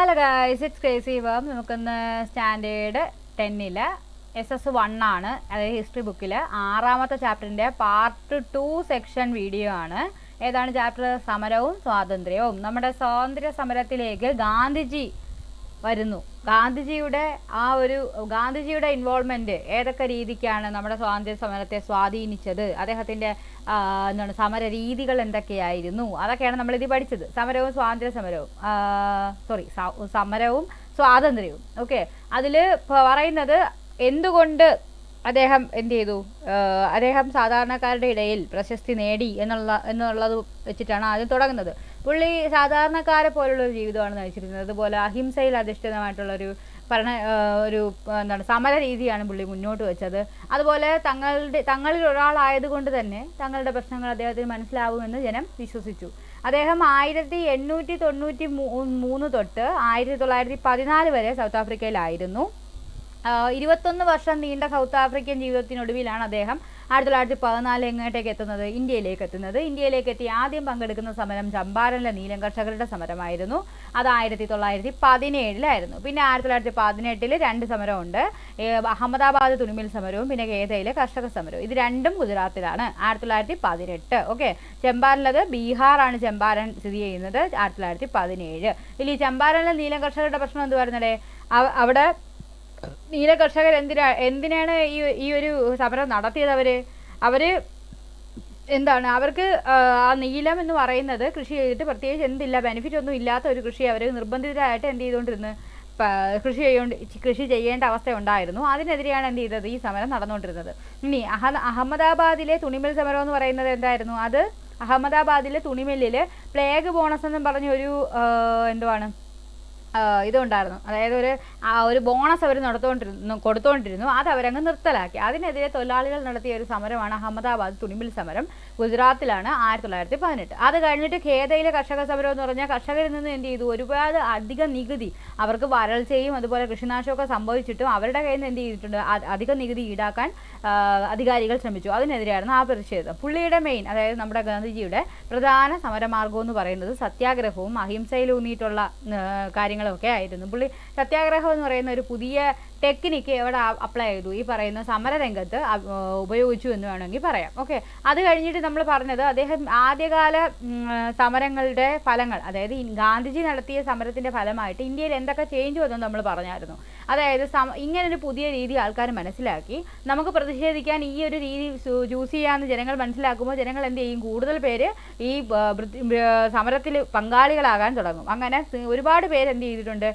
Hello guys, it's crazy വേം. നമുക്കൊന്ന് standard 10 SS1 ആണ്, അതായത് ഹിസ്റ്ററി ബുക്കിൽ 6ാമത്തെ ചാപ്റ്ററിൻ്റെ പാർട്ട് 2 സെക്ഷൻ വീഡിയോ ആണ്. ഏതാണ് ചാപ്റ്റർ? സമരവും സ്വാതന്ത്ര്യവും. നമ്മുടെ സ്വാതന്ത്ര്യ സമരത്തിലേക്ക് ഗാന്ധിജി വരുന്നു. ഗാന്ധിജിയുടെ ഇൻവോൾവ്മെൻറ്റ് ഏതൊക്കെ രീതിക്കാണ് നമ്മുടെ സ്വാതന്ത്ര്യ സമരത്തെ സ്വാധീനിച്ചത്, അദ്ദേഹത്തിൻ്റെ സമര രീതികൾ എന്തൊക്കെയായിരുന്നു, അതൊക്കെയാണ് നമ്മളിത് പഠിച്ചത്. സമരവും സ്വാതന്ത്ര്യവും. ഓക്കെ, അതിൽ പറയുന്നത് എന്തുകൊണ്ട് അദ്ദേഹം എന്ത് ചെയ്തു, അദ്ദേഹം സാധാരണക്കാരുടെ ഇടയിൽ പ്രശസ്തി നേടി എന്നുള്ളത് വെച്ചിട്ടാണ് ആദ്യം തുടങ്ങുന്നത്. പുള്ളി സാധാരണക്കാരെ പോലുള്ളൊരു ജീവിതമാണ് നയിച്ചിരുന്നത്. അതുപോലെ അഹിംസയിൽ അധിഷ്ഠിതമായിട്ടുള്ളൊരു സമര രീതിയാണ് പുള്ളി മുന്നോട്ട് വെച്ചത്. അതുപോലെ തങ്ങളിൽ ഒരാളായതുകൊണ്ട് തന്നെ തങ്ങളുടെ പ്രശ്നങ്ങൾ അദ്ദേഹത്തിന് മനസ്സിലാവുമെന്ന് ജനം വിശ്വസിച്ചു. അദ്ദേഹം 1893 തൊട്ട് 1914 വരെ സൗത്ത് ആഫ്രിക്കയിലായിരുന്നു. 21 വർഷം നീണ്ട സൗത്ത് ആഫ്രിക്കൻ ജീവിതത്തിനൊടുവിലാണ് അദ്ദേഹം 1914 എങ്ങോട്ടേക്ക് എത്തുന്നത്? ഇന്ത്യയിലേക്ക് എത്തി ആദ്യം പങ്കെടുക്കുന്ന സമരം ചമ്പാരനിലെ നീലം കർഷകരുടെ സമരമായിരുന്നു. അത് 1917 പിന്നെ 1918 2 സമരമുണ്ട്. അഹമ്മദാബാദ് തുണിമിൽ സമരവും പിന്നെ കേദയിലെ കർഷക സമരവും. ഇത് രണ്ടും ഗുജറാത്തിലാണ്. 1918. ഓക്കെ, ചമ്പാരനിലത് ബീഹാറാണ്. ചമ്പാരൻ സ്ഥിതി ചെയ്യുന്നത് 1917. ഈ ചമ്പാരനിലെ നീലം കർഷകരുടെ പ്രശ്നം എന്തുവായിരുന്നല്ലേ? അവിടെ നീല കർഷകർ എന്തിനാണ് ഈ ഒരു സമരം നടത്തിയത്? അവര് എന്താണ്, അവർക്ക് ആ നീലം എന്ന് പറയുന്നത് കൃഷി ചെയ്തിട്ട് പ്രത്യേകിച്ച് എന്തില്ല, ബെനിഫിറ്റ് ഒന്നും ഇല്ലാത്ത ഒരു കൃഷി അവർ നിർബന്ധിതരായിട്ട് എന്ത് ചെയ്തുകൊണ്ടിരുന്നു, കൃഷി ചെയ്യേണ്ട അവസ്ഥ ഉണ്ടായിരുന്നു. അതിനെതിരെയാണ് എന്ത് ചെയ്തത്, ഈ സമരം നടന്നുകൊണ്ടിരുന്നത്. ഇനി അഹമ്മദാബാദിലെ തുണിമിൽ സമരം എന്ന് പറയുന്നത് എന്തായിരുന്നു? അത് അഹമ്മദാബാദിലെ തുണിമില്ലിൽ പ്ലേഗ് ബോണസ് എന്നും പറഞ്ഞൊരു ഇതുണ്ടായിരുന്നു. അതായത് ഒരു ബോണസ് അവർ കൊടുത്തുകൊണ്ടിരുന്നു. അത് അവരങ്ങ് നിർത്തലാക്കി. അതിനെതിരെ തൊഴിലാളികൾ നടത്തിയ ഒരു സമരമാണ് അഹമ്മദാബാദ് തുണിമിൽ സമരം. ഗുജറാത്തിലാണ് 1918. അത് കഴിഞ്ഞിട്ട് ഖേദയിലെ കർഷക സമരം എന്ന് പറഞ്ഞാൽ കർഷകരിൽ നിന്ന് എന്ത് ചെയ്തു, ഒരുപാട് അധിക നികുതി, അവർക്ക് വരൾച്ചയും അതുപോലെ കൃഷിനാശമൊക്കെ സംഭവിച്ചിട്ടും അവരുടെ കയ്യിൽ നിന്ന് എന്ത് ചെയ്തിട്ടുണ്ട്, അധിക നികുതി ഈടാക്കാൻ അധികാരികൾ ശ്രമിച്ചു. അതിനെതിരെയായിരുന്നു ആ പ്രതിഷേധം. പുള്ളിയുടെ മെയിൻ, അതായത് നമ്മുടെ ഗാന്ധിജിയുടെ പ്രധാന സമരമാർഗം എന്ന് പറയുന്നത് സത്യാഗ്രഹവും അഹിംസയിലൂന്നിയിട്ടുള്ള കാര്യങ്ങളൊക്കെ ആയിരുന്നു. പുള്ളി സത്യാഗ്രഹം എന്ന് പറയുന്ന ഒരു പുതിയ ടെക്നിക്ക് എവിടെ അപ്ലൈ ചെയ്തു, ഈ പറയുന്ന സമരരംഗത്ത് ഉപയോഗിച്ചു എന്ന് വേണമെങ്കിൽ പറയാം. ഓക്കെ, അത് കഴിഞ്ഞിട്ട് നമ്മൾ പറഞ്ഞത് അദ്ദേഹം ആദ്യകാല സമരങ്ങളുടെ ഫലങ്ങൾ, അതായത് ഗാന്ധിജി നടത്തിയ സമരത്തിൻ്റെ ഫലമായിട്ട് ഇന്ത്യയിൽ എന്തൊക്കെ ചേഞ്ച് വന്നെന്ന് നമ്മൾ പറഞ്ഞായിരുന്നു. അതായത് ഇങ്ങനൊരു പുതിയ രീതി ആൾക്കാർ മനസ്സിലാക്കി നമുക്ക് പ്രതിഷേധിക്കാൻ ഈ ഒരു രീതി ചൂസ് ചെയ്യാമെന്ന് ജനങ്ങൾ മനസ്സിലാക്കുമ്പോൾ ജനങ്ങൾ എന്ത് ചെയ്യും, കൂടുതൽ പേര് ഈ സമരത്തിൽ പങ്കാളികളാകാൻ തുടങ്ങും. അങ്ങനെ ഒരുപാട് പേര് എന്ത് ചെയ്തിട്ടുണ്ട്,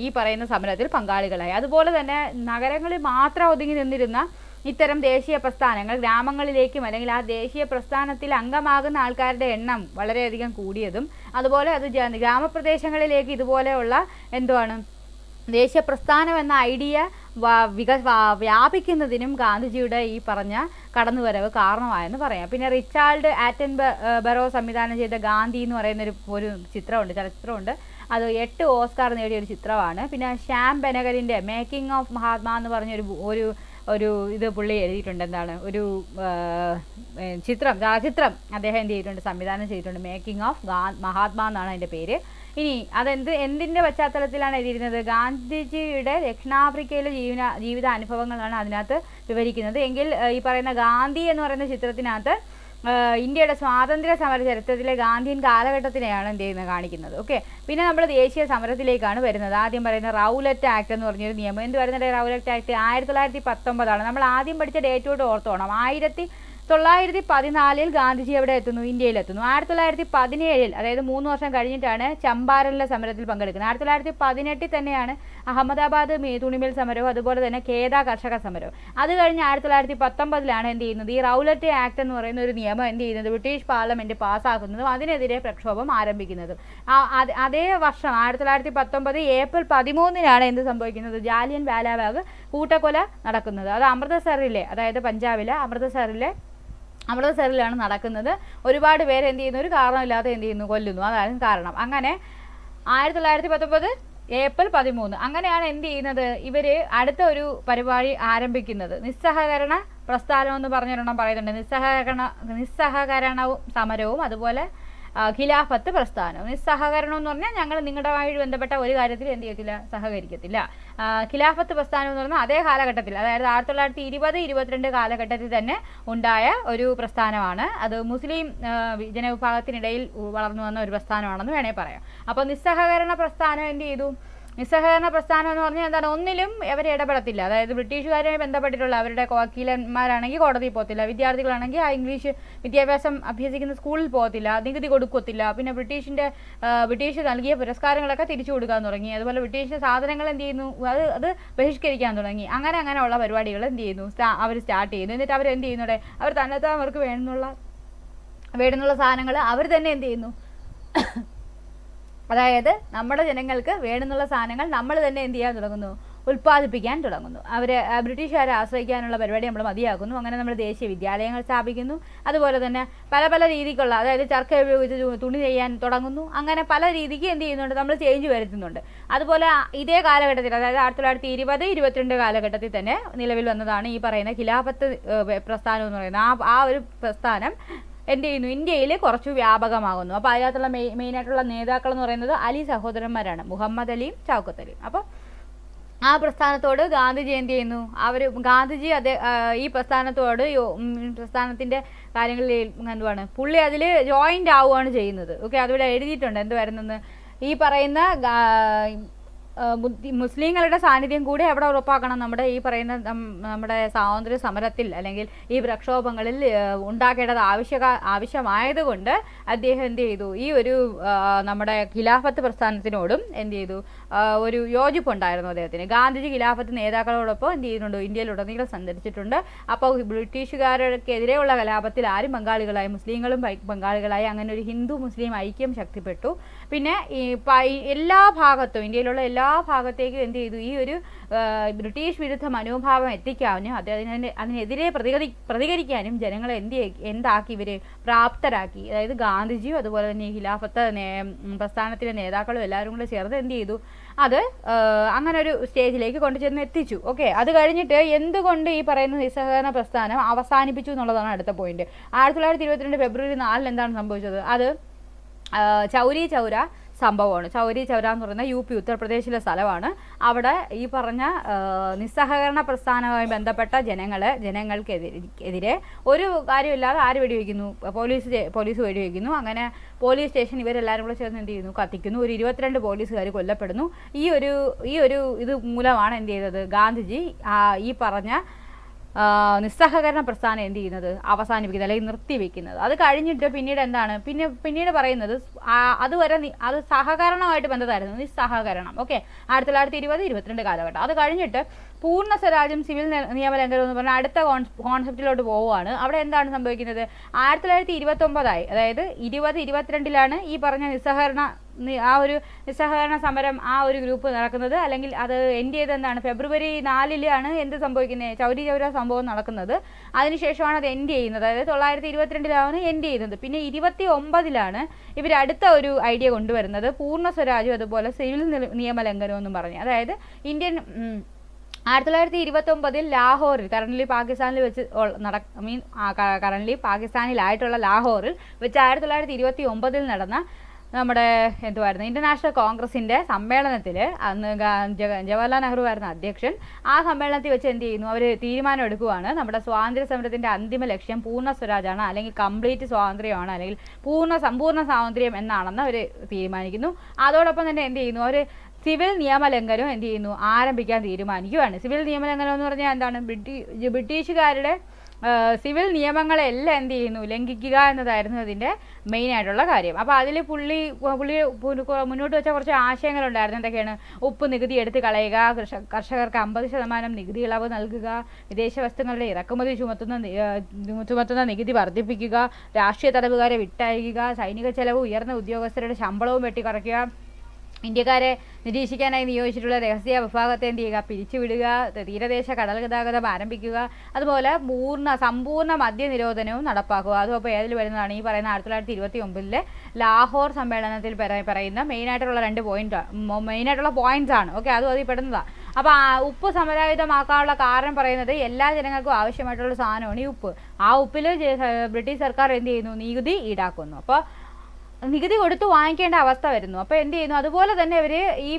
ഈ പറയുന്ന സമരത്തിൽ പങ്കാളികളായി. അതുപോലെ തന്നെ നഗരങ്ങളിൽ മാത്രം ഒതുങ്ങി നിന്നിരുന്ന ഇത്തരം ദേശീയ പ്രസ്ഥാനങ്ങൾ ഗ്രാമങ്ങളിലേക്കും അല്ലെങ്കിൽ ആ ദേശീയ പ്രസ്ഥാനത്തിൽ അംഗമാകുന്ന ആൾക്കാരുടെ എണ്ണം വളരെയധികം കൂടിയതും, അതുപോലെ അത് ഗ്രാമപ്രദേശങ്ങളിലേക്ക് ഇതുപോലെയുള്ള ദേശീയ പ്രസ്ഥാനം എന്ന ഐഡിയ വ്യാപിക്കുന്നതിനും ഗാന്ധിജിയുടെ ഈ പറഞ്ഞ കടന്നുവരവ് കാരണമായെന്ന് പറയാം. പിന്നെ റിച്ചാർഡ് ആറ്റൻബറോ സംവിധാനം ചെയ്ത ഗാന്ധി എന്ന് പറയുന്ന ഒരു ചലച്ചിത്രമുണ്ട്. അത് 8 ഓസ്കാർ നേടിയ ഒരു ചിത്രമാണ്. പിന്നെ ശ്യാം ബെനഗലിൻ്റെ മേക്കിംഗ് ഓഫ് മഹാത്മാ എന്ന് പറഞ്ഞൊരു ഇത് പുള്ളി എഴുതിയിട്ടുണ്ട്. ഒരു ചലച്ചിത്രം അദ്ദേഹം എന്ത് ചെയ്തിട്ടുണ്ട്, സംവിധാനം ചെയ്തിട്ടുണ്ട്. മേക്കിംഗ് ഓഫ് മഹാത്മാ എന്നാണ് അതിൻ്റെ പേര്. ഇനി എന്തിൻ്റെ പശ്ചാത്തലത്തിലാണ് എഴുതിയിരുന്നത്? ഗാന്ധിജിയുടെ ദക്ഷിണാഫ്രിക്കയിലെ ജീവിത അനുഭവങ്ങളാണ് അതിനകത്ത് വിവരിക്കുന്നത്. എങ്കിൽ ഈ പറയുന്ന ഗാന്ധി എന്ന് പറയുന്ന ചിത്രത്തിനകത്ത് ഇന്ത്യയുടെ സ്വാതന്ത്ര്യ സമര ചരിത്രത്തിലെ ഗാന്ധിയൻ കാലഘട്ടത്തിനെയാണ് എന്ത് ചെയ്യുന്നത്, കാണിക്കുന്നത്. ഓക്കെ, പിന്നെ നമ്മൾ ദേശീയ സമരത്തിലേക്കാണ് വരുന്നത്. ആദ്യം പറയുന്ന റൗലറ്റ് ആക്ട് എന്ന് പറഞ്ഞൊരു നിയമം. എന്ത് പറയുന്നത്? റൗലറ്റ് ആക്ട് 1919 നമ്മൾ ആദ്യം പഠിച്ച ഡേറ്റോട് ഓർത്തോണം. 1914 ഗാന്ധിജി എവിടെ എത്തുന്നു? ഇന്ത്യയിലെത്തുന്നു. 1917, അതായത് 3 വർഷം കഴിഞ്ഞിട്ടാണ് ചമ്പാരനിലെ സമരത്തിൽ പങ്കെടുക്കുന്നത്. 1918 തന്നെയാണ് അഹമ്മദാബാദ് തുണിമിൽ സമരവും അതുപോലെ തന്നെ കേദ കർഷക സമരവും. അത് കഴിഞ്ഞ് 1919 എന്ത് ചെയ്യുന്നത്, ഈ റൗലറ്റ് ആക്ട് എന്ന് പറയുന്ന ഒരു നിയമം എന്ത് ചെയ്യുന്നത്, ബ്രിട്ടീഷ് പാർലമെന്റ് പാസ്സാക്കുന്നതും അതിനെതിരെ പ്രക്ഷോഭം ആരംഭിക്കുന്നതും. അതേ വർഷം 1919 ഏപ്രിൽ 13 എന്ത് സംഭവിക്കുന്നത്, ജാലിയൻ വാലാബാഗ് കൂട്ടക്കൊല നടക്കുന്നത്. അത് അതായത് പഞ്ചാബിലെ അമൃതസറിലാണ് നടക്കുന്നത്. ഒരുപാട് പേര് എന്ത് ചെയ്യുന്നു, ഒരു കാരണമില്ലാതെ എന്ത് ചെയ്യുന്നു, കൊല്ലുന്നു. അതാണ് കാരണം. അങ്ങനെ 1919 ഏപ്രിൽ 13 അങ്ങനെയാണ് എന്ത് ചെയ്യുന്നത്, ഇവർ അടുത്ത ഒരു പരിപാടി ആരംഭിക്കുന്നത്. നിസ്സഹകരണ പ്രസ്ഥാനം എന്ന് പറഞ്ഞൊരെണ്ണം പറയുന്നുണ്ട്. നിസ്സഹകരണവും സമരവും അതുപോലെ ഖിലാഫത്ത് പ്രസ്ഥാനം. നിസ്സഹകരണം എന്ന് പറഞ്ഞാൽ ഞങ്ങൾ നിങ്ങളുമായി ബന്ധപ്പെട്ട ഒരു കാര്യത്തിൽ എന്ത് ചെയ്യത്തില്ല, സഹകരിക്കത്തില്ല. ഖിലാഫത്ത് പ്രസ്ഥാനം എന്ന് പറഞ്ഞാൽ അതേ കാലഘട്ടത്തിൽ, അതായത് 1920-22 കാലഘട്ടത്തിൽ തന്നെ ഉണ്ടായ ഒരു പ്രസ്ഥാനമാണ്. അത് മുസ്ലിം ജനവിഭാഗത്തിനിടയിൽ വളർന്നു വന്ന ഒരു പ്രസ്ഥാനമാണെന്ന് വേണേൽ പറയാം. അപ്പോൾ നിസ്സഹകരണ പ്രസ്ഥാനം എന്ത് ചെയ്തു? നിസ്സഹകരണ പ്രസ്ഥാനം എന്ന് പറഞ്ഞാൽ എന്താണ്? ഒന്നിലും അവരെ ഇടപെടത്തില്ല. അതായത് ബ്രിട്ടീഷുകാരുമായി ബന്ധപ്പെട്ടിട്ടുള്ള അവരുടെ വക്കീലന്മാരാണെങ്കിൽ കോടതിയിൽ പോകത്തില്ല, വിദ്യാർത്ഥികളാണെങ്കിൽ ആ ഇംഗ്ലീഷ് വിദ്യാഭ്യാസം അഭ്യസിക്കുന്ന സ്കൂളിൽ പോകത്തില്ല, നികുതി കൊടുക്കത്തില്ല. പിന്നെ ബ്രിട്ടീഷ് നൽകിയ പുരസ്കാരങ്ങളൊക്കെ തിരിച്ചു കൊടുക്കാൻ തുടങ്ങി. അതുപോലെ ബ്രിട്ടീഷ് സാധനങ്ങൾ എന്ത് ചെയ്യുന്നു, അത് ബഹിഷ്കരിക്കാൻ തുടങ്ങി. അങ്ങനെയുള്ള പരിപാടികൾ എന്ത് ചെയ്യുന്നു, അവർ സ്റ്റാർട്ട് ചെയ്യുന്നു. എന്നിട്ട് അവർ എന്ത് ചെയ്യുന്നുണ്ട്, അവർ തന്നെത്താൻ അവർക്ക് വേണ്ടുന്നുള്ള സാധനങ്ങൾ അവർ തന്നെ എന്ത് ചെയ്യുന്നു, അതായത് നമ്മുടെ ജനങ്ങൾക്ക് വേണമെന്നുള്ള സാധനങ്ങൾ നമ്മൾ തന്നെ എന്ത് ചെയ്യാൻ തുടങ്ങുന്നു, ഉൽപ്പാദിപ്പിക്കാൻ തുടങ്ങുന്നു. ബ്രിട്ടീഷുകാരെ ആശ്രയിക്കാനുള്ള പരിപാടി നമ്മൾ മതിയാക്കുന്നു. അങ്ങനെ നമ്മൾ ദേശീയ വിദ്യാലയങ്ങൾ സ്ഥാപിക്കുന്നു. അതുപോലെ തന്നെ പല രീതിക്കുള്ള, അതായത് ചർക്ക ഉപയോഗിച്ച് തുണി ചെയ്യാൻ തുടങ്ങുന്നു. അങ്ങനെ പല രീതിക്ക് എന്ത് ചെയ്യുന്നുണ്ട്, നമ്മൾ ചേഞ്ച് വരുത്തുന്നുണ്ട്. അതുപോലെ ഇതേ കാലഘട്ടത്തിൽ, അതായത് 1920-22 കാലഘട്ടത്തിൽ തന്നെ നിലവിൽ വന്നതാണ് ഈ പറയുന്ന ഖിലാഫത്ത് പ്രസ്ഥാനം എന്ന് പറയുന്നത്. ആ ഒരു പ്രസ്ഥാനം എന്ത് ചെയ്യുന്നു, ഇന്ത്യയിൽ കുറച്ച് വ്യാപകമാകുന്നു. അപ്പോൾ അതിനകത്തുള്ള മെയിനായിട്ടുള്ള നേതാക്കൾ എന്ന് പറയുന്നത് അലി സഹോദരന്മാരാണ്, മുഹമ്മദ് അലിയും ഷൗക്കത്ത് അലിയും. അപ്പോൾ ആ പ്രസ്ഥാനത്തോട് ഗാന്ധിജി എന്ത് ചെയ്യുന്നു, ഗാന്ധിജി ഈ പ്രസ്ഥാനത്തിൻ്റെ കാര്യങ്ങളിൽ എന്തുവാണ്, പുള്ളി അതിൽ ജോയിൻ്റ് ആവുകയാണ് ചെയ്യുന്നത്. ഓക്കെ, അതിവിടെ എഴുതിയിട്ടുണ്ട് എന്തുവായിരുന്നെന്ന്. ഈ പറയുന്ന മുസ്ലിങ്ങളുടെ സാന്നിധ്യം കൂടി അവിടെ ഉറപ്പാക്കണം ഈ പറയുന്ന നമ്മുടെ സ്വാതന്ത്ര്യ സമരത്തിൽ അല്ലെങ്കിൽ ഈ പ്രക്ഷോഭങ്ങളിൽ ഉണ്ടാക്കേണ്ടത് ആവശ്യമായതുകൊണ്ട് അദ്ദേഹം എന്ത് ചെയ്തു, ഈ ഒരു നമ്മുടെ ഖിലാഫത്ത് പ്രസ്ഥാനത്തിനോടും എന്ത് ചെയ്തു, ഒരു യോജിപ്പുണ്ടായിരുന്നു അദ്ദേഹത്തിന്. ഗാന്ധിജി ഖിലാഫത്ത് നേതാക്കളോടൊപ്പം എന്ത് ചെയ്യുന്നുണ്ട്, ഇന്ത്യയിലുടനീളം സഞ്ചരിച്ചിട്ടുണ്ട്. അപ്പോൾ ബ്രിട്ടീഷുകാർക്കെതിരെയുള്ള കലാപത്തിൽ ആരും പങ്കാളികളായി, മുസ്ലിങ്ങളും പങ്കാളികളായി. അങ്ങനെ ഒരു ഹിന്ദു മുസ്ലിം ഐക്യം ശക്തിപ്പെട്ടു. പിന്നെ എല്ലാ ഭാഗത്തും, ഇന്ത്യയിലുള്ള എല്ലാ ഭാഗത്തേക്കും എന്ത് ചെയ്തു, ഈ ഒരു ബ്രിട്ടീഷ് വിരുദ്ധ മനോഭാവം എത്തിക്കാനും അതിനെതിരെ പ്രതികരിക്കാനും ജനങ്ങളെ എന്താക്കി ഇവർ പ്രാപ്തരാക്കി. അതായത് ഗാന്ധിജിയും അതുപോലെ തന്നെ ഖിലാഫത്ത് പ്രസ്ഥാനത്തിലെ നേതാക്കളും എല്ലാവരും കൂടെ ചേർന്ന് എന്ത് ചെയ്തു, അത് അങ്ങനെ ഒരു സ്റ്റേജിലേക്ക് കൊണ്ടുചെന്ന് എത്തിച്ചു. ഓക്കെ, അത് കഴിഞ്ഞിട്ട് എന്തുകൊണ്ട് ഈ പറയുന്ന നിസ്സഹകരണ പ്രസ്ഥാനം അവസാനിപ്പിച്ചു എന്നുള്ളതാണ് അടുത്ത പോയിന്റ്. 1922 ഫെബ്രുവരി 4 എന്താണ് സംഭവിച്ചത്? അത് ചൗരി ചൗര സംഭവമാണ്. ചൗരി ചൗര എന്ന് പറയുന്ന UP ഉത്തർപ്രദേശിലെ സ്ഥലമാണ്. അവിടെ ഈ പറഞ്ഞ നിസ്സഹകരണ പ്രസ്ഥാനവുമായി ബന്ധപ്പെട്ട ജനങ്ങൾക്കെതിരെ ഒരു കാര്യമില്ലാതെ ആര് വെടിവെക്കുന്നു, പോലീസ് വെടിവെക്കുന്നു. അങ്ങനെ പോലീസ് സ്റ്റേഷൻ ഇവരെല്ലാവരും കൂടെ ചേർന്ന് എന്ത് ചെയ്യുന്നു, കത്തിക്കുന്നു. ഒരു 22 പോലീസുകാർ കൊല്ലപ്പെടുന്നു. ഈ ഒരു ഇത് മൂലമാണ് എന്ത് ചെയ്തത്, ഗാന്ധിജി ഈ പറഞ്ഞ നിസ്സഹകരണ പ്രസ്ഥാനം എന്ത് ചെയ്യുന്നത്, അവസാനിപ്പിക്കുന്നത് അല്ലെങ്കിൽ നിർത്തിവെക്കുന്നത്. അത് കഴിഞ്ഞിട്ട് പിന്നീട് എന്താണ്, പിന്നീട് പറയുന്നത് അതുവരെ അത് സഹകരണമായിട്ട് ബന്ധത്തായിരുന്നു, നിസ്സഹകരണം. ഓക്കെ, 1920-22 കാലഘട്ടം. അത് കഴിഞ്ഞിട്ട് പൂർണ്ണ സ്വരാജ്യം സിവിൽ നിയമലംഘനം എന്ന് പറഞ്ഞാൽ അടുത്ത കോൺസെപ്റ്റിലോട്ട് പോവുകയാണ്. അവിടെ എന്താണ് സംഭവിക്കുന്നത്, 1929 അതായത് 2022 ഈ പറഞ്ഞ നിസ്സഹകരണ സമരം ആ ഒരു ഗ്രൂപ്പ് നടക്കുന്നത്. അല്ലെങ്കിൽ അത് എൻഡ് ചെയ്ത് എന്താണ്, ഫെബ്രുവരി 4 എന്ത് സംഭവിക്കുന്നത്, ചൗരി ചൗര സംഭവം നടക്കുന്നത്. അതിനുശേഷമാണ് അത് എൻഡ് ചെയ്യുന്നത്. അതായത് 1922 എൻഡ് ചെയ്യുന്നത്. പിന്നെ 29 ഇവർ അടുത്ത ഒരു ഐഡിയ കൊണ്ടുവരുന്നത്, പൂർണ്ണ സ്വരാജ്യം അതുപോലെ സിവിൽ നിയമലംഘനം എന്നും പറഞ്ഞു. അതായത് 1929 ലാഹോറിൽ, കറന്റ്ലി പാകിസ്ഥാനിൽ വെച്ച് കറന്റ്ലി പാകിസ്ഥാനിലായിട്ടുള്ള ലാഹോറിൽ വെച്ച് 1929 നടന്ന നമ്മുടെ എന്തുവായിരുന്നു ഇന്റർനാഷണൽ കോൺഗ്രസിൻ്റെ സമ്മേളനത്തിൽ അന്ന് ജവഹർലാൽ നെഹ്റു ആയിരുന്നു അധ്യക്ഷൻ. ആ സമ്മേളനത്തിൽ വെച്ച് എന്ത് ചെയ്യുന്നു, അവർ തീരുമാനം എടുക്കുകയാണ്, നമ്മുടെ സ്വാതന്ത്ര്യ സമരത്തിൻ്റെ അന്തിമ ലക്ഷ്യം പൂർണ്ണ സ്വരാജാണ്, അല്ലെങ്കിൽ കംപ്ലീറ്റ് സ്വാതന്ത്ര്യമാണ്, അല്ലെങ്കിൽ സമ്പൂർണ്ണ സ്വാതന്ത്ര്യം എന്നാണെന്ന് അവർ തീരുമാനിക്കുന്നു. അതോടൊപ്പം തന്നെ എന്ത് ചെയ്യുന്നു, അവർ സിവിൽ നിയമലംഘനം എന്ത് ചെയ്യുന്നു, ആരംഭിക്കാൻ തീരുമാനിക്കുകയാണ്. സിവിൽ നിയമലംഘനം എന്ന് പറഞ്ഞാൽ എന്താണ്, ബ്രിട്ടീഷുകാരുടെ സിവിൽ നിയമങ്ങളെല്ലാം എന്ത് ചെയ്യുന്നു, ലംഘിക്കുക എന്നതായിരുന്നു അതിൻ്റെ മെയിനായിട്ടുള്ള കാര്യം. അപ്പോൾ അതിൽ പുള്ളി മുന്നോട്ട് വെച്ച കുറച്ച് ആശയങ്ങളുണ്ടായിരുന്നു. എന്തൊക്കെയാണ്, ഉപ്പ് നികുതി എടുത്ത് കളയുക, കർഷകർക്ക് 50% നികുതി ഇളവ് നൽകുക, വിദേശ വസ്തുക്കളുടെ ഇറക്കുമതി ചുമത്തുന്ന നികുതി വർദ്ധിപ്പിക്കുക, രാഷ്ട്രീയ തടവുകാരെ വിട്ടയക്കുക, സൈനിക ചെലവ് ഉയർന്ന ഉദ്യോഗസ്ഥരുടെ ശമ്പളവും വെട്ടിക്കുറയ്ക്കുക, ഇന്ത്യക്കാരെ നിരീക്ഷിക്കാനായി നിയോഗിച്ചിട്ടുള്ള രഹസ്യ വിഭാഗത്തെ എന്ത് ചെയ്യുക, പിരിച്ചുവിടുക, തീരദേശ കടൽ ഗതാഗതം ആരംഭിക്കുക, അതുപോലെ സമ്പൂർണ്ണ മദ്യനിരോധനവും നടപ്പാക്കുക. അതും ഏതിൽ വരുന്നതാണ്, ഈ പറയുന്ന 1929 ലാഹോർ സമ്മേളനത്തിൽ പറയുന്ന മെയിനായിട്ടുള്ള പോയിന്റ്സ് ആണ്. ഓക്കെ, അതും അതിൽ പെടുന്നതാണ്. അപ്പോൾ ഉപ്പ് സമരായുധമാക്കാനുള്ള കാരണം പറയുന്നത് എല്ലാ ജനങ്ങൾക്കും ആവശ്യമായിട്ടുള്ള സാധനമാണ് ഈ ഉപ്പ്. ആ ഉപ്പിൽ ബ്രിട്ടീഷ് സർക്കാർ എന്ത് ചെയ്യുന്നു, നികുതി ഈടാക്കുന്നു. അപ്പോൾ നികുതി കൊടുത്ത് വാങ്ങിക്കേണ്ട അവസ്ഥ വരുന്നു. അപ്പോൾ എന്ത് ചെയ്യുന്നു, അതുപോലെ തന്നെ ഇവർ ഈ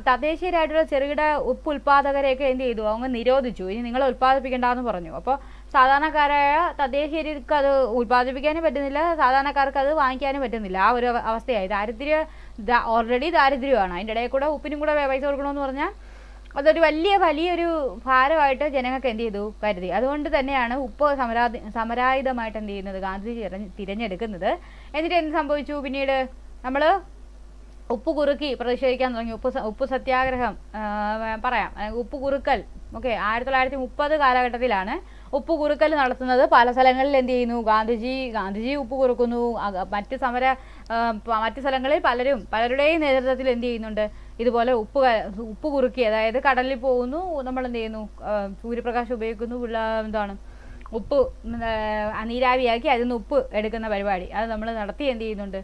തദ്ദേശീയരായിട്ടുള്ള ചെറുകിട ഉപ്പ് ഉൽപ്പാദകരെയൊക്കെ എന്ത് ചെയ്തു, അങ്ങ് നിരോധിച്ചു. ഇനി നിങ്ങൾ ഉൽപ്പാദിപ്പിക്കേണ്ടെന്ന് പറഞ്ഞു. അപ്പോൾ സാധാരണക്കാരായ തദ്ദേശീയർക്ക് അത് ഉൽപ്പാദിപ്പിക്കാനും പറ്റുന്നില്ല, സാധാരണക്കാർക്ക് അത് വാങ്ങിക്കാനും പറ്റുന്നില്ല. ആ ഒരു അവസ്ഥയായി. ഓൾറെഡി ദാരിദ്ര്യമാണ്, അതിൻ്റെ ഇടയിൽ കൂടെ ഉപ്പിനും കൂടെ പൈസ കൊടുക്കണമെന്ന് പറഞ്ഞാൽ അതൊരു വലിയൊരു ഭാരമായിട്ട് ജനങ്ങൾക്ക് എന്ത് ചെയ്തു കരുതി. അതുകൊണ്ട് തന്നെയാണ് ഉപ്പ് സമരായുധമായിട്ട് എന്ത് ചെയ്യുന്നത് ഗാന്ധിജി തിരഞ്ഞെടുക്കുന്നത്. എന്നിട്ട് എന്ത് സംഭവിച്ചു, പിന്നീട് നമ്മൾ ഉപ്പ് കുറുക്കി പ്രതിഷേധിക്കാൻ തുടങ്ങി. ഉപ്പ് സത്യാഗ്രഹം പറയാം, ഉപ്പ് കുറുക്കൽ. ഓക്കെ, 1930 കാലഘട്ടത്തിലാണ് ഉപ്പ് കുറുക്കൽ നടത്തുന്നത്. പല സ്ഥലങ്ങളിൽ എന്ത് ചെയ്യുന്നു, ഗാന്ധിജി ഉപ്പ് കുറുക്കുന്നു. മറ്റ് സ്ഥലങ്ങളിൽ പലരുടെയും നേതൃത്വത്തിൽ എന്ത് ചെയ്യുന്നുണ്ട്, ഇതുപോലെ ഉപ്പ് കുറുക്കി, അതായത് കടലിൽ പോകുന്നു, നമ്മൾ എന്ത് ചെയ്യുന്നു, സൂര്യപ്രകാശം ഉപയോഗിക്കുന്നു, ഉപ്പ് നീരാവിയാക്കി അതിൽ നിന്ന് ഉപ്പ് എടുക്കുന്ന പരിപാടി അത് നമ്മൾ നടത്തി എന്ത് ചെയ്യുന്നുണ്ട്,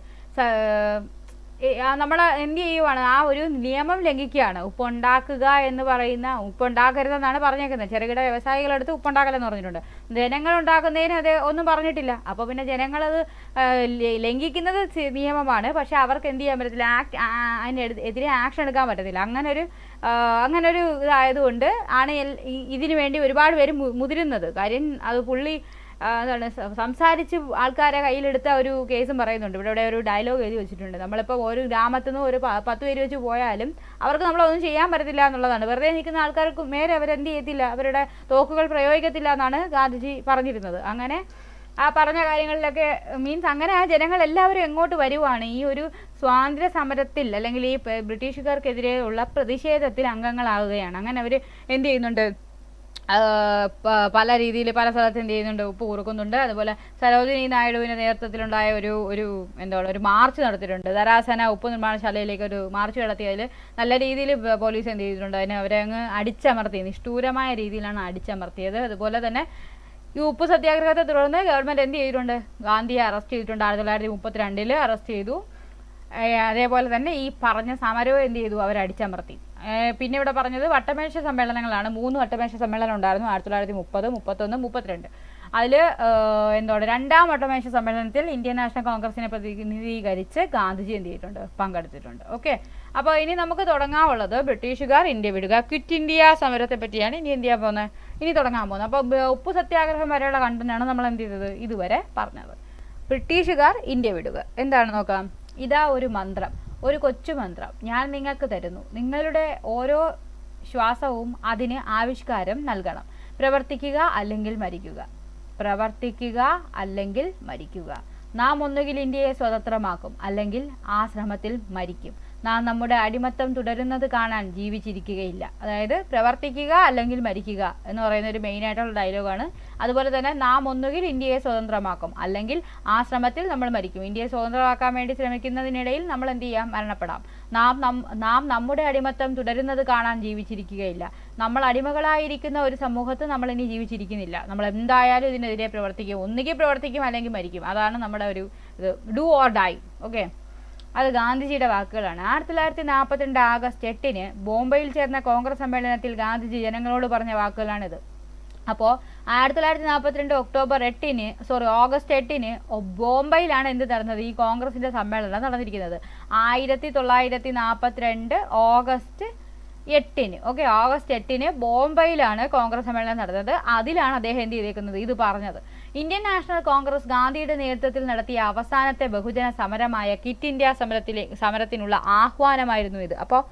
നമ്മൾ എന്ത് ചെയ്യുവാണ്, ആ ഒരു നിയമം ലംഘിക്കുകയാണ്. ഉപ്പുണ്ടാക്കുക എന്ന് പറയുന്ന, ഉപ്പുണ്ടാക്കരുതെന്നാണ് പറഞ്ഞേക്കുന്നത്. ചെറുകിട വ്യവസായികളെടുത്ത് ഉപ്പുണ്ടാക്കലെന്ന് പറഞ്ഞിട്ടുണ്ട്. ജനങ്ങൾ ഉണ്ടാക്കുന്നതിന് അത് ഒന്നും പറഞ്ഞിട്ടില്ല. അപ്പോൾ പിന്നെ ജനങ്ങളത് ലംഘിക്കുന്നത് നിയമമാണ്. പക്ഷെ അവർക്ക് എന്ത് ചെയ്യാൻ പറ്റത്തില്ല, അതിനെതിരെ ആക്ഷൻ എടുക്കാൻ പറ്റത്തില്ല. അങ്ങനൊരു ഇതായതുകൊണ്ട് ആണ് ഇതിനു വേണ്ടി ഒരുപാട് പേര് മുതിരുന്നത്. കാര്യം അത് പുള്ളി സംസാരിച്ച് ആൾക്കാരെ കയ്യിലെടുത്ത ഒരു കേസും പറയുന്നുണ്ട്. ഇവിടെ ഒരു ഡയലോഗ് എഴുതി വെച്ചിട്ടുണ്ട്. നമ്മളിപ്പോൾ ഒരു ഗ്രാമത്തിൽ നിന്ന് ഒരു 10 പേര് വെച്ച് പോയാലും അവർക്ക് നമ്മളൊന്നും ചെയ്യാൻ പറ്റത്തില്ല എന്നുള്ളതാണ്. വെറുതെ നിൽക്കുന്ന ആൾക്കാർക്ക് മേലെ അവരെന്ത് ചെയ്യത്തില്ല, അവരുടെ തോക്കുകൾ പ്രയോഗിക്കത്തില്ല എന്നാണ് ഗാന്ധിജി പറഞ്ഞിരുന്നത്. അങ്ങനെ ആ പറഞ്ഞ കാര്യങ്ങളിലൊക്കെ മീൻസ് അങ്ങനെ ആ ജനങ്ങൾ എല്ലാവരും എങ്ങോട്ട് വരുവാണ്, ഈ ഒരു സ്വാതന്ത്ര്യ സമരത്തിൽ അല്ലെങ്കിൽ ഈ ബ്രിട്ടീഷുകാർക്കെതിരെയുള്ള പ്രതിഷേധത്തിൽ അംഗങ്ങളാവുകയാണ്. അങ്ങനെ അവർ എന്ത് ചെയ്യുന്നുണ്ട്, പല രീതിയിൽ പല സ്ഥലത്ത് എന്ത് ചെയ്യുന്നുണ്ട്, ഉപ്പ് കുറുക്കുന്നുണ്ട്. അതുപോലെ സരോജിനി നായിഡുവിൻ്റെ നേതൃത്വത്തിലുണ്ടായ ഒരു മാർച്ച് നടത്തിയിട്ടുണ്ട്. ധരാസന ഉപ്പ് നിർമ്മാണശാലയിലേക്ക് ഒരു മാർച്ച് നടത്തി. അതിൽ നല്ല രീതിയിൽ പോലീസ് എന്ത് ചെയ്തിട്ടുണ്ട്, അവരെ അങ്ങ് അടിച്ചമർത്തി, നിഷ്ഠൂരമായ രീതിയിലാണ് അടിച്ചമർത്തിയത്. അതുപോലെ തന്നെ ഈ ഉപ്പ് സത്യാഗ്രഹത്തെ തുടർന്ന് ഗവൺമെൻറ് എന്ത് ചെയ്തിട്ടുണ്ട്, ഗാന്ധിയെ അറസ്റ്റ് ചെയ്തിട്ടുണ്ട്. 1932 അറസ്റ്റ് ചെയ്തു. അതേപോലെ തന്നെ ഈ പറഞ്ഞ സമരവും എന്ത് ചെയ്തു, അവർ അടിച്ചമർത്തി. പിന്നെ ഇവിടെ പറഞ്ഞത് വട്ടമേശ സമ്മേളനങ്ങളാണ്. 3 വട്ടമേശ സമ്മേളനം ഉണ്ടായിരുന്നു 1930, 31, 32. അതിൽ രണ്ടാം വട്ടമേശ സമ്മേളനത്തിൽ ഇന്ത്യൻ നാഷണൽ കോൺഗ്രസിനെ പ്രതിനിധീകരിച്ച് ഗാന്ധിജി എന്ത് ചെയ്തിട്ടുണ്ട്, പങ്കെടുത്തിട്ടുണ്ട്. ഓക്കെ, അപ്പോൾ ഇനി നമുക്ക് തുടങ്ങാനുള്ളത് ബ്രിട്ടീഷുകാർ ഇന്ത്യ വിടുക, ക്വിറ്റ് ഇന്ത്യ സമരത്തെ പറ്റിയാണ് ഇനി എന്ത് ചെയ്യാൻ പോകുന്നത്, ഇനി തുടങ്ങാൻ പോകുന്നത്. അപ്പോൾ ഉപ്പ് സത്യാഗ്രഹം വരെയുള്ള കണ്ടന്റാണ് നമ്മൾ എന്ത് ചെയ്തത്, ഇതുവരെ പറഞ്ഞത്. ബ്രിട്ടീഷുകാർ ഇന്ത്യ വിടുക എന്താണ് നോക്കാം. ഇതാ ഒരു മന്ത്രം, ഒരു കൊച്ചു മന്ത്രം ഞാൻ നിങ്ങൾക്ക് തരുന്നു. നിങ്ങളുടെ ഓരോ ശ്വാസവും അതിന് ആവിഷ്കാരം നൽകണം. പ്രവർത്തിക്കുക അല്ലെങ്കിൽ മരിക്കുക, പ്രവർത്തിക്കുക അല്ലെങ്കിൽ മരിക്കുക. നാം ഒന്നുകിൽ ഇന്ത്യയെ സ്വതന്ത്രമാക്കും, അല്ലെങ്കിൽ ആ ശ്രമത്തിൽ മരിക്കും. നാം നമ്മുടെ അടിമത്തം തുടരുന്നത് കാണാൻ ജീവിച്ചിരിക്കുകയില്ല. അതായത് പ്രവർത്തിക്കുക അല്ലെങ്കിൽ മരിക്കുക എന്ന് പറയുന്ന ഒരു മെയിനായിട്ടുള്ള ഡയലോഗാണ്. അതുപോലെ തന്നെ നാം ഒന്നുകിൽ ഇന്ത്യയെ സ്വതന്ത്രമാക്കും, അല്ലെങ്കിൽ ആ ശ്രമത്തിൽ നമ്മൾ മരിക്കും. ഇന്ത്യയെ സ്വതന്ത്രമാക്കാൻ വേണ്ടി ശ്രമിക്കുന്നതിനിടയിൽ നമ്മൾ എന്ത് ചെയ്യാം, മരണപ്പെടാം. നാം നമ്മുടെ അടിമത്തം തുടരുന്നത് കാണാൻ ജീവിച്ചിരിക്കുകയില്ല. നമ്മൾ അടിമകളായിരിക്കുന്ന ഒരു സമൂഹത്ത് നമ്മൾ ഇനി ജീവിച്ചിരിക്കുന്നില്ല. നമ്മൾ എന്തായാലും ഇതിനെതിരെ പ്രവർത്തിക്കും, ഒന്നുകിൽ പ്രവർത്തിക്കും അല്ലെങ്കിൽ മരിക്കും. അതാണ് നമ്മുടെ ഒരു ഡു ഓർ ഡൈ. ഓക്കെ, അത് ഗാന്ധിജിയുടെ വാക്കുകളാണ്. 1942 ആഗസ്റ്റ് 8 ബോംബെയിൽ ചേർന്ന കോൺഗ്രസ് സമ്മേളനത്തിൽ ഗാന്ധിജി ജനങ്ങളോട് പറഞ്ഞ വാക്കുകളാണിത്. അപ്പോൾ 1942 ഓഗസ്റ്റ് 8 ബോംബെയിലാണ് എന്ത് നടന്നത്, ഈ കോൺഗ്രസിന്റെ സമ്മേളനം നടന്നിരിക്കുന്നത്. 1942 ഓഗസ്റ്റ് 8. ഓക്കെ, ഓഗസ്റ്റ് 8 ബോംബെയിലാണ് കോൺഗ്രസ് സമ്മേളനം നടന്നത്. അതിലാണ് അദ്ദേഹം എന്ത് ചെയ്തേക്കുന്നത്, ഇത് പറഞ്ഞത്. ഇന്ത്യൻ നാഷണൽ കോൺഗ്രസ് ഗാന്ധിയുടെ നേതൃത്വത്തിൽ നടത്തിയ അവസാനത്തെ ബഹുജന സമരമായ ക്വിറ്റ് ഇന്ത്യ സമരത്തിനുള്ള ആഹ്വാനമായിരുന്നു ഇത്. അപ്പോൾ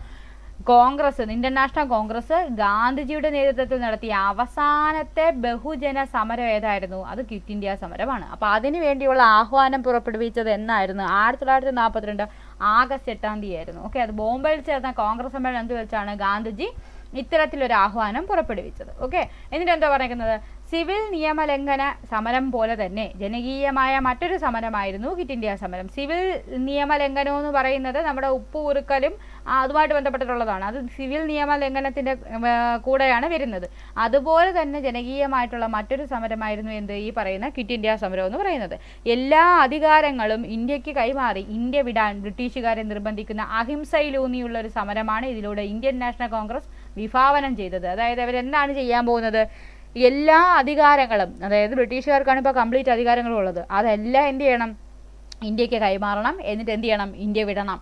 ഇന്ത്യൻ നാഷണൽ കോൺഗ്രസ് ഗാന്ധിജിയുടെ നേതൃത്വത്തിൽ നടത്തിയ അവസാനത്തെ ബഹുജന സമരം ഏതായിരുന്നു, അത് ക്വിറ്റ് ഇന്ത്യ സമരമാണ്. അപ്പോൾ അതിനു വേണ്ടിയുള്ള ആഹ്വാനം പുറപ്പെടുവിച്ചത് എന്നായിരുന്നു, 1942 ആഗസ്റ്റ് 8 ആയിരുന്നു. ഓക്കെ, അത് ബോംബെയിൽ ചേർന്ന കോൺഗ്രസ് സമ്മേളനത്തിൽ വെച്ചാണ് ഗാന്ധിജി ഇത്തരത്തിലൊരു ആഹ്വാനം പുറപ്പെടുവിച്ചത്. ഓക്കെ, എന്നിട്ട് എന്താ പറയുന്നത്, സിവിൽ നിയമലംഘന സമരം പോലെ തന്നെ ജനകീയമായ മറ്റൊരു സമരമായിരുന്നു ക്വിറ്റ് ഇന്ത്യ സമരം. സിവിൽ നിയമലംഘനം എന്ന് പറയുന്നത് നമ്മുടെ ഉപ്പ് കുറുക്കലും അതുമായിട്ട് ബന്ധപ്പെട്ടിട്ടുള്ളതാണ്. അത് സിവിൽ നിയമലംഘനത്തിൻ്റെ കൂടെയാണ് വരുന്നത്. അതുപോലെ തന്നെ ജനകീയമായിട്ടുള്ള മറ്റൊരു സമരമായിരുന്നു ഈ പറയുന്ന ക്വിറ്റ് ഇന്ത്യ സമരം എന്ന് പറയുന്നത്. എല്ലാ അധികാരങ്ങളും ഇന്ത്യക്ക് കൈമാറി ഇന്ത്യ വിടാൻ ബ്രിട്ടീഷുകാരെ നിർബന്ധിക്കുന്ന അഹിംസയിലൂന്നിയുള്ള ഒരു സമരമാണ് ഇതിലൂടെ ഇന്ത്യൻ നാഷണൽ കോൺഗ്രസ് വിഭാവനം ചെയ്തത്. അതായത് അവരെന്താണ് ചെയ്യാൻ പോകുന്നത്, എല്ലാ അധികാരങ്ങളും, അതായത് ബ്രിട്ടീഷുകാർക്കാണ് ഇപ്പോൾ കംപ്ലീറ്റ് അധികാരങ്ങളും ഉള്ളത്, അതെല്ലാം എന്ത് ചെയ്യണം, ഇന്ത്യക്ക് കൈമാറണം, എന്നിട്ട് എന്ത് ചെയ്യണം, ഇന്ത്യ വിടണം.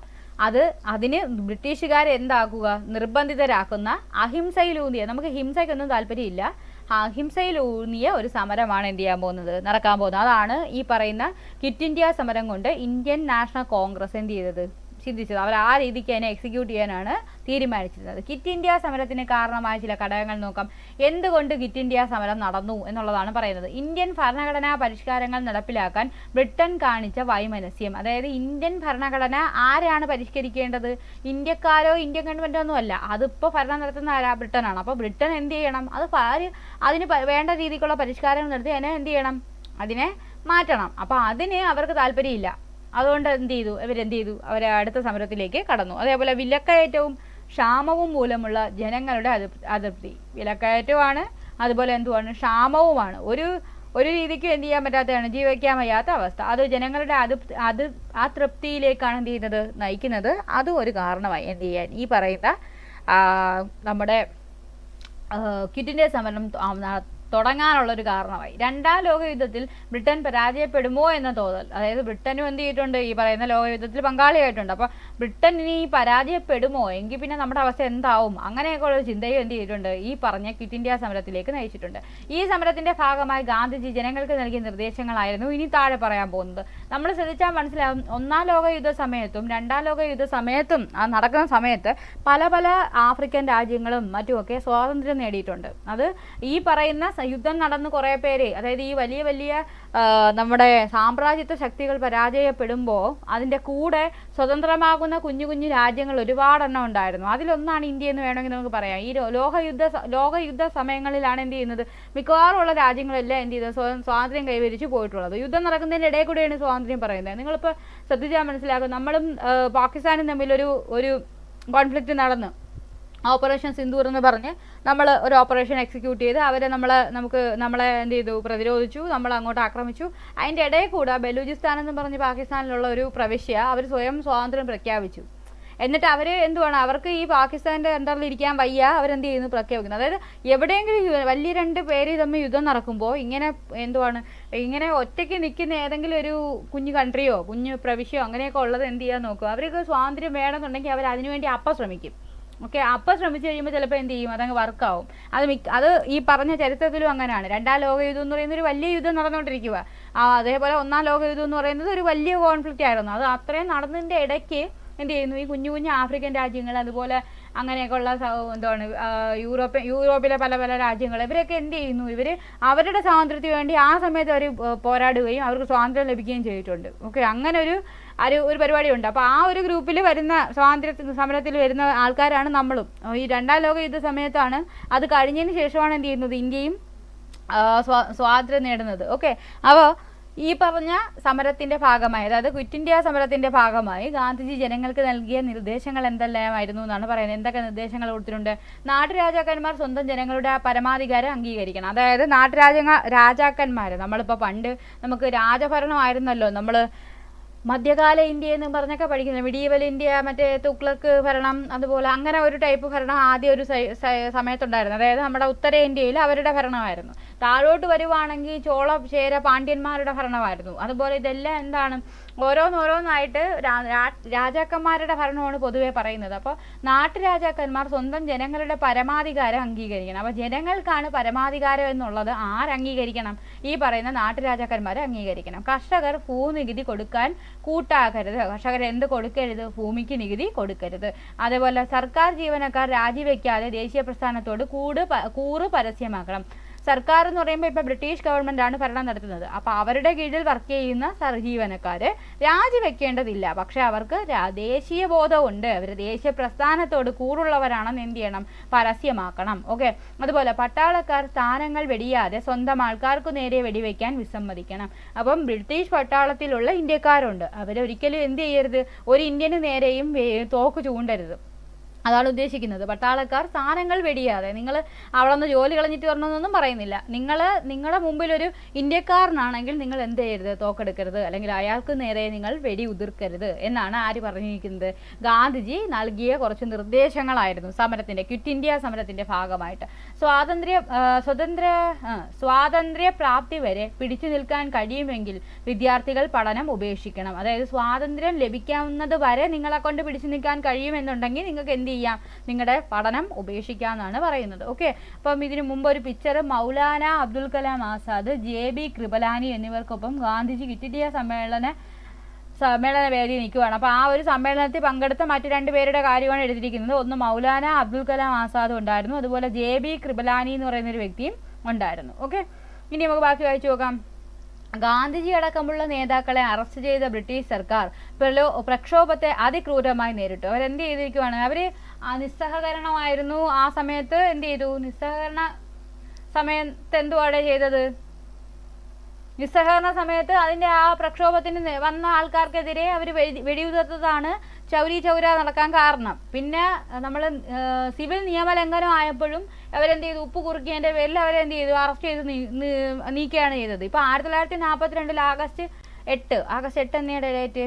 അതിന് ബ്രിട്ടീഷുകാരെ എന്താക്കുക, നിർബന്ധിതരാക്കുന്ന അഹിംസയിലൂന്നിയ, നമുക്ക് ഹിംസയ്ക്കൊന്നും താല്പര്യമില്ല, അഹിംസയിലൂന്നിയ ഒരു സമരമാണ് എന്ത് ചെയ്യാൻ പോകുന്നത്, നടക്കാൻ പോകുന്നത്. അതാണ് ഈ പറയുന്ന ക്വിറ്റ് ഇന്ത്യ സമരം കൊണ്ട് ഇന്ത്യൻ നാഷണൽ കോൺഗ്രസ് എന്ത് ചെയ്തത്, ചിന്തിച്ചത്. അവർ ആ രീതിക്ക് അതിനെ എക്സിക്യൂട്ട് ചെയ്യാനാണ് തീരുമാനിച്ചിരുന്നത്. ക്വിറ്റ് ഇന്ത്യ സമരത്തിന് കാരണമായ ചില ഘടകങ്ങൾ നോക്കാം. എന്തുകൊണ്ട് ക്വിറ്റ് ഇന്ത്യ സമരം നടന്നു എന്നുള്ളതാണ് പറയുന്നത്. ഇന്ത്യൻ ഭരണഘടനാ പരിഷ്കാരങ്ങൾ നടപ്പിലാക്കാൻ ബ്രിട്ടൻ കാണിച്ച വൈമനസ്യം. അതായത് ഇന്ത്യൻ ഭരണഘടന ആരാണ് പരിഷ്കരിക്കേണ്ടത്, ഇന്ത്യക്കാരോ ഇന്ത്യൻ ഗവൺമെൻറ്റോ ഒന്നും അല്ല, അതിപ്പോൾ ഭരണം നടത്തുന്ന ആരാ, ബ്രിട്ടനാണ്. അപ്പോൾ ബ്രിട്ടൻ എന്ത് ചെയ്യണം, അതിന് വേണ്ട രീതിക്കുള്ള പരിഷ്കാരങ്ങൾ നടത്തി അതിനെ എന്ത് ചെയ്യണം, അതിനെ മാറ്റണം. അപ്പോൾ അതിന് അവർക്ക് താല്പര്യമില്ല. അതുകൊണ്ട് ഇവരെന്ത് ചെയ്തു, അവരെ അടുത്ത സമരത്തിലേക്ക് കടന്നു. അതേപോലെ വിലക്കയറ്റവും ക്ഷാമവും മൂലമുള്ള ജനങ്ങളുടെ അതൃപ്തി. വിലക്കയറ്റമാണ്, അതുപോലെ എന്തുവാണ്, ക്ഷാമവുമാണ്. ഒരു രീതിക്കും എന്ത് ചെയ്യാൻ പറ്റാത്തതാണ്, ജീവിക്കാൻ വയ്യാത്ത അവസ്ഥ. അത് ജനങ്ങളുടെ അതൃപ്തിയിലേക്കാണ് എന്ത് ചെയ്യുന്നത്, നയിക്കുന്നത്. അതും ഒരു കാരണമായി എന്ത് ചെയ്യാൻ ഈ പറയുന്ന നമ്മുടെ ക്വിറ്റ് ഇന്ത്യ സമരം തുടങ്ങാനുള്ളൊരു കാരണമായി. രണ്ടാം ലോകയുദ്ധത്തിൽ ബ്രിട്ടൻ പരാജയപ്പെടുമോ എന്ന തോന്നൽ. അതായത് ബ്രിട്ടനും എന്ത് ചെയ്തിട്ടുണ്ട്, ഈ പറയുന്ന ലോകയുദ്ധത്തിൽ പങ്കാളിയായിട്ടുണ്ട്. അപ്പോൾ ബ്രിട്ടൻ ഇനി പരാജയപ്പെടുമോ, എങ്കിൽ പിന്നെ നമ്മുടെ അവസ്ഥ എന്താവും, അങ്ങനെയൊക്കെയുള്ള ചിന്തയും എന്ത് ചെയ്തിട്ടുണ്ട്, ഈ പറഞ്ഞ ക്വിറ്റ് ഇന്ത്യ സമരത്തിലേക്ക് നയിച്ചിട്ടുണ്ട്. ഈ സമരത്തിന്റെ ഭാഗമായി ഗാന്ധിജി ജനങ്ങൾക്ക് നൽകിയ നിർദ്ദേശങ്ങളായിരുന്നു ഇനി താഴെ പറയാൻ പോകുന്നത്. നമ്മൾ ശ്രദ്ധിച്ചാൽ മനസ്സിലാവും, ഒന്നാം ലോകയുദ്ധ സമയത്തും രണ്ടാം ലോകയുദ്ധ സമയത്തും നടക്കുന്ന സമയത്ത് പല പല ആഫ്രിക്കൻ രാജ്യങ്ങളും മറ്റുമൊക്കെ സ്വാതന്ത്ര്യം നേടിയിട്ടുണ്ട്. അത് ഈ പറയുന്ന യുദ്ധം നടന്ന് കുറേ പേര്, അതായത് ഈ വലിയ വലിയ നമ്മുടെ സാമ്രാജ്യത്വ ശക്തികൾ പരാജയപ്പെടുമ്പോൾ അതിൻ്റെ കൂടെ സ്വതന്ത്രമാകുന്ന കുഞ്ഞു കുഞ്ഞു രാജ്യങ്ങൾ ഒരുപാടെണ്ണം ഉണ്ടായിരുന്നു. അതിലൊന്നാണ് ഇന്ത്യ എന്ന് വേണമെങ്കിൽ നമുക്ക് പറയാം. ഈ ലോകയുദ്ധ സമയങ്ങളിലാണ് എന്ത് ചെയ്യുന്നത്, മിക്കവാറും ഉള്ള രാജ്യങ്ങളെല്ലാം എന്ത് ചെയ്തത്, സ്വാതന്ത്ര്യം കൈവരിച്ചു പോയിട്ടുള്ളത്. യുദ്ധം നടക്കുന്നതിൻ്റെ ഇടയിൽ കൂടെയാണ് സ്വാതന്ത്ര്യം പറയുന്നത്. നിങ്ങളിപ്പോൾ ശ്രദ്ധിച്ചാൽ മനസ്സിലാക്കും, നമ്മളും പാകിസ്ഥാനും തമ്മിലൊരു കോൺഫ്ലിക്റ്റ് നടന്നു, ഓപ്പറേഷൻ സിന്ദൂർ എന്ന് പറഞ്ഞ് നമ്മൾ ഒരു ഓപ്പറേഷൻ എക്സിക്യൂട്ട് ചെയ്ത് അവരെ നമ്മളെ എന്ത് ചെയ്തു, പ്രതിരോധിച്ചു, നമ്മൾ അങ്ങോട്ട് ആക്രമിച്ചു. അതിൻ്റെ ഇടയിൽ കൂടെ ബലൂചിസ്ഥാൻ എന്ന് പറഞ്ഞ് പാകിസ്ഥാനിലുള്ള ഒരു പ്രവിശ്യ അവർ സ്വയം സ്വാതന്ത്ര്യം പ്രഖ്യാപിച്ചു. എന്നിട്ട് അവർ എന്തുവാണ്, അവർക്ക് ഈ പാകിസ്ഥാൻ്റെ അണ്ടറിൽ ഇരിക്കാൻ വയ്യ, അവരെന്ത് ചെയ്യുന്നു, പ്രഖ്യാപിക്കുന്നു. അതായത് എവിടെയെങ്കിലും വലിയ രണ്ട് പേര് തമ്മിൽ യുദ്ധം നടക്കുമ്പോൾ ഇങ്ങനെ ഒറ്റയ്ക്ക് നിൽക്കുന്ന ഏതെങ്കിലും ഒരു കുഞ്ഞു കൺട്രിയോ കുഞ്ഞു പ്രവിശ്യോ അങ്ങനെയൊക്കെ ഉള്ളത് എന്ത് ചെയ്യാൻ നോക്കും, അവർക്ക് സ്വാതന്ത്ര്യം വേണമെന്നുണ്ടെങ്കിൽ അവർ അതിനുവേണ്ടി ശ്രമിക്കും. ഓക്കെ, അപ്പം ശ്രമിച്ചു കഴിയുമ്പോൾ ചിലപ്പോൾ എന്ത് ചെയ്യും, അതങ്ങ് വർക്കാവും. അത് ഈ പറഞ്ഞ ചരിത്രത്തിലും അങ്ങനെയാണ്. രണ്ടാം ലോകയുദ്ധം എന്ന് പറയുന്നത് ഒരു വലിയ യുദ്ധം നടന്നുകൊണ്ടിരിക്കുക. അതേപോലെ ഒന്നാം ലോകയുദ്ധം എന്ന് പറയുന്നത് ഒരു വലിയ കോൺഫ്ലിക്റ്റ് ആയിരുന്നു. അത് അത്രയും നടന്നതിൻ്റെ ഇടയ്ക്ക് എന്ത് ചെയ്യുന്നു, ഈ കുഞ്ഞു കുഞ്ഞു ആഫ്രിക്കൻ രാജ്യങ്ങൾ, അതുപോലെ അങ്ങനെയൊക്കെയുള്ള യൂറോപ്പിലെ പല പല രാജ്യങ്ങൾ, ഇവരൊക്കെ എന്ത് ചെയ്യുന്നു, ഇവർ അവരുടെ സ്വാതന്ത്ര്യത്തിന് വേണ്ടി ആ സമയത്ത് അവർ പോരാടുകയും അവർക്ക് സ്വാതന്ത്ര്യം ലഭിക്കുകയും ചെയ്തിട്ടുണ്ട്. ഓക്കെ, അങ്ങനെ ഒരു പരിപാടിയുണ്ട്. അപ്പോൾ ആ ഒരു ഗ്രൂപ്പിൽ വരുന്ന സ്വാതന്ത്ര്യ സമരത്തിൽ വരുന്ന ആൾക്കാരാണ് നമ്മളും. ഈ രണ്ടാം ലോക യുദ്ധ സമയത്താണ്, അത് കഴിഞ്ഞതിന് ശേഷമാണ് എന്ത് ചെയ്യുന്നത്, ഇന്ത്യയും സ്വാതന്ത്ര്യം നേടുന്നത്. ഓക്കെ, അപ്പോൾ ഈ പറഞ്ഞ സമരത്തിന്റെ ഭാഗമായി, അതായത് ക്വിറ്റ് ഇന്ത്യ സമരത്തിന്റെ ഭാഗമായി ഗാന്ധിജി ജനങ്ങൾക്ക് നൽകിയ നിർദ്ദേശങ്ങൾ എന്തെല്ലാമായിരുന്നു എന്നാണ് പറയുന്നത്. എന്തൊക്കെ നിർദ്ദേശങ്ങൾ കൊടുത്തിട്ടുണ്ട്? നാട്ടുരാജാക്കന്മാർ സ്വന്തം ജനങ്ങളുടെ പരമാധികാരം അംഗീകരിക്കണം. അതായത് രാജാക്കന്മാർ, നമ്മളിപ്പോൾ പണ്ട് നമുക്ക് രാജഭരണമായിരുന്നല്ലോ, നമ്മൾ മധ്യകാല ഇന്ത്യ എന്ന് പറഞ്ഞൊക്കെ പഠിക്കുന്നത്, മിഡീവൽ ഇന്ത്യ, മറ്റേ തുഗ്ലക്ക് ഭരണം, അതുപോലെ അങ്ങനെ ഒരു ടൈപ്പ് ഭരണം ആദ്യം ഒരു സമയത്തുണ്ടായിരുന്നു. അതായത് നമ്മുടെ ഉത്തരേന്ത്യയിൽ അവരുടെ ഭരണമായിരുന്നു. താഴോട്ട് വരുവാണെങ്കിൽ ചോള ചേര പാണ്ഡ്യന്മാരുടെ ഭരണമായിരുന്നു. അതുപോലെ ഇതെല്ലാം എന്താണ്, ഓരോന്നോരോന്നായിട്ട് രാജാക്കന്മാരുടെ ഭരണമാണ് പൊതുവെ പറയുന്നത്. അപ്പോൾ നാട്ടുരാജാക്കന്മാർ സ്വന്തം ജനങ്ങളുടെ പരമാധികാരം അംഗീകരിക്കണം. അപ്പോൾ ജനങ്ങൾക്കാണ് പരമാധികാരം എന്നുള്ളത് ആരംഗീകരിക്കണം? ഈ പറയുന്ന നാട്ടുരാജാക്കന്മാരെ അംഗീകരിക്കണം. കർഷകർ ഭൂനികുതി കൊടുക്കാൻ കൂട്ടാക്കരുത്. കർഷകർ എന്ത് കൊടുക്കരുത്? ഭൂമിക്ക് നികുതി കൊടുക്കരുത്. അതേപോലെ സർക്കാർ ജീവനക്കാർ രാജിവെക്കാതെ ദേശീയ പ്രസ്ഥാനത്തോട് കൂറ് പരസ്യമാക്കണം. സർക്കാർ എന്ന് പറയുമ്പോൾ ഇപ്പോൾ ബ്രിട്ടീഷ് ഗവൺമെൻറ്റാണ് ഭരണം നടത്തുന്നത്. അപ്പോൾ അവരുടെ കീഴിൽ വർക്ക് ചെയ്യുന്ന ജീവനക്കാർ രാജിവെക്കേണ്ടതില്ല. പക്ഷേ അവർക്ക് ദേശീയ ബോധമുണ്ട്, അവർ ദേശീയ പ്രസ്ഥാനത്തോട് കൂറുള്ളവരാണെന്ന് എന്ത് ചെയ്യണം? പരസ്യമാക്കണം. ഓക്കെ, അതുപോലെ പട്ടാളക്കാർ സ്ഥാനങ്ങൾ വെടിയാതെ സ്വന്തം ആൾക്കാർക്ക് നേരെ വെടിവെക്കാൻ വിസമ്മതിക്കണം. അപ്പം ബ്രിട്ടീഷ് പട്ടാളത്തിലുള്ള ഇന്ത്യക്കാരുണ്ട്, അവരൊരിക്കലും എന്ത് ചെയ്യരുത്, ഒരു ഇന്ത്യന് നേരെയും തോക്ക് ചൂണ്ടരുത്. അതാണ് ഉദ്ദേശിക്കുന്നത്. പട്ടാളക്കാർ സ്ഥാനങ്ങൾ വെടിയാതെ, നിങ്ങൾ അവിടെ നിന്ന് ജോലി കളഞ്ഞിട്ട് വരണമെന്നൊന്നും പറയുന്നില്ല. നിങ്ങളുടെ മുമ്പിലൊരു ഇന്ത്യക്കാരനാണെങ്കിൽ നിങ്ങൾ എന്ത് ചെയ്യരുത്, തോക്കെടുക്കരുത്, അല്ലെങ്കിൽ അയാൾക്ക് നേരെ നിങ്ങൾ വെടി ഉതിർക്കരുത് എന്നാണ് ആര് പറഞ്ഞിരിക്കുന്നത്? ഗാന്ധിജി നൽകിയ കുറച്ച് നിർദ്ദേശങ്ങളായിരുന്നു സമരത്തിൻ്റെ, ക്വിറ്റ് ഇന്ത്യ സമരത്തിൻ്റെ ഭാഗമായിട്ട്. സ്വാതന്ത്ര്യ പ്രാപ്തി വരെ പിടിച്ചു നിൽക്കാൻ കഴിയുമെങ്കിൽ വിദ്യാർത്ഥികൾ പഠനം ഉപേക്ഷിക്കണം. അതായത് സ്വാതന്ത്ര്യം ലഭിക്കാവുന്നത് വരെ നിങ്ങളെ കൊണ്ട് പിടിച്ചു നിൽക്കാൻ കഴിയുമെന്നുണ്ടെങ്കിൽ നിങ്ങൾക്ക് എന്ത് ചെയ്യാം, നിങ്ങളുടെ പഠനം ഉപേക്ഷിക്കാമെന്നാണ് പറയുന്നത്. ഓക്കെ, അപ്പം ഇതിനു മുമ്പ് ഒരു പിക്ചർ മൗലാന അബ്ദുൽ കലാം ആസാദ്, JB കൃപലാനി എന്നിവർക്കൊപ്പം ഗാന്ധിജി ക്വിറ്റ് ഇന്ത്യ സമ്മേളന വേദി നിൽക്കുകയാണ്. അപ്പോൾ ആ ഒരു സമ്മേളനത്തിൽ പങ്കെടുത്ത മറ്റു 2 പേരുടെ കാര്യമാണ് എഴുതിയിരിക്കുന്നത്. ഒന്ന് മൗലാന അബ്ദുൽ കലാം ആസാദും ഉണ്ടായിരുന്നു, അതുപോലെ JB കൃപലാനി എന്ന് പറയുന്ന ഒരു വ്യക്തിയും ഉണ്ടായിരുന്നു. ഓക്കെ, ഇനി നമുക്ക് ബാക്കി വായിച്ചു നോക്കാം. ഗാന്ധിജി അടക്കമുള്ള നേതാക്കളെ അറസ്റ്റ് ചെയ്ത ബ്രിട്ടീഷ് സർക്കാർ പ്രക്ഷോഭത്തെ അതിക്രൂരമായി നേരിട്ടു. അവരെന്ത് ചെയ്തിരിക്കുവാണ്, അവർ നിസ്സഹകരണമായിരുന്നു ആ സമയത്ത്. എന്ത് ചെയ്തു, നിസ്സഹകരണ സമയത്ത് എന്തുവാണ് ചെയ്തത്? നിസ്സഹകരണ സമയത്ത് അതിൻ്റെ ആ പ്രക്ഷോഭത്തിന് വന്ന ആൾക്കാർക്കെതിരെ അവർ വെടിയുതിർത്തതാണ് ചൗരി ചൗര നടക്കാൻ കാരണം. പിന്നെ നമ്മൾ സിവിൽ നിയമലംഘനം ആയപ്പോഴും അവരെന്ത് ചെയ്തു, ഉപ്പ് കുറുക്കിയതിൻ്റെ പേരിൽ അവരെന്ത് ചെയ്തു, അറസ്റ്റ് ചെയ്ത് നീക്കുകയാണ് ചെയ്തത്. ഇപ്പോൾ 1942 ആഗസ്റ്റ് 8 എന്നയുടെ ഡേറ്റ്,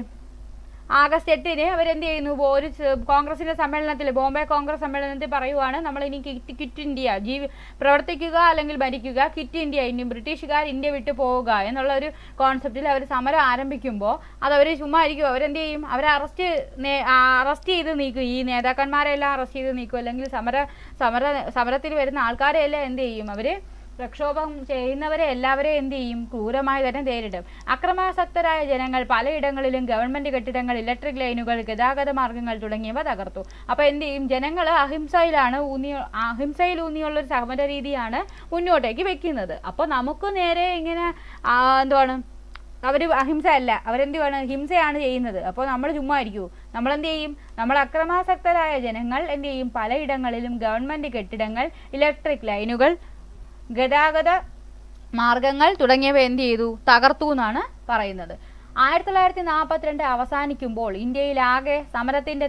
ആഗസ്റ്റ് 8 അവരെന്ത് ചെയ്യുന്നു, ഒരു കോൺഗ്രസിന്റെ സമ്മേളനത്തിൽ, ബോംബെ കോൺഗ്രസ് സമ്മേളനത്തിൽ പറയുവാണ്, നമ്മൾ ഇനി ക്വിറ്റ് ഇന്ത്യ, പ്രവർത്തിക്കുക അല്ലെങ്കിൽ ഭരിക്കുക, ക്വിറ്റ് ഇന്ത്യ, ഇനി ബ്രിട്ടീഷുകാർ ഇന്ത്യ വിട്ടു പോവുക എന്നുള്ള ഒരു കോൺസെപ്റ്റിൽ അവർ സമരം ആരംഭിക്കുമ്പോൾ അതവർ ചുമ്മാ ആയിരിക്കും, അവരെന്ത് ചെയ്യും, അവരെ അറസ്റ്റ് ചെയ്ത് നീക്കും, ഈ നേതാക്കന്മാരെല്ലാം അറസ്റ്റ് ചെയ്ത് നീക്കും, അല്ലെങ്കിൽ സമരത്തിൽ വരുന്ന ആൾക്കാരെയെല്ലാം എന്ത് ചെയ്യും, അവർ പ്രക്ഷോഭം ചെയ്യുന്നവരെ എല്ലാവരെയും എന്ത് ചെയ്യും, ക്രൂരമായി തന്നെ നേരിടും. അക്രമാസക്തരായ ജനങ്ങൾ പലയിടങ്ങളിലും ഗവൺമെന്റ് കെട്ടിടങ്ങൾ, ഇലക്ട്രിക് ലൈനുകൾ, ഗതാഗത മാർഗങ്ങൾ തുടങ്ങിയവ തകർത്തു. അപ്പോൾ എന്ത് ചെയ്യും, ജനങ്ങൾ അഹിംസയിൽ ഊന്നിയുള്ളൊരു സമര രീതിയാണ് മുന്നോട്ടേക്ക് വെക്കുന്നത്. അപ്പോൾ നമുക്ക് നേരെ ഇങ്ങനെ എന്തുവാണ്, അവർ അഹിംസ അല്ല, അവരെന്തുവാണ്, ഹിംസയാണ് ചെയ്യുന്നത്. അപ്പോൾ നമ്മൾ ചുമ്മാ ഇരിക്കൂ, നമ്മളെന്ത് ചെയ്യും, നമ്മൾ അക്രമാസക്തരായ ജനങ്ങൾ എന്ത് ചെയ്യും, പലയിടങ്ങളിലും ഗവൺമെന്റ് കെട്ടിടങ്ങൾ, ഇലക്ട്രിക് ലൈനുകൾ, ഗതാഗത മാർഗങ്ങൾ തുടങ്ങിയവ എന്ത് ചെയ്തു, തകർത്തു എന്നാണ് പറയുന്നത്. 1942 അവസാനിക്കുമ്പോൾ ഇന്ത്യയിലാകെ സമരത്തിന്റെ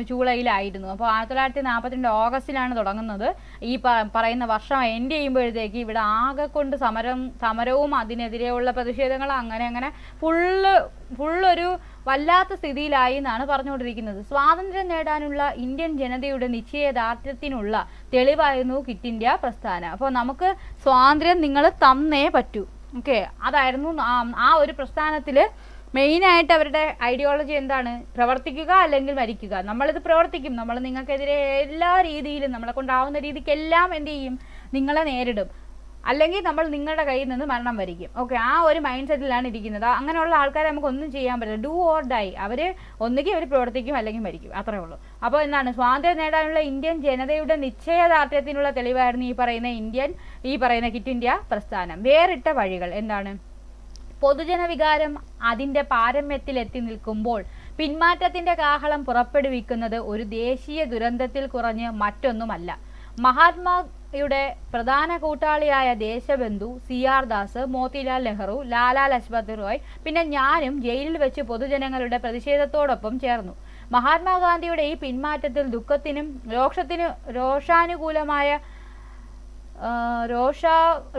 ചൂളയിലായിരുന്നു. അപ്പോൾ 1942 ഓഗസ്റ്റിലാണ് തുടങ്ങുന്നത്. ഈ പറയുന്ന വർഷം എൻഡ് ചെയ്യുമ്പോഴത്തേക്ക് ഇവിടെ ആകെ കൊണ്ട് സമരവും അതിനെതിരെയുള്ള പ്രതിഷേധങ്ങൾ അങ്ങനെ ഫുള്ളൊരു വല്ലാത്ത സ്ഥിതിയിലായി എന്നാണ് പറഞ്ഞുകൊണ്ടിരിക്കുന്നത്. സ്വാതന്ത്ര്യം നേടാനുള്ള ഇന്ത്യൻ ജനതയുടെ നിശ്ചയദാർഢ്യത്തിനുള്ള തെളിവായിരുന്നു ക്വിറ്റ് ഇന്ത്യ പ്രസ്ഥാനം. അപ്പോൾ നമുക്ക് സ്വാതന്ത്ര്യം നിങ്ങൾ തന്നേ പറ്റൂ. ഓക്കെ, അതായിരുന്നു ആ ഒരു പ്രസ്ഥാനത്തിൽ മെയിനായിട്ട് അവരുടെ ഐഡിയോളജി എന്താണ്, പ്രവർത്തിക്കുക അല്ലെങ്കിൽ മരിക്കുക. നമ്മളിത് പ്രവർത്തിക്കും, നമ്മൾ നിങ്ങൾക്കെതിരെ എല്ലാ രീതിയിലും നമ്മളെ കൊണ്ടാവുന്ന രീതിക്കെല്ലാം എന്ത് ചെയ്യും, നിങ്ങളെ നേരിടും, അല്ലെങ്കിൽ നമ്മൾ നിങ്ങളുടെ കയ്യിൽ നിന്ന് മരണം വരിക്കും. ഓക്കെ, ആ ഒരു മൈൻഡ് സെറ്റിലാണ് ഇരിക്കുന്നത്. അങ്ങനെയുള്ള ആൾക്കാരെ നമുക്ക് ഒന്നും ചെയ്യാൻ പറ്റില്ല. ഡു ഓർ ഡൈ, ഒന്നുകിൽ അവർ പ്രവർത്തിക്കും അല്ലെങ്കിൽ മരിക്കും, അത്രേ ഉള്ളൂ. അപ്പോൾ എന്താണ്, സ്വാതന്ത്ര്യം നേടാനുള്ള ഇന്ത്യൻ ജനതയുടെ നിശ്ചയദാർഢ്യത്തിനുള്ള തെളിവായിരുന്നു ഈ പറയുന്ന ക്വിറ്റ് ഇന്ത്യ പ്രസ്ഥാനം. വേറിട്ട വഴികൾ എന്താണ്, പൊതുജനവികാരം അതിൻ്റെ പാരമ്യത്തിലെത്തി നിൽക്കുമ്പോൾ പിന്മാറ്റത്തിന്റെ കാഹളം പുറപ്പെടുവിക്കുന്നത് ഒരു ദേശീയ ദുരന്തത്തിൽ കുറഞ്ഞ് മറ്റൊന്നുമല്ല. മഹാത്മായുടെ പ്രധാന കൂട്ടാളിയായ ദേശബന്ധു CR ദാസ്, മോത്തിലാൽ നെഹ്റു, ലാലാ ലജ്പത് റായ്, പിന്നെ ഞാനും ജയിലിൽ വെച്ച് പൊതുജനങ്ങളുടെ പ്രതിഷേധത്തോടൊപ്പം ചേർന്നു. മഹാത്മാഗാന്ധിയുടെ ഈ പിന്മാറ്റത്തിൽ ദുഃഖത്തിനും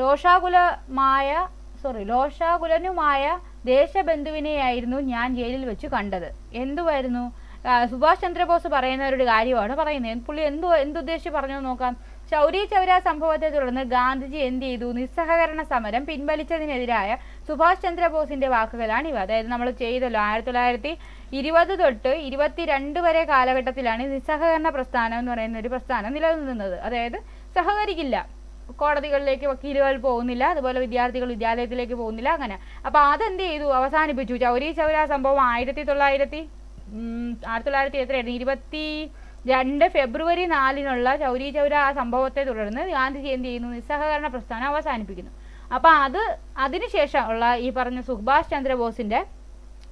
രോഷാകുലനുമായ ദേശബന്ധുവിനെയായിരുന്നു ഞാൻ ജയിലിൽ വെച്ച് കണ്ടത്. എന്തുവായിരുന്നു, സുഭാഷ് ചന്ദ്രബോസ് പറയുന്ന ഒരു കാര്യമാണ് പറയുന്നത്. പുള്ളി എന്തുദ്ദേശിച്ച് പറഞ്ഞു നോക്കാം. ചൗരി ചൗര സംഭവത്തെ തുടർന്ന് ഗാന്ധിജി എന്ത് ചെയ്തു, നിസ്സഹകരണ സമരം പിൻവലിച്ചതിനെതിരായ സുഭാഷ് ചന്ദ്രബോസിന്റെ വാക്കുകളാണിവ. അതായത് നമ്മൾ ചെയ്തല്ലോ, 1920 തൊട്ട് 22 വരെ കാലഘട്ടത്തിലാണ് നിസ്സഹകരണ പ്രസ്ഥാനം എന്ന് പറയുന്ന ഒരു പ്രസ്ഥാനം നിലനിന്നത്. അതായത് സഹകരിക്കില്ല, കോടതികളിലേക്ക് വക്കീലുകൾ പോകുന്നില്ല, അതുപോലെ വിദ്യാർത്ഥികൾ വിദ്യാലയത്തിലേക്ക് പോകുന്നില്ല, അങ്ങനെ. അപ്പോൾ അതെന്ത് ചെയ്തു, അവസാനിപ്പിച്ചു. ചൗരി ചൗര സംഭവം 1922 ഫെബ്രുവരി 4 ചൗരി ചൗര ആ സംഭവത്തെ തുടർന്ന് ഗാന്ധിജി എന്ത് ചെയ്യുന്നു, നിസ്സഹകരണ പ്രസ്ഥാനം അവസാനിപ്പിക്കുന്നു. അപ്പോൾ അതിനുശേഷം ഉള്ള ഈ പറഞ്ഞ സുഭാഷ് ചന്ദ്രബോസിന്റെ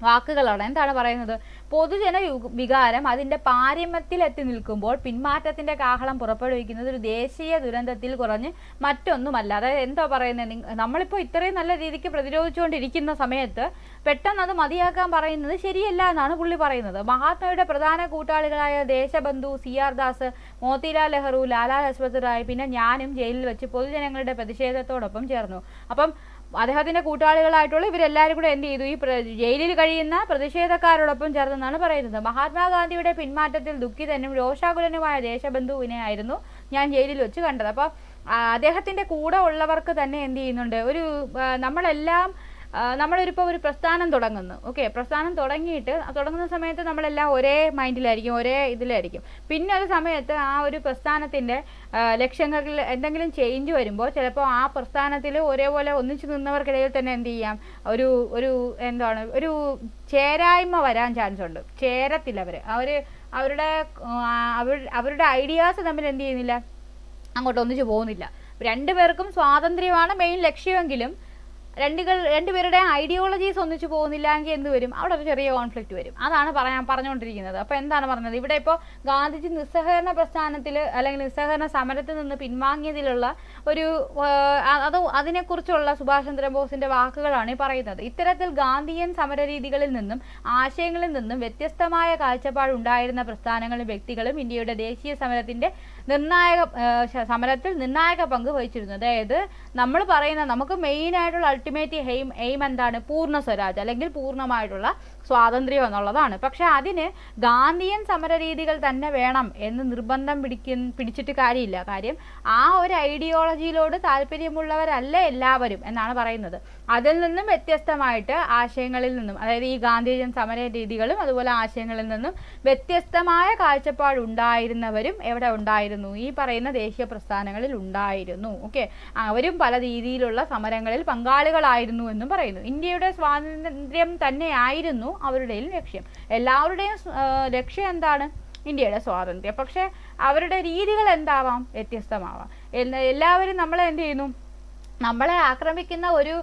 വാക്കുകളാണ് എന്താണ് പറയുന്നത്, പൊതുജന വികാരം അതിൻ്റെ പാരമ്യത്തിൽ എത്തി നിൽക്കുമ്പോൾ പിന്മാറ്റത്തിൻ്റെ കാഹളം പുറപ്പെടുവിക്കുന്നത് ഒരു ദേശീയ ദുരന്തത്തിൽ കുറഞ്ഞ് മറ്റൊന്നുമല്ല. അതായത് എന്താ പറയുന്നത്, നമ്മളിപ്പോൾ ഇത്രയും നല്ല രീതിക്ക് പ്രതിരോധിച്ചുകൊണ്ടിരിക്കുന്ന സമയത്ത് പെട്ടെന്ന് അത് മതിയാക്കാൻ പറയുന്നത് ശരിയല്ല എന്നാണ് പുള്ളി പറയുന്നത്. മഹാത്മയുടെ പ്രധാന കൂട്ടാളികളായ ദേശബന്ധു, CR ദാസ്, മോത്തിലാൽ നെഹ്റു, ലാലാ ലജ്പത് റായ്, പിന്നെ ഞാനും ജയിലിൽ വെച്ച് പൊതുജനങ്ങളുടെ പ്രതിഷേധത്തോടൊപ്പം ചേർന്നു. അപ്പം അദ്ദേഹത്തിന്റെ കൂട്ടാളികളായിട്ടുള്ള ഇവരെല്ലാവരും കൂടെ എന്ത് ചെയ്തു, ഈ ജയിലിൽ കഴിയുന്ന പ്രതിഷേധക്കാരോടൊപ്പം ചേർന്നെന്നാണ് പറയുന്നത്. മഹാത്മാഗാന്ധിയുടെ പിന്മാറ്റത്തിൽ ദുഃഖിതനും രോഷാകുലനുമായ ദേശബന്ധുവിനെ ആയിരുന്നു ഞാൻ ജയിലിൽ വെച്ച് കണ്ടത്. അപ്പോൾ അദ്ദേഹത്തിന്റെ കൂടെ ഉള്ളവർക്ക് തന്നെ എന്ത് ചെയ്യുന്നുണ്ട്, ഒരു നമ്മളൊരിപ്പോൾ ഒരു പ്രസ്ഥാനം തുടങ്ങുന്നു. ഓക്കെ, പ്രസ്ഥാനം തുടങ്ങുന്ന സമയത്ത് നമ്മളെല്ലാം ഒരേ മൈൻഡിലായിരിക്കും, ഒരേ ഇതിലായിരിക്കും. പിന്നെ ഒരു സമയത്ത് ആ ഒരു പ്രസ്ഥാനത്തിൻ്റെ ലക്ഷ്യങ്ങളിൽ എന്തെങ്കിലും ചേഞ്ച് വരുമ്പോൾ ചിലപ്പോൾ ആ പ്രസ്ഥാനത്തിൽ ഒരേപോലെ ഒന്നിച്ചു നിന്നവർക്കിടയിൽ തന്നെ എന്ത് ചെയ്യാം, ഒരു ചേരായ്മ വരാൻ ചാൻസ് ഉണ്ട്. ചേരത്തില്ല അവരുടെ ഐഡിയാസ് തമ്മിൽ എന്ത് ചെയ്യുന്നില്ല, അങ്ങോട്ട് ഒന്നിച്ചു പോകുന്നില്ല. രണ്ടുപേർക്കും സ്വാതന്ത്ര്യമാണ് മെയിൻ ലക്ഷ്യമെങ്കിലും രണ്ടുപേരുടെ ഐഡിയോളജീസ് ഒന്നിച്ചു പോകുന്നില്ല എങ്കിൽ എന്ത് വരും, അവിടെ ഒരു ചെറിയ കോൺഫ്ലിക്റ്റ് വരും. അതാണ് പറഞ്ഞുകൊണ്ടിരിക്കുന്നത്. അപ്പോൾ എന്താണ് പറഞ്ഞത്, ഇവിടെ ഇപ്പോൾ ഗാന്ധിജി നിസ്സഹകരണ പ്രസ്ഥാനത്തിൽ അല്ലെങ്കിൽ നിസ്സഹകരണ സമരത്തിൽ നിന്ന് പിൻവാങ്ങിയതിലുള്ള അതിനെക്കുറിച്ചുള്ള സുഭാഷ് ചന്ദ്രബോസിന്റെ വാക്കുകളാണ് ഈ പറയുന്നത്. ഇത്തരത്തിൽ ഗാന്ധിയൻ സമരരീതികളിൽ നിന്നും ആശയങ്ങളിൽ നിന്നും വ്യത്യസ്തമായ കാഴ്ചപ്പാടുണ്ടായിരുന്ന പ്രസ്ഥാനങ്ങളും വ്യക്തികളും ഇന്ത്യയുടെ ദേശീയ സമരത്തിൽ നിർണായക പങ്ക് വഹിച്ചിരുന്നു. അതായത് നമ്മൾ പറയുന്ന നമുക്ക് മെയിനായിട്ടുള്ള അൾട്ടിമേറ്റ് എയിം എന്താണ്, പൂർണ്ണ സ്വരാജ് അല്ലെങ്കിൽ പൂർണ്ണമായിട്ടുള്ള സ്വാതന്ത്ര്യം എന്നുള്ളതാണ്. പക്ഷെ അതിന് ഗാന്ധിയൻ സമരരീതികൾ തന്നെ വേണം എന്ന് നിർബന്ധം പിടിച്ചിട്ട് കാര്യമില്ല. കാര്യം ആ ഒരു ഐഡിയോളജിയിലോട് താല്പര്യമുള്ളവരല്ല എല്ലാവരും എന്നാണ് പറയുന്നത്. അതിൽ നിന്നും വ്യത്യസ്തമായിട്ട് ആശയങ്ങളിൽ നിന്നും, അതായത് ഈ ഗാന്ധിയൻ സമര രീതികളും അതുപോലെ ആശയങ്ങളിൽ നിന്നും വ്യത്യസ്തമായ കാഴ്ചപ്പാടുണ്ടായിരുന്നവരും എവിടെ ഉണ്ടായിരുന്നു, ഈ പറയുന്ന ദേശീയ പ്രസ്ഥാനങ്ങളിൽ ഉണ്ടായിരുന്നു. ഓക്കെ, അവരും പല രീതിയിലുള്ള സമരങ്ങളിൽ പങ്കാളികളായിരുന്നു എന്നും പറയുന്നു. ഇന്ത്യയുടെ സ്വാതന്ത്ര്യം തന്നെയായിരുന്നു അവരുടെയും ലക്ഷ്യം. എല്ലാവരുടെയും ലക്ഷ്യം എന്താണ്, ഇന്ത്യയുടെ സ്വാതന്ത്ര്യം. പക്ഷെ അവരുടെ രീതികൾ എന്താവാം, വ്യത്യസ്തമാവാം. എല്ലാവരും നമ്മളെ എന്ത് ചെയ്യുന്നു, നമ്മളെ ആക്രമിക്കുന്ന ഒരു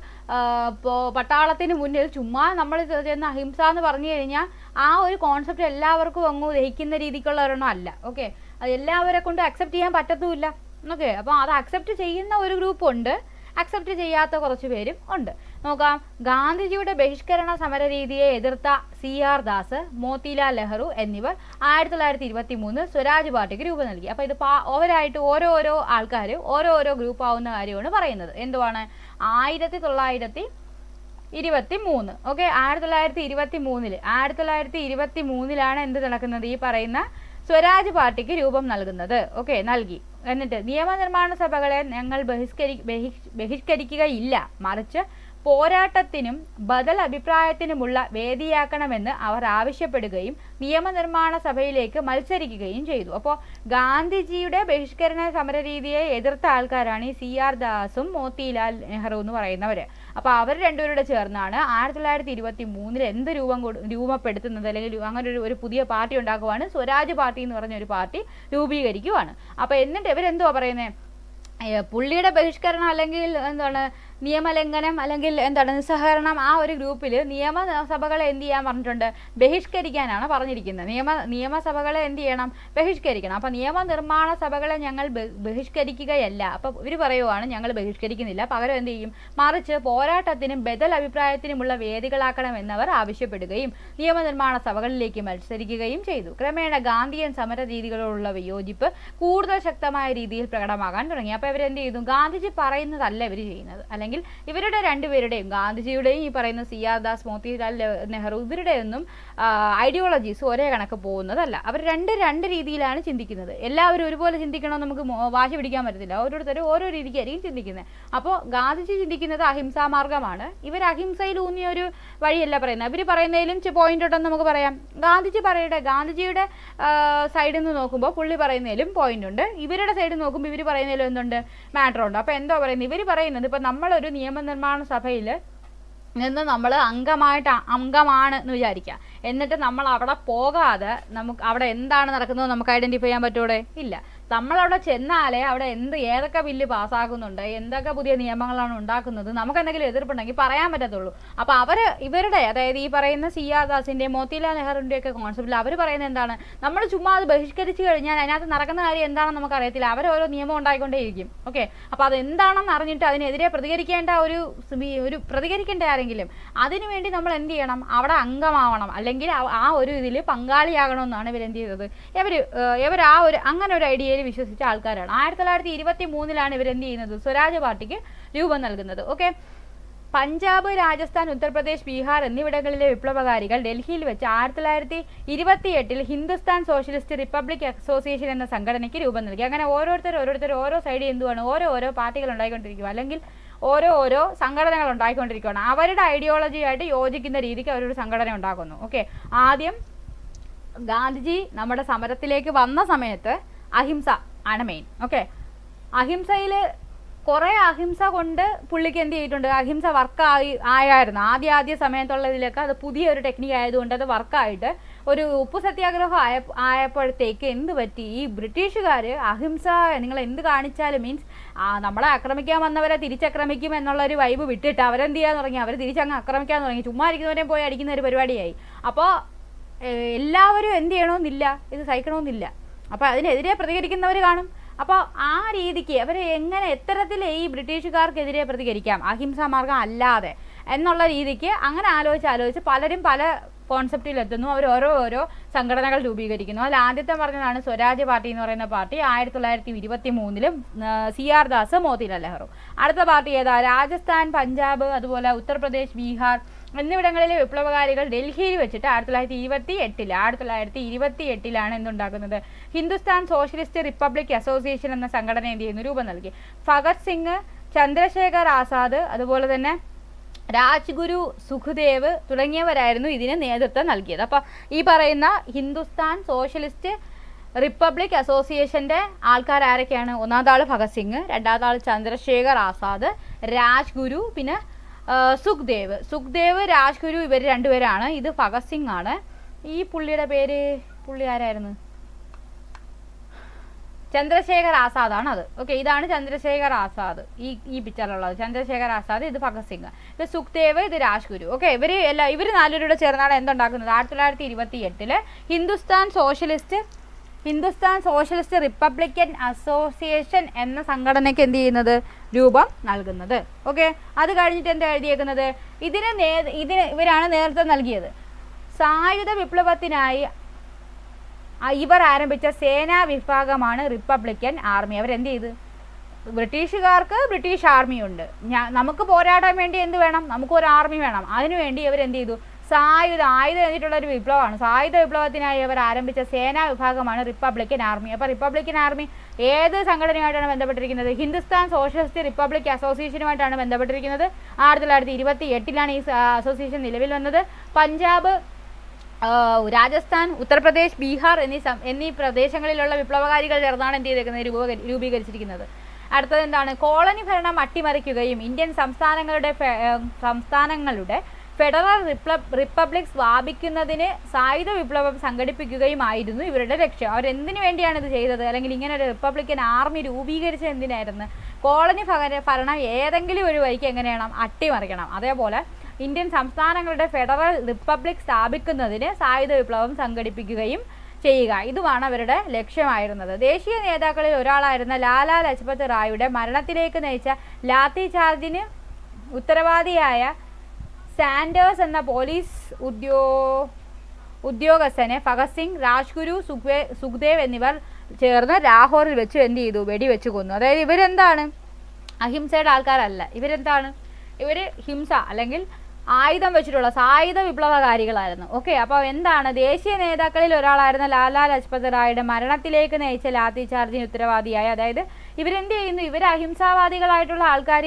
പട്ടാളത്തിന് മുന്നിൽ ചുമ്മാ നമ്മൾ ചെന്ന് അഹിംസ എന്ന് പറഞ്ഞു കഴിഞ്ഞാൽ ആ ഒരു കോൺസെപ്റ്റ് എല്ലാവർക്കും അങ്ങ് ദഹിക്കുന്ന രീതിക്കുള്ള ഒരെണ്ണം അല്ല. ഓക്കെ, അത് എല്ലാവരെ കൊണ്ട് അക്സെപ്റ്റ് ചെയ്യാൻ പറ്റത്തുമില്ല. ഓക്കെ, അപ്പോൾ അത് അക്സെപ്റ്റ് ചെയ്യുന്ന ഒരു ഗ്രൂപ്പുണ്ട്, അക്സെപ്റ്റ് ചെയ്യാത്ത കുറച്ച് പേരും ഉണ്ട്. നോക്കാം, ഗാന്ധിജിയുടെ ബഹിഷ്കരണ സമരരീതിയെ എതിർത്ത CR ദാസ്, മോത്തിലാൽ നെഹ്റു എന്നിവർ 1923 സ്വരാജ് പാർട്ടിക്ക് രൂപം നൽകി. അപ്പോൾ ഇത് ഓവരായിട്ട് ഓരോരോ ആൾക്കാർ ഓരോരോ ഗ്രൂപ്പ് ആവുന്ന കാര്യമാണ് പറയുന്നത്. എന്തുവാണ്, 1923. ഓക്കെ, 1923 എന്ത് നടക്കുന്നത്, ഈ പറയുന്ന സ്വരാജ് പാർട്ടിക്ക് രൂപം നൽകുന്നത്. ഓക്കെ, നൽകി. എന്നിട്ട് നിയമനിർമ്മാണ സഭകളെ ഞങ്ങൾ ബഹിഷ്കരിക്കുകയില്ല, മറിച്ച് പോരാട്ടത്തിനും ബദൽ അഭിപ്രായത്തിനുമുള്ള വേദിയാക്കണമെന്ന് അവർ ആവശ്യപ്പെടുകയും നിയമനിർമ്മാണ സഭയിലേക്ക് മത്സരിക്കുകയും ചെയ്തു. അപ്പോൾ ഗാന്ധിജിയുടെ ബഹിഷ്കരണ സമരരീതിയെ എതിർത്ത ആൾക്കാരാണ് ഈ CR ദാസും മോത്തിലാൽ നെഹ്റു എന്ന് പറയുന്നവർ. അപ്പോൾ അവർ രണ്ടുപേരുടെ ചേർന്നാണ് 1923 എന്ത് രൂപപ്പെടുത്തുന്നത്, അല്ലെങ്കിൽ അങ്ങനെ ഒരു പുതിയ പാർട്ടി ഉണ്ടാക്കുവാണ്, സ്വരാജ് പാർട്ടി എന്ന് പറഞ്ഞ ഒരു പാർട്ടി രൂപീകരിക്കുവാണ്. അപ്പോൾ എന്നിട്ട് ഇവരെന്തുവാ പറയുന്നത്, പുള്ളിയുടെ ബഹിഷ്കരണം അല്ലെങ്കിൽ എന്താണ് നിയമലംഘനം അല്ലെങ്കിൽ എന്താണ് നിസ്സഹകരണം, ആ ഒരു ഗ്രൂപ്പിൽ നിയമസഭകളെ എന്ത് ചെയ്യാൻ പറഞ്ഞിട്ടുണ്ട്, ബഹിഷ്കരിക്കാനാണ് പറഞ്ഞിരിക്കുന്നത്. നിയമസഭകളെ എന്ത് ചെയ്യണം, ബഹിഷ്കരിക്കണം. അപ്പം നിയമനിർമ്മാണ സഭകളെ ഞങ്ങൾ ബഹിഷ്കരിക്കുകയല്ല. അപ്പം ഇവർ പറയുവാണ് ഞങ്ങൾ ബഹിഷ്കരിക്കുന്നില്ല, പകരം എന്ത് ചെയ്യും, മറിച്ച് പോരാട്ടത്തിനും ബദൽ അഭിപ്രായത്തിനുമുള്ള വേദികളാക്കണമെന്നവർ ആവശ്യപ്പെടുകയും നിയമനിർമ്മാണ സഭകളിലേക്ക് മത്സരിക്കുകയും ചെയ്തു. ക്രമേണ ഗാന്ധിയൻ സമര രീതികളോടുള്ള വിയോജിപ്പ് കൂടുതൽ ശക്തമായ രീതിയിൽ പ്രകടമാകാൻ തുടങ്ങി. അപ്പോൾ ഇവരെന്ത് ചെയ്തു, ഗാന്ധിജി പറയുന്നതല്ല ഇവർ ചെയ്യുന്നത്, അല്ലെങ്കിൽ ഇവരുടെ രണ്ടുപേരുടെയും, ഗാന്ധിജിയുടെയും ഈ പറയുന്ന CR ദാസ്, മോത്തിലാൽ നെഹ്റു, ഇവരുടെയൊന്നും ഐഡിയോളജീസ് ഒരേ കണക്ക് പോകുന്നതല്ല. അവർ രണ്ട് രീതിയിലാണ് ചിന്തിക്കുന്നത്. എല്ലാവരും ഒരുപോലെ ചിന്തിക്കണമെന്ന് നമുക്ക് വാശി പിടിക്കാൻ പറ്റത്തില്ല. ഓരോരുത്തരും ഓരോ രീതിക്കായിരിക്കും ചിന്തിക്കുന്നത്. അപ്പോൾ ഗാന്ധിജി ചിന്തിക്കുന്നത് അഹിംസാ മാർഗമാണ്. ഇവർ അഹിംസയിൽ ഊന്നിയ ഒരു വഴിയല്ല പറയുന്നത്. ഇവർ പറയുന്നതിലും പോയിന്റ് ഉണ്ടെന്ന് നമുക്ക് പറയാം. ഗാന്ധിജിയുടെ സൈഡിൽ നിന്ന് നോക്കുമ്പോൾ പുള്ളി പറയുന്നതിലും പോയിന്റ് ഉണ്ട്, ഇവരുടെ സൈഡിൽ നോക്കുമ്പോൾ ഇവർ പറയുന്നതിലും എന്തുണ്ട്, മാറ്റർ ഉണ്ട്. അപ്പോൾ എന്തോ പറയുന്നത്, ഇവർ പറയുന്നത് ഇപ്പം നമ്മളൊരു നിയമനിർമ്മാണ സഭയിൽ നിന്ന് നമ്മൾ അംഗമാണ് എന്ന് വിചാരിക്കുക, എന്നിട്ട് നമ്മൾ അവിടെ പോകാതെ നമുക്ക് അവിടെ എന്താണ് നടക്കുന്നത് നമുക്ക് ഐഡൻറ്റിഫൈ ചെയ്യാൻ പറ്റൂടെ, ഇല്ല. നമ്മളവിടെ ചെന്നാലേ അവിടെ ഏതൊക്കെ ബില്ല് പാസ്സാക്കുന്നുണ്ട്, എന്തൊക്കെ പുതിയ നിയമങ്ങളാണ് ഉണ്ടാക്കുന്നത്, നമുക്ക് എന്തെങ്കിലും എതിർപ്പുണ്ടെങ്കിൽ പറയാൻ പറ്റത്തുള്ളൂ. അപ്പോൾ ഇവരുടെ അതായത് ഈ പറയുന്ന CR ദാസിൻ്റെ മോത്തിലാൽ നെഹ്റുവിൻ്റെ ഒക്കെ കോൺസെപ്റ്റിൽ അവർ പറയുന്നത് എന്താണ്, നമ്മൾ ചുമ്മാ അത് ബഹിഷ്കരിച്ച് കഴിഞ്ഞാൽ അതിനകത്ത് നടക്കുന്ന കാര്യം എന്താണെന്ന് നമുക്കറിയത്തില്ല, അവരോരോ നിയമം ഉണ്ടായിക്കൊണ്ടേയിരിക്കും. ഓക്കെ, അപ്പോൾ അതെന്താണെന്ന് അറിഞ്ഞിട്ട് അതിനെതിരെ പ്രതികരിക്കേണ്ട പ്രതികരിക്കേണ്ട ആരെങ്കിലും അതിനുവേണ്ടി നമ്മൾ എന്ത് ചെയ്യണം, അവിടെ അംഗമാവണം, അല്ലെങ്കിൽ ആ ഒരു ഇതിൽ പങ്കാളിയാകണമെന്നാണ് ഇവരെന്ത് ചെയ്തത്. ഇവർ അങ്ങനെ ഒരു ഐഡിയയിൽ വിശ്വസിച്ച ആൾക്കാരാണ്. 1923 ഇവരെന്ത് ചെയ്യുന്നത്, സ്വരാജ് പാർട്ടിക്ക് രൂപം നൽകുന്നത്. ഓക്കെ, പഞ്ചാബ്, രാജസ്ഥാൻ, ഉത്തർപ്രദേശ്, ബീഹാർ എന്നിവിടങ്ങളിലെ വിപ്ലവകാരികൾ ഡൽഹിയിൽ വെച്ച് 1928 ഹിന്ദുസ്ഥാൻ സോഷ്യലിസ്റ്റ് റിപ്പബ്ലിക് അസോസിയേഷൻ എന്ന സംഘടനയ്ക്ക് രൂപം നൽകി. അങ്ങനെ ഓരോരുത്തർ ഓരോ സൈഡിൽ എന്തുവാണ്, ഓരോ പാർട്ടികൾ ഉണ്ടായിക്കൊണ്ടിരിക്കുക, അല്ലെങ്കിൽ ഓരോ സംഘടനകൾ ഉണ്ടായിക്കൊണ്ടിരിക്കുകയാണ്. അവരുടെ ഐഡിയോളജിയായിട്ട് യോജിക്കുന്ന രീതിക്ക് അവരൊരു സംഘടന ഉണ്ടാക്കുന്നു. ഓക്കെ, ആദ്യം ഗാന്ധിജി നമ്മുടെ സമരത്തിലേക്ക് വന്ന സമയത്ത് അഹിംസ ആണ് മെയിൻ. ഓക്കെ, അഹിംസയിൽ കുറേ അഹിംസ കൊണ്ട് പുള്ളിക്ക് എന്ത് ചെയ്തിട്ടുണ്ട്, അഹിംസ ആയായിരുന്നു ആദ്യ സമയത്തുള്ളതിലൊക്കെ. അത് പുതിയൊരു ടെക്നിക്ക് ആയതുകൊണ്ട് അത് വർക്കായിട്ട് ഒരു ഉപ്പു സത്യാഗ്രഹം ആയപ്പോഴത്തേക്ക് എന്ത് പറ്റി, ഈ ബ്രിട്ടീഷുകാർ അഹിംസ നിങ്ങൾ എന്ത് കാണിച്ചാലും മീൻസ് നമ്മളെ ആക്രമിക്കാൻ വന്നവരെ തിരിച്ചാക്രമിക്കും എന്നുള്ളൊരു വൈബ് വിട്ടിട്ട് അവരെന്ത് ചെയ്യാൻ തുടങ്ങി, അവർ തിരിച്ചങ്ങ് ആക്രമിക്കാൻ തുടങ്ങി, ചുമ്മാ ഇരിക്കുന്നവരെയും പോയി അടിക്കുന്ന ഒരു പരിപാടിയായി. അപ്പോൾ എല്ലാവരും എന്ത് ചെയ്യണമെന്നില്ല, ഇത് സഹിക്കണമെന്നില്ല. അപ്പോൾ അതിനെതിരെ പ്രതികരിക്കുന്നവർ കാണും. അപ്പോൾ ആ രീതിക്ക് അവർ എത്തരത്തിൽ ഈ ബ്രിട്ടീഷുകാർക്കെതിരെ പ്രതികരിക്കാം അഹിംസാ മാർഗം അല്ലാതെ എന്നുള്ള രീതിക്ക് അങ്ങനെ ആലോചിച്ച് പലരും പല കോൺസെപ്റ്റിലെത്തുന്നു. അവർ ഓരോ സംഘടനകൾ രൂപീകരിക്കുന്നു. അതിൽ ആദ്യത്തെ പറഞ്ഞതാണ് സ്വരാജ് പാർട്ടി എന്ന് പറയുന്ന പാർട്ടി. 1923 CR ദാസ്, മോത്തിലാൽ നെഹ്റു. അടുത്ത പാർട്ടി ഏതാ, രാജസ്ഥാൻ, പഞ്ചാബ്, അതുപോലെ ഉത്തർപ്രദേശ്, ബീഹാർ എന്നിവിടങ്ങളിലെ വിപ്ലവകാരികൾ ഡൽഹിയിൽ വെച്ചിട്ട് 1928 എന്തുണ്ടാക്കുന്നത്, ഹിന്ദുസ്ഥാൻ സോഷ്യലിസ്റ്റ് റിപ്പബ്ലിക് അസോസിയേഷൻ എന്ന സംഘടന എന്ത് ചെയ്യുന്നു, രൂപം നൽകി. ഭഗത് സിംഗ്, ചന്ദ്രശേഖർ ആസാദ്, അതുപോലെ തന്നെ രാജ്ഗുരു, സുഖ്ദേവ് തുടങ്ങിയവരായിരുന്നു ഇതിന് നേതൃത്വം നൽകിയത്. അപ്പോൾ ഈ പറയുന്ന ഹിന്ദുസ്ഥാൻ സോഷ്യലിസ്റ്റ് റിപ്പബ്ലിക് അസോസിയേഷൻ്റെ ആൾക്കാർ ആരൊക്കെയാണ്, ഒന്നാമത്തെ ആൾ ഭഗത് സിംഗ്, രണ്ടാമത്തെ ആൾ ചന്ദ്രശേഖർ ആസാദ്, രാജ്ഗുരു, പിന്നെ സുഖ്ദേവ്, രാജ്ഗുരു, ഇവർ രണ്ടുപേരാണ്. ഇത് ഭഗത് സിംഗ് ആണ്. ഈ പുള്ളി ആരായിരുന്നു, ചന്ദ്രശേഖർ ആസാദാണ് അത്. ഓക്കെ, ഇതാണ് ചന്ദ്രശേഖർ ആസാദ്, ഈ പിക്ചറിലുള്ളത് ചന്ദ്രശേഖർ ആസാദ്, ഇത് ഭഗത് സിംഗ്, ഇത് സുഖ്ദേവ്, ഇത് രാജ്ഗുരു. ഓക്കെ, ഇവർ നാലുപേരുടെ ചേർന്നാണ് എന്തുണ്ടാക്കുന്നത്, 1928 ഹിന്ദുസ്ഥാൻ സോഷ്യലിസ്റ്റ് റിപ്പബ്ലിക്കൻ അസോസിയേഷൻ എന്ന സംഘടനയ്ക്ക് എന്ത് ചെയ്യുന്നത്, രൂപം നൽകുന്നത്. ഓക്കെ, അത് കഴിഞ്ഞിട്ട് എന്താ എഴുതിയേക്കുന്നത്, ഇവരാണ് നേതൃത്വം നൽകിയത്. സായുധ വിപ്ലവത്തിനായി ഇവർ ആരംഭിച്ച സേനാ വിഭാഗമാണ് റിപ്പബ്ലിക്കൻ ആർമി. അവരെന്ത് ചെയ്ത്, ബ്രിട്ടീഷുകാർക്ക് ബ്രിട്ടീഷ് ആർമിയുണ്ട്, നമുക്ക് പോരാടാൻ വേണ്ടി എന്ത് വേണം, നമുക്കൊരു ആർമി വേണം. അതിനുവേണ്ടി ഇവരെന്ത് ചെയ്തു, ആയുധം എന്നിട്ടുള്ളൊരു വിപ്ലവമാണ്. സായുധ വിപ്ലവത്തിനായി അവർ ആരംഭിച്ച സേനാ വിഭാഗമാണ് റിപ്പബ്ലിക്കൻ ആർമി. അപ്പോൾ റിപ്പബ്ലിക്കൻ ആർമി ഏത് സംഘടനയുമായിട്ടാണ് ബന്ധപ്പെട്ടിരിക്കുന്നത്, ഹിന്ദുസ്ഥാൻ സോഷ്യലിസ്റ്റ് റിപ്പബ്ലിക് അസോസിയേഷനുമായിട്ടാണ് ബന്ധപ്പെട്ടിരിക്കുന്നത്. 1928 ഈ അസോസിയേഷൻ നിലവിൽ വന്നത്. പഞ്ചാബ്, രാജസ്ഥാൻ, ഉത്തർപ്രദേശ്, ബീഹാർ എന്നീ പ്രദേശങ്ങളിലുള്ള വിപ്ലവകാരികൾ ചേർന്നാണ് എന്ത് ചെയ്തേക്കുന്നത്, രൂപീകരിച്ചിരിക്കുന്നത്. അടുത്തത് എന്താണ്, കോളനി ഭരണം അട്ടിമറിക്കുകയും ഇന്ത്യൻ സംസ്ഥാനങ്ങളുടെ ഫെഡറൽ റിപ്പബ്ലിക് സ്ഥാപിക്കുന്നതിന് സായുധ വിപ്ലവം സംഘടിപ്പിക്കുകയുമായിരുന്നു ഇവരുടെ ലക്ഷ്യം. അവരെന്തിനു വേണ്ടിയാണ് ഇത് ചെയ്തത്, അല്ലെങ്കിൽ ഇങ്ങനെ ഒരു റിപ്പബ്ലിക്കൻ ആർമി രൂപീകരിച്ചത് എന്തിനായിരുന്നു, കോളനി ഭരണം ഏതെങ്കിലും ഒരു വഴിക്ക് എങ്ങനെയാണ് അട്ടിമറിക്കണം. അതേപോലെ ഇന്ത്യൻ സംസ്ഥാനങ്ങളുടെ ഫെഡറൽ റിപ്പബ്ലിക് സ്ഥാപിക്കുന്നതിന് സായുധ വിപ്ലവം സംഘടിപ്പിക്കുകയും ചെയ്യുക, ഇതുമാണ് അവരുടെ ലക്ഷ്യമായിരുന്നത്. ദേശീയ നേതാക്കളിൽ ഒരാളായിരുന്ന ലാലാ ലജ്പത് റായിയുടെ മരണത്തിലേക്ക് നയിച്ച ലാത്തി ചാർജിന് ഉത്തരവാദിയായ സാൻഡേഴ്സ് എന്ന പോലീസ് ഉദ്യോഗസ്ഥനെ ഭഗത് സിംഗ്, രാജ്ഗുരു, സുഖ്ദേവ് എന്നിവർ ചേർന്ന് ലാഹോറിൽ വെച്ച് എന്ത് ചെയ്തു, വെടിവെച്ച് കൊന്നു. അതായത് ഇവരെന്താണ്, അഹിംസയുടെ ആൾക്കാരല്ല. ഇവർ ഹിംസ അല്ലെങ്കിൽ ആയുധം വെച്ചിട്ടുള്ള സായുധ വിപ്ലവകാരികളായിരുന്നു. ഓക്കെ, അപ്പോൾ എന്താണ്, ദേശീയ നേതാക്കളിൽ ഒരാളായിരുന്ന ലാലാ ലജ്പത് റായിയുടെ മരണത്തിലേക്ക് നയിച്ച ലാത്തി ചാർജിന് ഉത്തരവാദിയായ, അതായത് ഇവരെന്ത് ചെയ്യുന്നു, ഇവർ അഹിംസാവാദികളായിട്ടുള്ള ആൾക്കാർ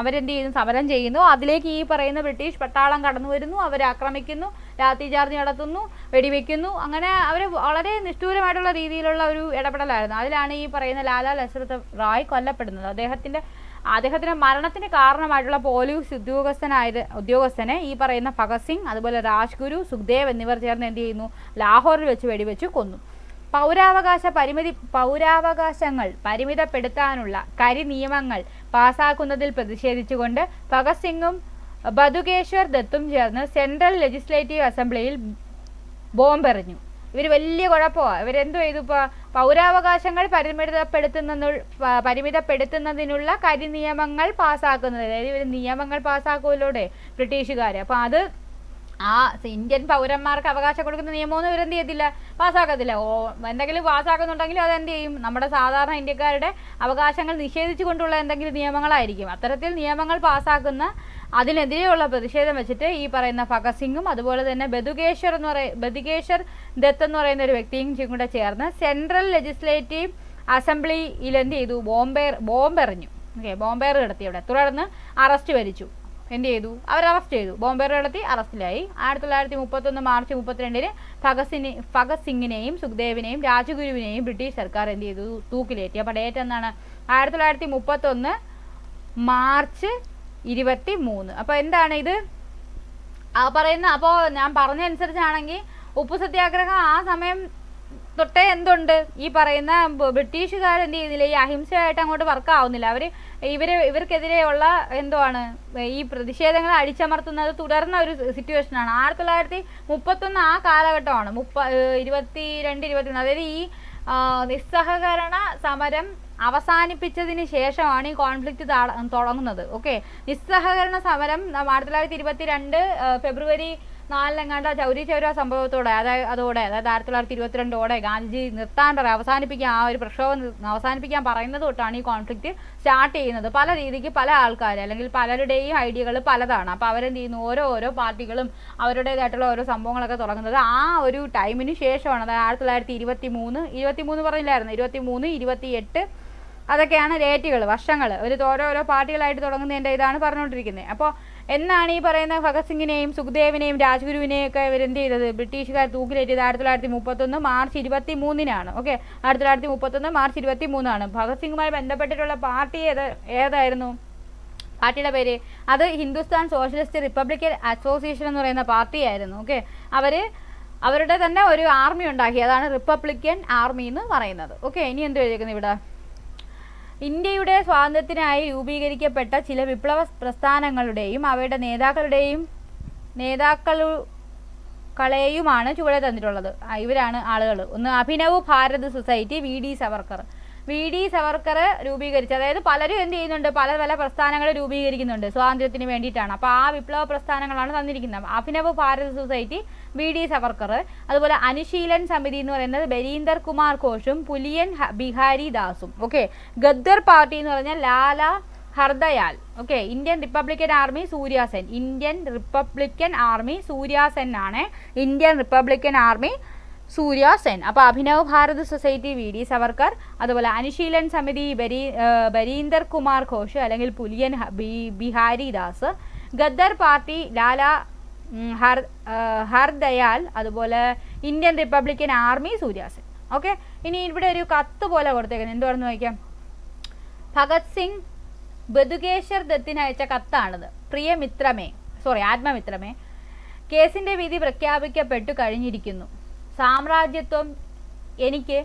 അവരെന്ത് ചെയ്യുന്നു, സമരം ചെയ്യുന്നു. അതിലേക്ക് ഈ പറയുന്ന ബ്രിട്ടീഷ് പട്ടാളം കടന്നു വരുന്നു, അവരെ ആക്രമിക്കുന്നു, ലാത്തി ചാർജ് നടത്തുന്നു, വെടിവെക്കുന്നു. അങ്ങനെ അവർ വളരെ നിഷ്ഠൂരമായിട്ടുള്ള രീതിയിലുള്ള ഒരു ഇടപെടലായിരുന്നു. അതിലാണ് ഈ പറയുന്ന ലാലാ ലജ്പത് റായ് കൊല്ലപ്പെടുന്നത്. അദ്ദേഹത്തിന്റെ മരണത്തിന് കാരണമായിട്ടുള്ള പോലീസ് ഉദ്യോഗസ്ഥനെ ഈ പറയുന്ന ഭഗത് സിംഗ്, അതുപോലെ രാജ്ഗുരു, സുഖ്ദേവ് എന്നിവർ ചേർന്ന് എന്ത് ചെയ്യുന്നു, ലാഹോറിൽ വെച്ച് വെടിവെച്ച് കൊന്നു. പൗരാവകാശങ്ങൾ പരിമിതപ്പെടുത്താനുള്ള നിയമങ്ങൾ പാസാക്കുന്നതിൽ പ്രതിഷേധിച്ചുകൊണ്ട് ഭഗത് സിംഗും ബതുകേശ്വർ ദത്തും ചേർന്ന് സെൻട്രൽ ലെജിസ്ലേറ്റീവ് അസംബ്ലിയിൽ ബോംബെറിഞ്ഞു. ഇവർ വലിയ കുഴപ്പമാണ്. ഇവരെന്തു ചെയ്തു? പൗരാവകാശങ്ങൾ പരിമിതപ്പെടുത്തുന്നതിനുള്ള നിയമങ്ങൾ പാസ്സാക്കുന്നത്, അതായത് ഇവർ നിയമങ്ങൾ പാസ്സാക്കുമല്ലോടെ ബ്രിട്ടീഷുകാർ. അപ്പോൾ അത് ഇന്ത്യൻ പൗരന്മാർക്ക് അവകാശം കൊടുക്കുന്ന നിയമമൊന്നും ഇവരെന്ത് ചെയ്യത്തില്ല, പാസ്സാക്കത്തില്ല. എന്തെങ്കിലും പാസ്സാക്കുന്നുണ്ടെങ്കിൽ അതെന്ത് ചെയ്യും? നമ്മുടെ സാധാരണ ഇന്ത്യക്കാരുടെ അവകാശങ്ങൾ നിഷേധിച്ചുകൊണ്ടുള്ള എന്തെങ്കിലും നിയമങ്ങളായിരിക്കും. അത്തരത്തിൽ നിയമങ്ങൾ പാസ്സാക്കുന്ന അതിനെതിരെയുള്ള പ്രതിഷേധം വെച്ചിട്ട് ഈ പറയുന്ന ഭഗത് സിംഗും അതുപോലെ തന്നെ ബതുകേശ്വർ ദത്ത് എന്ന് പറയുന്ന ഒരു വ്യക്തിയും കൂടെ ചേർന്ന് സെൻട്രൽ ലെജിസ്ലേറ്റീവ് അസംബ്ലിയിൽ എന്ത് ചെയ്തു? ബോംബെറിഞ്ഞു. ബോംബേറ് നടത്തി. അവിടെ തുടർന്ന് അറസ്റ്റ് വരിച്ചു. എന്ത് ചെയ്തു? അവർ അറസ്റ്റ് ചെയ്തു. ബോംബേറ് നടത്തി അറസ്റ്റിലായി. 1931 മാർച്ച് 32 ഭഗത് സിംഗിനെയും സുഖ്ദേവിനെയും രാജഗുരുവിനെയും ബ്രിട്ടീഷ് സർക്കാർ എന്ത് ചെയ്തു? തൂക്കിലേറ്റി. അപ്പോൾ ഡേറ്റ് എന്നാണ്? 1931 മാർച്ച് 23. അപ്പോൾ എന്താണ് ഇത് പറയുന്ന? അപ്പോൾ ഞാൻ പറഞ്ഞനുസരിച്ചാണെങ്കിൽ ഉപ്പു സത്യാഗ്രഹം ആ സമയം തൊട്ടേ എന്തുണ്ട്? ഈ പറയുന്ന ബ്രിട്ടീഷുകാർ എന്ത് ചെയ്യുന്നില്ല, ഈ അഹിംസയായിട്ട് അങ്ങോട്ട് വർക്കാവുന്നില്ല. ഇവർക്കെതിരെയുള്ള എന്തുവാണ് ഈ പ്രതിഷേധങ്ങൾ അടിച്ചമർത്തുന്നത് തുടർന്ന ഒരു സിറ്റുവേഷനാണ്. 1931 ആ കാലഘട്ടമാണ്. 22-23, അതായത് ഈ നിസ്സഹകരണ സമരം അവസാനിപ്പിച്ചതിന് ശേഷമാണ് ഈ കോൺഫ്ലിക്റ്റ് തുടങ്ങുന്നത്. ഓക്കെ, നിസ്സഹകരണ സമരം 1922 ഫെബ്രുവരി 4 ചൗരി ചൗര സംഭവത്തോടെ, അതായത് 1922 ഗാന്ധിജി നിർത്താൻ അവസാനിപ്പിക്കാൻ, ആ ഒരു പ്രക്ഷോഭം അവസാനിപ്പിക്കാൻ പറയുന്നത് തൊട്ടാണ് ഈ കോൺഫ്ലിക്റ്റ് സ്റ്റാർട്ട് ചെയ്യുന്നത്. പല രീതിക്ക് പല ആൾക്കാർ അല്ലെങ്കിൽ പലരുടെയും ഐഡിയകൾ പലതാണ്. അപ്പോൾ അവരെന്ത് ചെയ്യുന്നു? ഓരോ പാർട്ടികളും അവരുടേതായിട്ടുള്ള ഓരോ സംഭവങ്ങളൊക്കെ തുടങ്ങുന്നത് ആ ഒരു ടൈമിന് ശേഷമാണ്. അതായത് 1923 പറഞ്ഞില്ലായിരുന്നു, 23, 28 അതൊക്കെയാണ് ഡേറ്റുകൾ, വർഷങ്ങൾ. ഓരോരോ പാർട്ടികളായിട്ട് തുടങ്ങുന്നതിൻ്റെ ഇതാണ് പറഞ്ഞുകൊണ്ടിരിക്കുന്നത്. അപ്പോൾ എന്നാണ് ഈ പറയുന്ന ഭഗത് സിംഗിനെയും സുഖ്ദേവിനെയും രാജ്ഗുരുവിനെയും ഒക്കെ ഇവരെന്ത് ചെയ്തത്? ബ്രിട്ടീഷുകാർ തൂക്കിലേറ്റിയത് 1931 മാർച്ച് 23 ഓക്കെ, 1931 മാർച്ച് 23 ഭഗത് സിംഗുമായി ബന്ധപ്പെട്ടിട്ടുള്ള പാർട്ടി ഏതായിരുന്നു? പാർട്ടിയുടെ പേര് അത് ഹിന്ദുസ്ഥാൻ സോഷ്യലിസ്റ്റ് റിപ്പബ്ലിക്കൻ അസോസിയേഷൻ എന്ന് പറയുന്ന പാർട്ടിയായിരുന്നു. ഓക്കെ, അവരുടെ തന്നെ ഒരു ആർമി ഉണ്ടാക്കി, അതാണ് റിപ്പബ്ലിക്കൻ ആർമി എന്ന് പറയുന്നത്. ഓക്കെ, ഇനി എന്ത് എഴുതിയിരിക്കുന്നു ഇവിടെ? ഇന്ത്യയുടെ സ്വാതന്ത്ര്യത്തിനായി രൂപീകരിക്കപ്പെട്ട ചില വിപ്ലവ പ്രസ്ഥാനങ്ങളുടെയും അവയുടെ നേതാക്കളെയുമാണ് ചുവടെ തന്നിട്ടുള്ളത്. ഇവരാണ് ആളുകൾ. ഒന്ന്, Abhinav Bharat society, V D Savarkar രൂപീകരിച്ചു. അതായത് പലരും എന്ത് ചെയ്യുന്നുണ്ട്? പല പ്രസ്ഥാനങ്ങൾ രൂപീകരിക്കുന്നുണ്ട് സ്വാതന്ത്ര്യത്തിന് വേണ്ടിയിട്ടാണ്. അപ്പോൾ ആ വിപ്ലവ പ്രസ്ഥാനങ്ങളാണ് തന്നിരിക്കുന്നത്. Abhinav Bharat society, V D Savarkar. അതുപോലെ അനുശീലൻ സമിതി എന്ന് പറയുന്നത് ബരീന്ദർ കുമാർ ഘോഷും പുലിയൻ ബിഹാരി ദാസും. ഓക്കെ, ഗദ്ദർ പാർട്ടി എന്ന് പറഞ്ഞാൽ Lala Hardayal. Okay, Indian republican army Surya Sen ആണ്. Indian republican army Surya Sen. അപ്പോൾ Abhinav Bharat society V D Savarkar, അതുപോലെ അനുശീലൻ സമിതി ബരീന്ദർ കുമാർ ഘോഷ് അല്ലെങ്കിൽ പുലിയൻ ബിഹാരി ദാസ്, ഗദ്ദർ പാർട്ടി ലാല ഹർദയാൽ, അതുപോലെ Indian republican army Surya Sen. Okay, ഇനി ഇവിടെ ഒരു കത്ത് പോലെ കൊടുത്തേക്കുന്നത് എന്താണെന്ന് നോക്കാം. ഭഗത് സിംഗ് ബതുകേശ്വർ ദത്തിന് അയച്ച കത്താണിത്. ആത്മമിത്രമേ, കേസിന്റെ വിധി പ്രഖ്യാപിക്കപ്പെട്ടു കഴിഞ്ഞിരിക്കുന്നു. സാമ്രാജ്യത്വം എനിക്ക്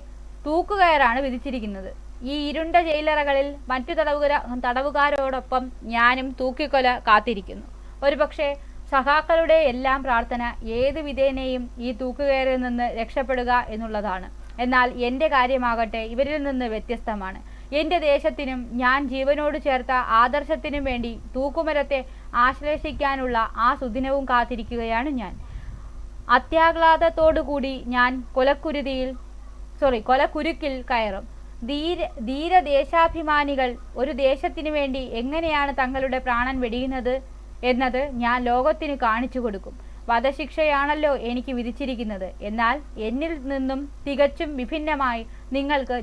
തൂക്കുകയറാണ് വിധിച്ചിരിക്കുന്നത്. ഈ ഇരുണ്ട ജയിലറകളിൽ മറ്റു തടവുകാരോടൊപ്പം ഞാനും തൂക്കിക്കൊല കാത്തിരിക്കുന്നു. ഒരുപക്ഷെ സഖാക്കളുടെ എല്ലാം പ്രാർത്ഥന ഏത് വിധേനയും ഈ തൂക്കുകയറിൽ നിന്ന് രക്ഷപ്പെടുക എന്നുള്ളതാണ്. എന്നാൽ എൻ്റെ കാര്യമാകട്ടെ ഇവരിൽ നിന്ന് വ്യത്യസ്തമാണ്. എൻ്റെ ദേശത്തിനും ഞാൻ ജീവനോട് ചേർത്ത ആദർശത്തിനും വേണ്ടി തൂക്കുമരത്തെ ആശ്ലേഷിക്കാനുള്ള ആ സുദിനവും കാത്തിരിക്കുകയാണ് ഞാൻ. അത്യാഹ്ലാദത്തോടുകൂടി ഞാൻ കൊലക്കുരുക്കിൽ കയറും. ധീരദേശാഭിമാനികൾ ഒരു ദേശത്തിനു വേണ്ടി എങ്ങനെയാണ് തങ്ങളുടെ പ്രാണൻ വെടിയുന്നത് എന്നത് ഞാൻ ലോകത്തിന് കാണിച്ചു കൊടുക്കും. വധശിക്ഷയാണല്ലോ എനിക്ക് വിധിച്ചിരിക്കുന്നത്. എന്നാൽ എന്നിൽ നിന്നും തികച്ചും വിഭിന്നമായി നിങ്ങൾക്ക്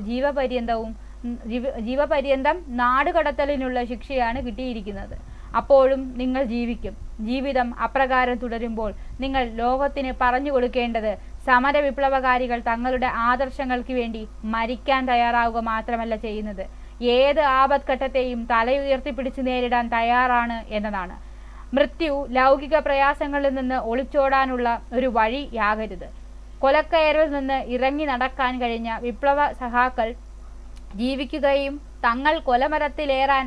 ജീവപര്യന്തം നാടുകടത്തലിനുള്ള ശിക്ഷയാണ് കിട്ടിയിരിക്കുന്നത്. അപ്പോഴും നിങ്ങൾ ജീവിക്കും. ജീവിതം അപ്രകാരം തുടരുമ്പോൾ നിങ്ങൾ ലോകത്തിന് പറഞ്ഞു കൊടുക്കേണ്ടത് സമര വിപ്ലവകാരികൾ തങ്ങളുടെ ആദർശങ്ങൾക്ക് വേണ്ടി മരിക്കാൻ തയ്യാറാവുക മാത്രമല്ല ചെയ്യുന്നത്, ഏത് ആപത്ഘട്ടത്തെയും തലയുയർത്തിപ്പിടിച്ച് നേരിടാൻ തയ്യാറാണ് എന്നതാണ്. മൃത്യു ലൗകിക പ്രയാസങ്ങളിൽ നിന്ന് ഒളിച്ചോടാനുള്ള ഒരു വഴിയാകരുത്. കൊലക്കയറിൽ നിന്ന് ഇറങ്ങി നടക്കാൻ കഴിഞ്ഞ വിപ്ലവ സഖാക്കൾ ജീവിക്കുകയും തങ്ങൾ കൊലമരത്തിലേറാൻ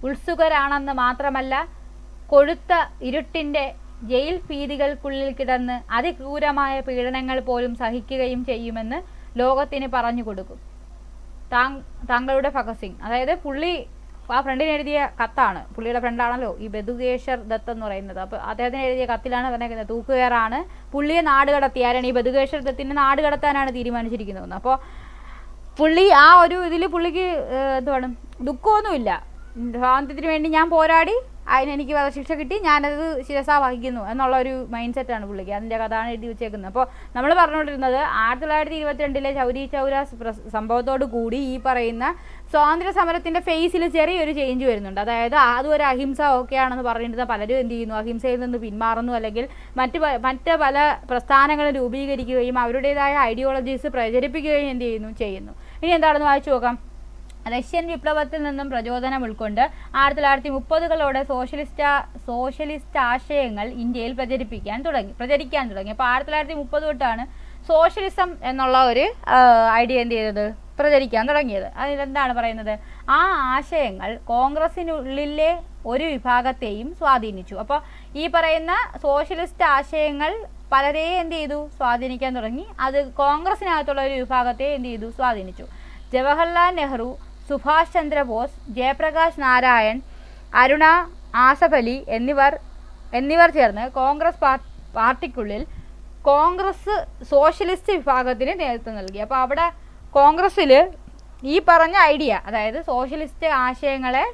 ഉത്സുകരാണെന്ന് മാത്രമല്ല കൊഴുത്ത ഇരുട്ടിൻ്റെ ജയിൽ ഭീതികൾക്കുള്ളിൽ കിടന്ന് അതിക്രൂരമായ പീഡനങ്ങൾ പോലും സഹിക്കുകയും ചെയ്യുമെന്ന് ലോകത്തിന് പറഞ്ഞു കൊടുക്കും. താങ്കളുടെ ഭഗത് സിംഗ്. അതായത് പുള്ളി ആ ഫ്രണ്ടിന് എഴുതിയ കത്താണ്. പുള്ളിയുടെ ഫ്രണ്ടാണല്ലോ ഈ ബതുകേശ്വർ ദത്ത് എന്ന് പറയുന്നത്. അപ്പോൾ അദ്ദേഹത്തിന് എഴുതിയ കത്തിലാണ് പറഞ്ഞിരിക്കുന്നത് തൂക്കുകയറാണ് പുള്ളിയെ നാട് കടത്തി. ആരാണ് ഈ ബതുകേശ്വർ ദത്തിനെ നാട് കടത്താനാണ് തീരുമാനിച്ചിരിക്കുന്നത്. അപ്പോൾ പുള്ളി ആ ഒരു ഇതിൽ പുള്ളിക്ക് എന്താണ് ദുഃഖമൊന്നുമില്ല. സ്വാതന്ത്ര്യത്തിന് വേണ്ടി ഞാൻ പോരാടി, അതിനെനിക്ക് വധശിക്ഷ കിട്ടി, ഞാനത് ശിരസാ വഹിക്കുന്നു എന്നുള്ള ഒരു മൈൻഡ് സെറ്റാണ് പുള്ളിക്ക്. അതിൻ്റെ കഥയാണ് എഴുതി വെച്ചേക്കുന്നത്. അപ്പോൾ നമ്മൾ പറഞ്ഞുകൊണ്ടിരുന്നത് 1922 ചൗരി ചൗര സംഭവത്തോടു കൂടി ഈ പറയുന്ന സ്വാതന്ത്ര്യ സമരത്തിൻ്റെ ഫേസിൽ ചെറിയൊരു ചേഞ്ച് വരുന്നുണ്ട്. അതായത് അതും ഒരു അഹിംസ ഓക്കെയാണെന്ന് പറഞ്ഞിരുന്ന പലരും എന്ത് ചെയ്യുന്നു, അഹിംസയിൽ നിന്ന് പിന്മാറുന്നു, അല്ലെങ്കിൽ മറ്റ് പല പ്രസ്ഥാനങ്ങളും രൂപീകരിക്കുകയും അവരുടേതായ ഐഡിയോളജീസ് പ്രചരിപ്പിക്കുകയും എന്ത് ചെയ്യുന്നു. ഇനി എന്താണെന്ന് വായിച്ചു നോക്കാം. റഷ്യൻ വിപ്ലവത്തിൽ നിന്നും പ്രചോദനം ഉൾക്കൊണ്ട് 1930കളോടെ സോഷ്യലിസ്റ്റ് ആശയങ്ങൾ ഇന്ത്യയിൽ പ്രചരിക്കാൻ തുടങ്ങി. അപ്പോൾ 1930 തൊട്ടാണ് സോഷ്യലിസം എന്നുള്ള ഒരു ഐഡിയ എന്ത് ചെയ്തത്, പ്രചരിക്കാൻ തുടങ്ങിയത്. അതിലെന്താണ് പറയുന്നത്, ആ ആശയങ്ങൾ കോൺഗ്രസിനുള്ളിലെ ഒരു വിഭാഗത്തെയും സ്വാധീനിച്ചു. അപ്പോൾ ഈ പറയുന്ന സോഷ്യലിസ്റ്റ് ആശയങ്ങൾ പലരെ എന്ത് ചെയ്തു, സ്വാധീനിക്കാൻ തുടങ്ങി. അത് കോൺഗ്രസിനകത്തുള്ള ഒരു വിഭാഗത്തെ എന്ത് ചെയ്തു, സ്വാധീനിച്ചു. ജവഹർലാൽ നെഹ്റു, സുഭാഷ് ചന്ദ്രബോസ്, ജയപ്രകാശ് നാരായൺ, അരുണ ആസഫ് അലി എന്നിവർ ചേർന്ന് കോൺഗ്രസ് പാർട്ടിക്കുള്ളിൽ കോൺഗ്രസ് സോഷ്യലിസ്റ്റ് വിഭാഗത്തിന് നേതൃത്വം നൽകി. അപ്പോൾ അവിടെ കോൺഗ്രസ്സിൽ ഈ പറഞ്ഞ ഐഡിയ, അതായത് സോഷ്യലിസ്റ്റ് ആശയങ്ങളെ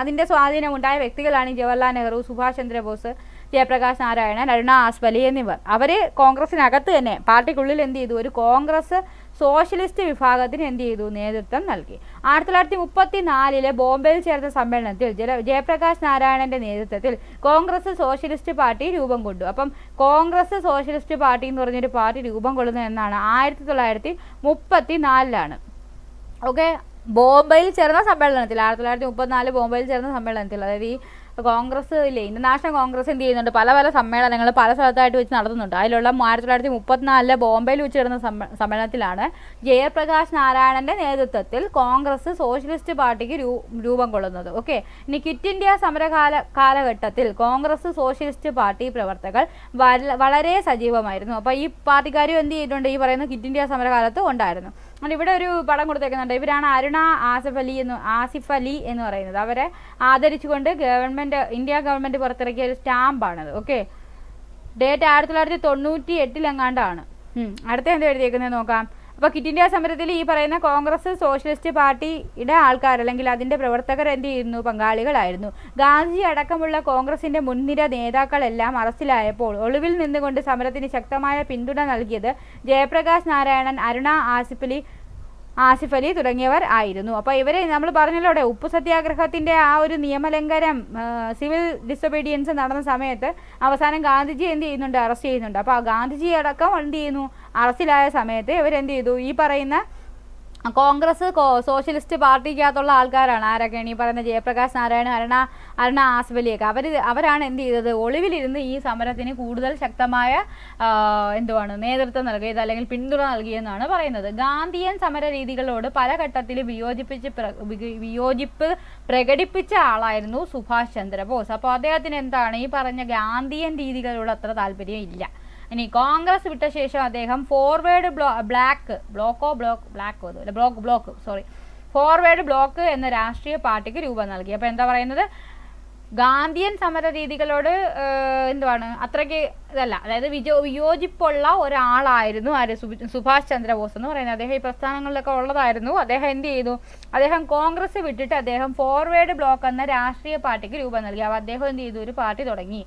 അതിൻ്റെ സ്വാധീനമുണ്ടായ വ്യക്തികളാണ് ജവഹർലാൽ നെഹ്റു, സുഭാഷ് ചന്ദ്രബോസ്, ജയപ്രകാശ് നാരായണൻ, അരുണ ആസഫ് അലി എന്നിവർ. അവർ കോൺഗ്രസിനകത്ത് തന്നെ പാർട്ടിക്കുള്ളിൽ എന്ത് ചെയ്തു, ഒരു കോൺഗ്രസ് സോഷ്യലിസ്റ്റ് വിഭാഗത്തിന് എന്ത് ചെയ്തു, നേതൃത്വം നൽകി. 1934 ബോംബെയിൽ ചേർന്ന സമ്മേളനത്തിൽ ജയപ്രകാശ് നാരായണന്റെ നേതൃത്വത്തിൽ കോൺഗ്രസ് സോഷ്യലിസ്റ്റ് പാർട്ടി രൂപം കൊണ്ടു. അപ്പം കോൺഗ്രസ് സോഷ്യലിസ്റ്റ് പാർട്ടി എന്ന് പറഞ്ഞൊരു പാർട്ടി രൂപം കൊള്ളുന്നത് എന്നാണ് 1934 ഓക്കെ. ബോംബെയിൽ ചേർന്ന സമ്മേളനത്തിൽ 1934 ബോംബെയിൽ ചേർന്ന സമ്മേളനത്തിൽ, അതായത് ഈ കോൺഗ്രസ് ഇല്ലേ, ഇന്റർനാഷണൽ കോൺഗ്രസ് എന്ത് ചെയ്യുന്നുണ്ട്, പല സമ്മേളനങ്ങൾ പല സ്ഥലത്തായിട്ട് വെച്ച് നടത്തുന്നുണ്ട്. അതിലുള്ള 1934 ബോംബെയിൽ വെച്ച് ചേർന്ന സമ്മേളനത്തിലാണ് ജയപ്രകാശ് നാരായണന്റെ നേതൃത്വത്തിൽ കോൺഗ്രസ് സോഷ്യലിസ്റ്റ് പാർട്ടിക്ക് രൂപം കൊള്ളുന്നത്. ഓക്കെ. ഇനി ക്വിറ്റ് ഇന്ത്യ സമര കാലഘട്ടത്തിൽ കോൺഗ്രസ് സോഷ്യലിസ്റ്റ് പാർട്ടി പ്രവർത്തകർ വളരെ സജീവമായിരുന്നു. അപ്പോൾ ഈ പാർട്ടിക്കാരും എന്ത് ചെയ്തിട്ടുണ്ട്, ഈ പറയുന്ന ക്വിറ്റ് ഇന്ത്യ സമരകാലത്ത് ഉണ്ടായിരുന്നു. അതുകൊണ്ട് ഇവിടെ ഒരു പടം കൊടുത്തേക്കുന്നുണ്ട്. ഇവരാണ് അരുണ ആസിഫ് അലി എന്ന് പറയുന്നത്. അവരെ ആദരിച്ചുകൊണ്ട് ഇന്ത്യ ഗവൺമെൻറ് പുറത്തിറക്കിയ ഒരു സ്റ്റാമ്പാണത്. ഓക്കെ. ഡേറ്റ് 1998 എങ്ങാണ്ടാണ്. അടുത്ത എന്താ എഴുതിയേക്കുന്നത് നോക്കാം. അപ്പോൾ ക്വിറ്റ് ഇന്ത്യ സമരത്തിൽ ഈ പറയുന്ന കോൺഗ്രസ് സോഷ്യലിസ്റ്റ് പാർട്ടിയുടെ ആൾക്കാർ അല്ലെങ്കിൽ അതിൻ്റെ പ്രവർത്തകർ എന്ത് ചെയ്യുന്നു, പങ്കാളികളായിരുന്നു. ഗാന്ധിജി അടക്കമുള്ള കോൺഗ്രസിൻ്റെ മുൻനിര നേതാക്കളെല്ലാം അറസ്റ്റിലായപ്പോൾ ഒളിവിൽ നിന്നുകൊണ്ട് സമരത്തിന് ശക്തമായ പിന്തുണ നൽകിയത് ജയപ്രകാശ് നാരായണൻ, അരുണ ആസിഫ് അലി തുടങ്ങിയവർ ആയിരുന്നു. അപ്പോൾ ഇവരെ നമ്മൾ പറഞ്ഞല്ലോ, ഉപ്പു സത്യാഗ്രഹത്തിൻ്റെ ആ ഒരു നിയമലംഘനം, സിവിൽ ഡിസൊബീഡിയൻസ് നടന്ന സമയത്ത് അവസാനം ഗാന്ധിജി എന്ത് ചെയ്യുന്നുണ്ട്, അറസ്റ്റ് ചെയ്യുന്നുണ്ട്. അപ്പോൾ ഗാന്ധിജി അടക്കം എന്ത് ചെയ്യുന്നു, അറസ്റ്റിലായ സമയത്ത് ഇവരെന്ത് ചെയ്തു, ഈ പറയുന്ന കോൺഗ്രസ് സോഷ്യലിസ്റ്റ് പാർട്ടിക്കകത്തുള്ള ആൾക്കാരാണ്. ആരൊക്കെയാണ് ഈ പറയുന്ന ജയപ്രകാശ് നാരായണൻ, അരുണ ആസിഫ് അലിയൊക്കെ. അവരാണ് എന്ത് ചെയ്തത്, ഒളിവിലിരുന്ന് ഈ സമരത്തിന് കൂടുതൽ ശക്തമായ നേതൃത്വം നൽകിയത് അല്ലെങ്കിൽ പിന്തുണ നൽകിയെന്നാണ് പറയുന്നത്. ഗാന്ധിയൻ സമര രീതികളോട് പല ഘട്ടത്തിലും വിയോജിപ്പ് പ്രകടിപ്പിച്ച ആളായിരുന്നു സുഭാഷ് ചന്ദ്രബോസ്. അപ്പോൾ അദ്ദേഹത്തിന് എന്താണ്, ഈ പറഞ്ഞ ഗാന്ധിയൻ രീതികളോട് അത്ര താല്പര്യം ഇല്ല. ഇനി കോൺഗ്രസ് വിട്ട ശേഷം അദ്ദേഹം ഫോർവേഡ് ബ്ലോക്ക് എന്ന രാഷ്ട്രീയ പാർട്ടിക്ക് രൂപം നൽകി. അപ്പോൾ എന്താ പറയുന്നത്, ഗാന്ധിയൻ സമര രീതികളോട് അത്രയ്ക്ക് ഇതല്ല, അതായത് വിയോജിപ്പുള്ള ഒരാളായിരുന്നു സുഭാഷ് ചന്ദ്രബോസ് എന്ന് പറയുന്നത്. അദ്ദേഹം ഈ പ്രസ്ഥാനങ്ങളിലൊക്കെ ഉള്ളതായിരുന്നു. അദ്ദേഹം എന്ത് ചെയ്തു, അദ്ദേഹം കോൺഗ്രസ് വിട്ടിട്ട് അദ്ദേഹം ഫോർവേഡ് ബ്ലോക്ക് എന്ന രാഷ്ട്രീയ പാർട്ടിക്ക് രൂപം നൽകി. അപ്പോൾ അദ്ദേഹം എന്ത് ചെയ്തു, ഒരു പാർട്ടി തുടങ്ങി.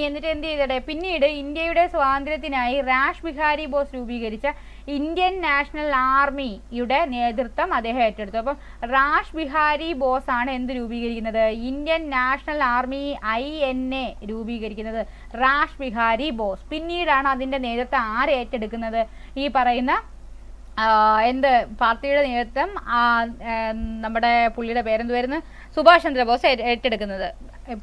എന്നിട്ട് എന്ത് ചെയ്തേ, പിന്നീട് ഇന്ത്യയുടെ സ്വാതന്ത്ര്യത്തിനായി റാഷ് ബിഹാരി ബോസ് രൂപീകരിച്ച ഇന്ത്യൻ നാഷണൽ ആർമിയുടെ നേതൃത്വം അദ്ദേഹം ഏറ്റെടുത്തു. അപ്പം റാഷ് ബിഹാരി ബോസ് ആണ് എന്ത് രൂപീകരിക്കുന്നത്, ഇന്ത്യൻ നാഷണൽ ആർമി INA രൂപീകരിക്കുന്നത് റാഷ് ബിഹാരി ബോസ്. പിന്നീടാണ് അതിൻ്റെ നേതൃത്വം ആര് ഏറ്റെടുക്കുന്നത്, ഈ പറയുന്ന പാർട്ടിയുടെ നേതൃത്വം നമ്മുടെ പുള്ളിയുടെ പേരെന്ത് വരുന്നു, സുഭാഷ് ചന്ദ്രബോസ് ഏറ്റെടുക്കുന്നത്.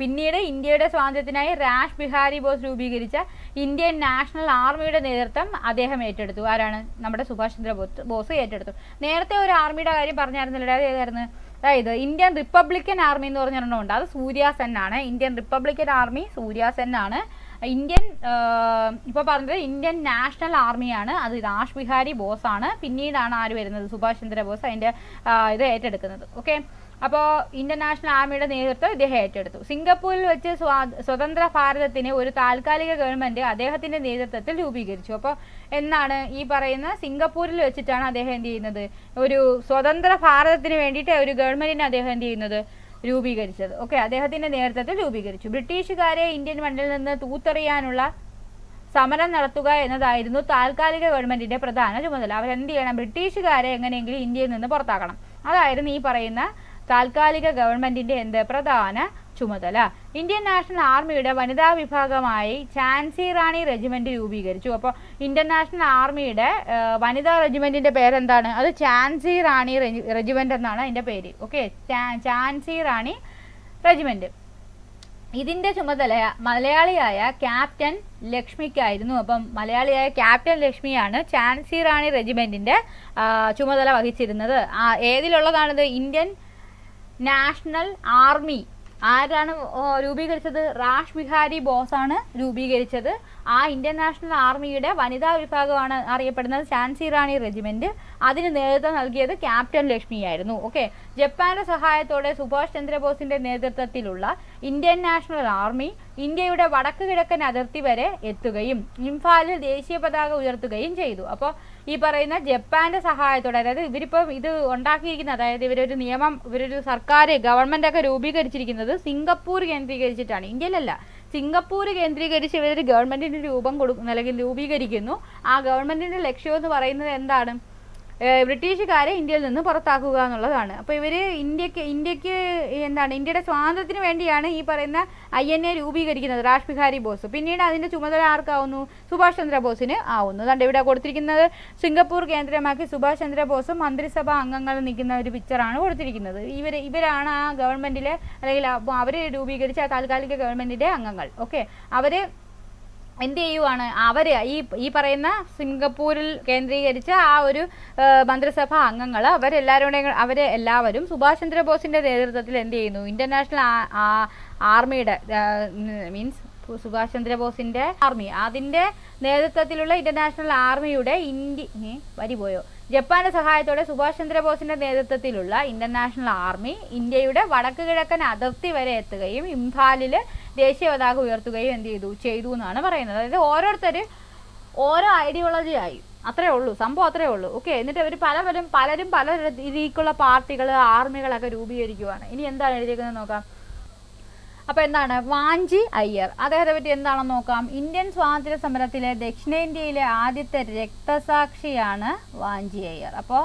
പിന്നീട് ഇന്ത്യയുടെ സ്വാതന്ത്ര്യത്തിനായി രാഷ് ബിഹാരി ബോസ് രൂപീകരിച്ച ഇന്ത്യൻ നാഷണൽ ആർമിയുടെ നേതൃത്വം അദ്ദേഹം ഏറ്റെടുത്തു. ആരാണ്? നമ്മുടെ സുഭാഷ് ചന്ദ്ര ബോസ് ഏറ്റെടുത്തു. നേരത്തെ ഒരു ആർമിയുടെ കാര്യം പറഞ്ഞായിരുന്നില്ല, അത് ഏതായിരുന്നു? അതായത് ഇന്ത്യൻ റിപ്പബ്ലിക്കൻ ആർമി എന്ന് പറഞ്ഞൊരെണ്ണമുണ്ട്, അത് സൂര്യ സെൻ ആണ്. ഇന്ത്യൻ റിപ്പബ്ലിക്കൻ ആർമി സൂര്യ സെൻ ആണ്. ഇന്ത്യൻ ഇപ്പോൾ പറഞ്ഞത് ഇന്ത്യൻ നാഷണൽ ആർമിയാണ്, അത് രാഷ് ബിഹാരി ബോസ് ആണ്. പിന്നീടാണ് ആര് വരുന്നത്? സുഭാഷ് ചന്ദ്ര ബോസ് അതിൻ്റെ ഇത് ഏറ്റെടുക്കുന്നത്. ഓക്കെ, അപ്പോൾ ഇന്ത്യൻ നാഷണൽ ആർമിയുടെ നേതൃത്വം ഇദ്ദേഹം ഏറ്റെടുത്തു. സിംഗപ്പൂരിൽ വെച്ച് സ്വതന്ത്ര ഭാരതത്തിന് ഒരു താൽക്കാലിക ഗവൺമെൻറ് അദ്ദേഹത്തിൻ്റെ നേതൃത്വത്തിൽ രൂപീകരിച്ചു. അപ്പോൾ എന്നാണ് ഈ പറയുന്ന സിംഗപ്പൂരിൽ വെച്ചിട്ടാണ് അദ്ദേഹം എന്ത് ചെയ്യുന്നത്? ഒരു സ്വതന്ത്ര ഭാരതത്തിന് വേണ്ടിയിട്ട് ഒരു ഗവൺമെൻറ്റിനെ അദ്ദേഹം എന്ത് ചെയ്യുന്നത്? രൂപീകരിച്ചത്. ഓക്കെ, അദ്ദേഹത്തിൻ്റെ നേതൃത്വത്തിൽ രൂപീകരിച്ചു. ബ്രിട്ടീഷുകാരെ ഇന്ത്യൻ മണ്ണിൽ നിന്ന് തൂത്തെറിയാനുള്ള സമരം നടത്തുക എന്നതായിരുന്നു താൽക്കാലിക ഗവൺമെൻറ്റിൻ്റെ പ്രധാന ചുമതല. അവരെന്ത് ചെയ്യണം? ബ്രിട്ടീഷുകാരെ എങ്ങനെയെങ്കിലും ഇന്ത്യയിൽ നിന്ന് പുറത്താക്കണം. അതായിരുന്നു ഈ പറയുന്ന താൽക്കാലിക ഗവൺമെൻറ്റിൻ്റെ പ്രധാന ചുമതല. ഇന്ത്യൻ നാഷണൽ ആർമിയുടെ വനിതാ വിഭാഗമായി ഝാൻസി റാണി റെജിമെൻറ്റ് രൂപീകരിച്ചു. അപ്പോൾ ഇന്ത്യൻ നാഷണൽ ആർമിയുടെ വനിതാ റെജിമെൻറ്റിൻ്റെ പേരെന്താണ്? അത് ഝാൻസി റാണി റെജിമെൻ്റ് എന്നാണ് അതിൻ്റെ പേര്. ഓക്കെ, ഝാൻസി റാണി റെജിമെൻറ്റ്. ഇതിൻ്റെ ചുമതല മലയാളിയായ ക്യാപ്റ്റൻ ലക്ഷ്മിക്കായിരുന്നു. അപ്പം മലയാളിയായ ക്യാപ്റ്റൻ ലക്ഷ്മിയാണ് ഝാൻസി റാണി റെജിമെൻറ്റിൻ്റെ ചുമതല വഹിച്ചിരുന്നത്. ഏതിലുള്ളതാണിത്? ഇന്ത്യൻ നാഷണൽ ആർമി ആരാണ് രൂപീകരിച്ചത്? രാഷ് ബിഹാരി ബോസാണ് രൂപീകരിച്ചത്. ആ ഇന്ത്യൻ നാഷണൽ ആർമിയുടെ വനിതാ വിഭാഗമാണ് അറിയപ്പെടുന്നത് ഝാൻസി റാണി റെജിമെൻറ്റ്. അതിന് നേതൃത്വം നൽകിയത് ക്യാപ്റ്റൻ ലക്ഷ്മിയായിരുന്നു. ഓക്കെ, ജപ്പാന്റെ സഹായത്തോടെ സുഭാഷ് ചന്ദ്രബോസിന്റെ നേതൃത്വത്തിലുള്ള ഇന്ത്യൻ നാഷണൽ ആർമി ഇന്ത്യയുടെ വടക്ക് കിഴക്കൻ അതിർത്തി വരെ എത്തുകയും ഇംഫാലിൽ ദേശീയ പതാക ഉയർത്തുകയും ചെയ്തു. അപ്പോൾ ഈ പറയുന്ന ജപ്പാന്റെ സഹായത്തോടെ, അതായത് ഇവരിപ്പോൾ ഇത് ഉണ്ടാക്കിയിരിക്കുന്ന, അതായത് ഇവരൊരു സർക്കാർ ഗവൺമെന്റ് ഒക്കെ രൂപീകരിച്ചിരിക്കുന്നത് സിംഗപ്പൂർ കേന്ദ്രീകരിച്ചിട്ടാണ്, ഇന്ത്യയിലല്ല. സിംഗപ്പൂർ കേന്ദ്രീകരിച്ച് ഇവരൊരു ഗവൺമെന്റിന് അല്ലെങ്കിൽ രൂപീകരിക്കുന്നു. ആ ഗവൺമെന്റിന്റെ ലക്ഷ്യം എന്ന് പറയുന്നത് എന്താണ്? ബ്രിട്ടീഷുകാരെ ഇന്ത്യയിൽ നിന്ന് പുറത്താക്കുക എന്നുള്ളതാണ്. അപ്പോൾ ഇവർ ഇന്ത്യക്ക് എന്താണ്, ഇന്ത്യയുടെ സ്വാതന്ത്ര്യത്തിന് വേണ്ടിയാണ് ഈ പറയുന്ന INA രൂപീകരിക്കുന്നത്, രാഷ് ബിഹാരി ബോസ്. പിന്നീട് അതിൻ്റെ ചുമതല ആർക്കാവുന്നു? സുഭാഷ് ചന്ദ്രബോസിന് ആവുന്നു. അതുകൊണ്ട് ഇവിടെ കൊടുത്തിരിക്കുന്നത് സിംഗപ്പൂർ കേന്ദ്രമാക്കി സുഭാഷ് ചന്ദ്രബോസും മന്ത്രിസഭാ അംഗങ്ങൾ നിൽക്കുന്ന ഒരു പിക്ചറാണ് കൊടുത്തിരിക്കുന്നത്. ഇവരാണ് ആ ഗവൺമെൻറ്റിലെ, അല്ലെങ്കിൽ അവർ രൂപീകരിച്ച ആ താൽക്കാലിക ഗവൺമെൻറ്റിൻ്റെ അംഗങ്ങൾ. ഓക്കെ, അവർ എന്ത് ചെയ്യുവാണ്? അവർ ഈ പറയുന്ന സിംഗപ്പൂരിൽ കേന്ദ്രീകരിച്ച ആ ഒരു മന്ത്രിസഭാ അംഗങ്ങൾ അവരെല്ലാവരും സുഭാഷ് ചന്ദ്രബോസിന്റെ നേതൃത്വത്തിൽ എന്ത് ചെയ്യുന്നു? ഇന്റർനാഷണൽ ആർമിയുടെ മീൻസ് സുഭാഷ് ചന്ദ്രബോസിന്റെ ആർമി, അതിന്റെ നേതൃത്വത്തിലുള്ള ഇന്റർനാഷണൽ ആർമിയുടെ ജപ്പാന്റെ സഹായത്തോടെ സുഭാഷ് ചന്ദ്രബോസിന്റെ നേതൃത്വത്തിലുള്ള ഇന്റർനാഷണൽ ആർമി ഇന്ത്യയുടെ വടക്ക് കിഴക്കൻ അതിർത്തി വരെ എത്തുകയും ഇംഫാലിൽ ദേശീയ പതാക ഉയർത്തുകയും ചെയ്തു എന്നാണ് പറയുന്നത്. അതായത് ഓരോരുത്തർ ഓരോ ഐഡിയോളജി ആയി, അത്രേ ഉള്ളൂ, സംഭവം അത്രേ ഉള്ളൂ. ഓക്കെ, എന്നിട്ട് അവർ പലരും പല രീതിക്കുള്ള പാർട്ടികൾ, ആർമികളൊക്കെ രൂപീകരിക്കുവാണ്. ഇനി എന്താണ് എഴുതിയിരിക്കുന്നത് നോക്കാം. അപ്പോൾ എന്താണ്? വാഞ്ചി അയ്യർ, അദ്ദേഹത്തെ പറ്റി എന്താണെന്ന് നോക്കാം. ഇന്ത്യൻ സ്വാതന്ത്ര്യ സമരത്തിലെ ദക്ഷിണേന്ത്യയിലെ ആദ്യത്തെ രക്തസാക്ഷിയാണ് വാഞ്ചി അയ്യർ. അപ്പോൾ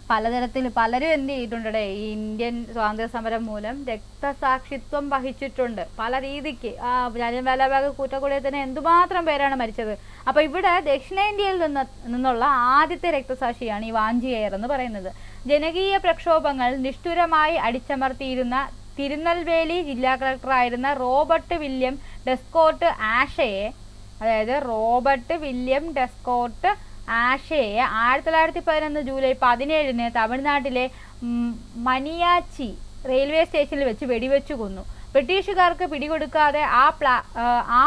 പലരും എന്ത് ചെയ്തിട്ടുണ്ട്? ഈ ഇന്ത്യൻ സ്വാതന്ത്ര്യ സമരം മൂലം രക്തസാക്ഷിത്വം വഹിച്ചിട്ടുണ്ട് പല രീതിക്ക്. ജാലിയൻവാലാബാഗ് കൂട്ടക്കൊലയിൽ എന്തുമാത്രം പേരാണ് മരിച്ചത്. അപ്പോൾ ഇവിടെ ദക്ഷിണേന്ത്യയിൽ നിന്നുള്ള ആദ്യത്തെ രക്തസാക്ഷിയാണ് ഈ വാഞ്ചി അയ്യർ എന്ന് പറയുന്നത്. ജനകീയ പ്രക്ഷോഭങ്ങൾ നിഷ്ഠുരമായി അടിച്ചമർത്തിയിരുന്ന തിരുനെൽവേലി ജില്ലാ കളക്ടറായിരുന്ന റോബർട്ട് വില്യം ഡെസ്കോട്ട് ആഷയെ, ആഷയെ 1911 ജൂലൈ 17 തമിഴ്നാട്ടിലെ മനിയാച്ചി റെയിൽവേ സ്റ്റേഷനിൽ വെച്ച് വെടിവെച്ചു കൊന്നു. ബ്രിട്ടീഷുകാർക്ക് പിടികൊടുക്കാതെ ആ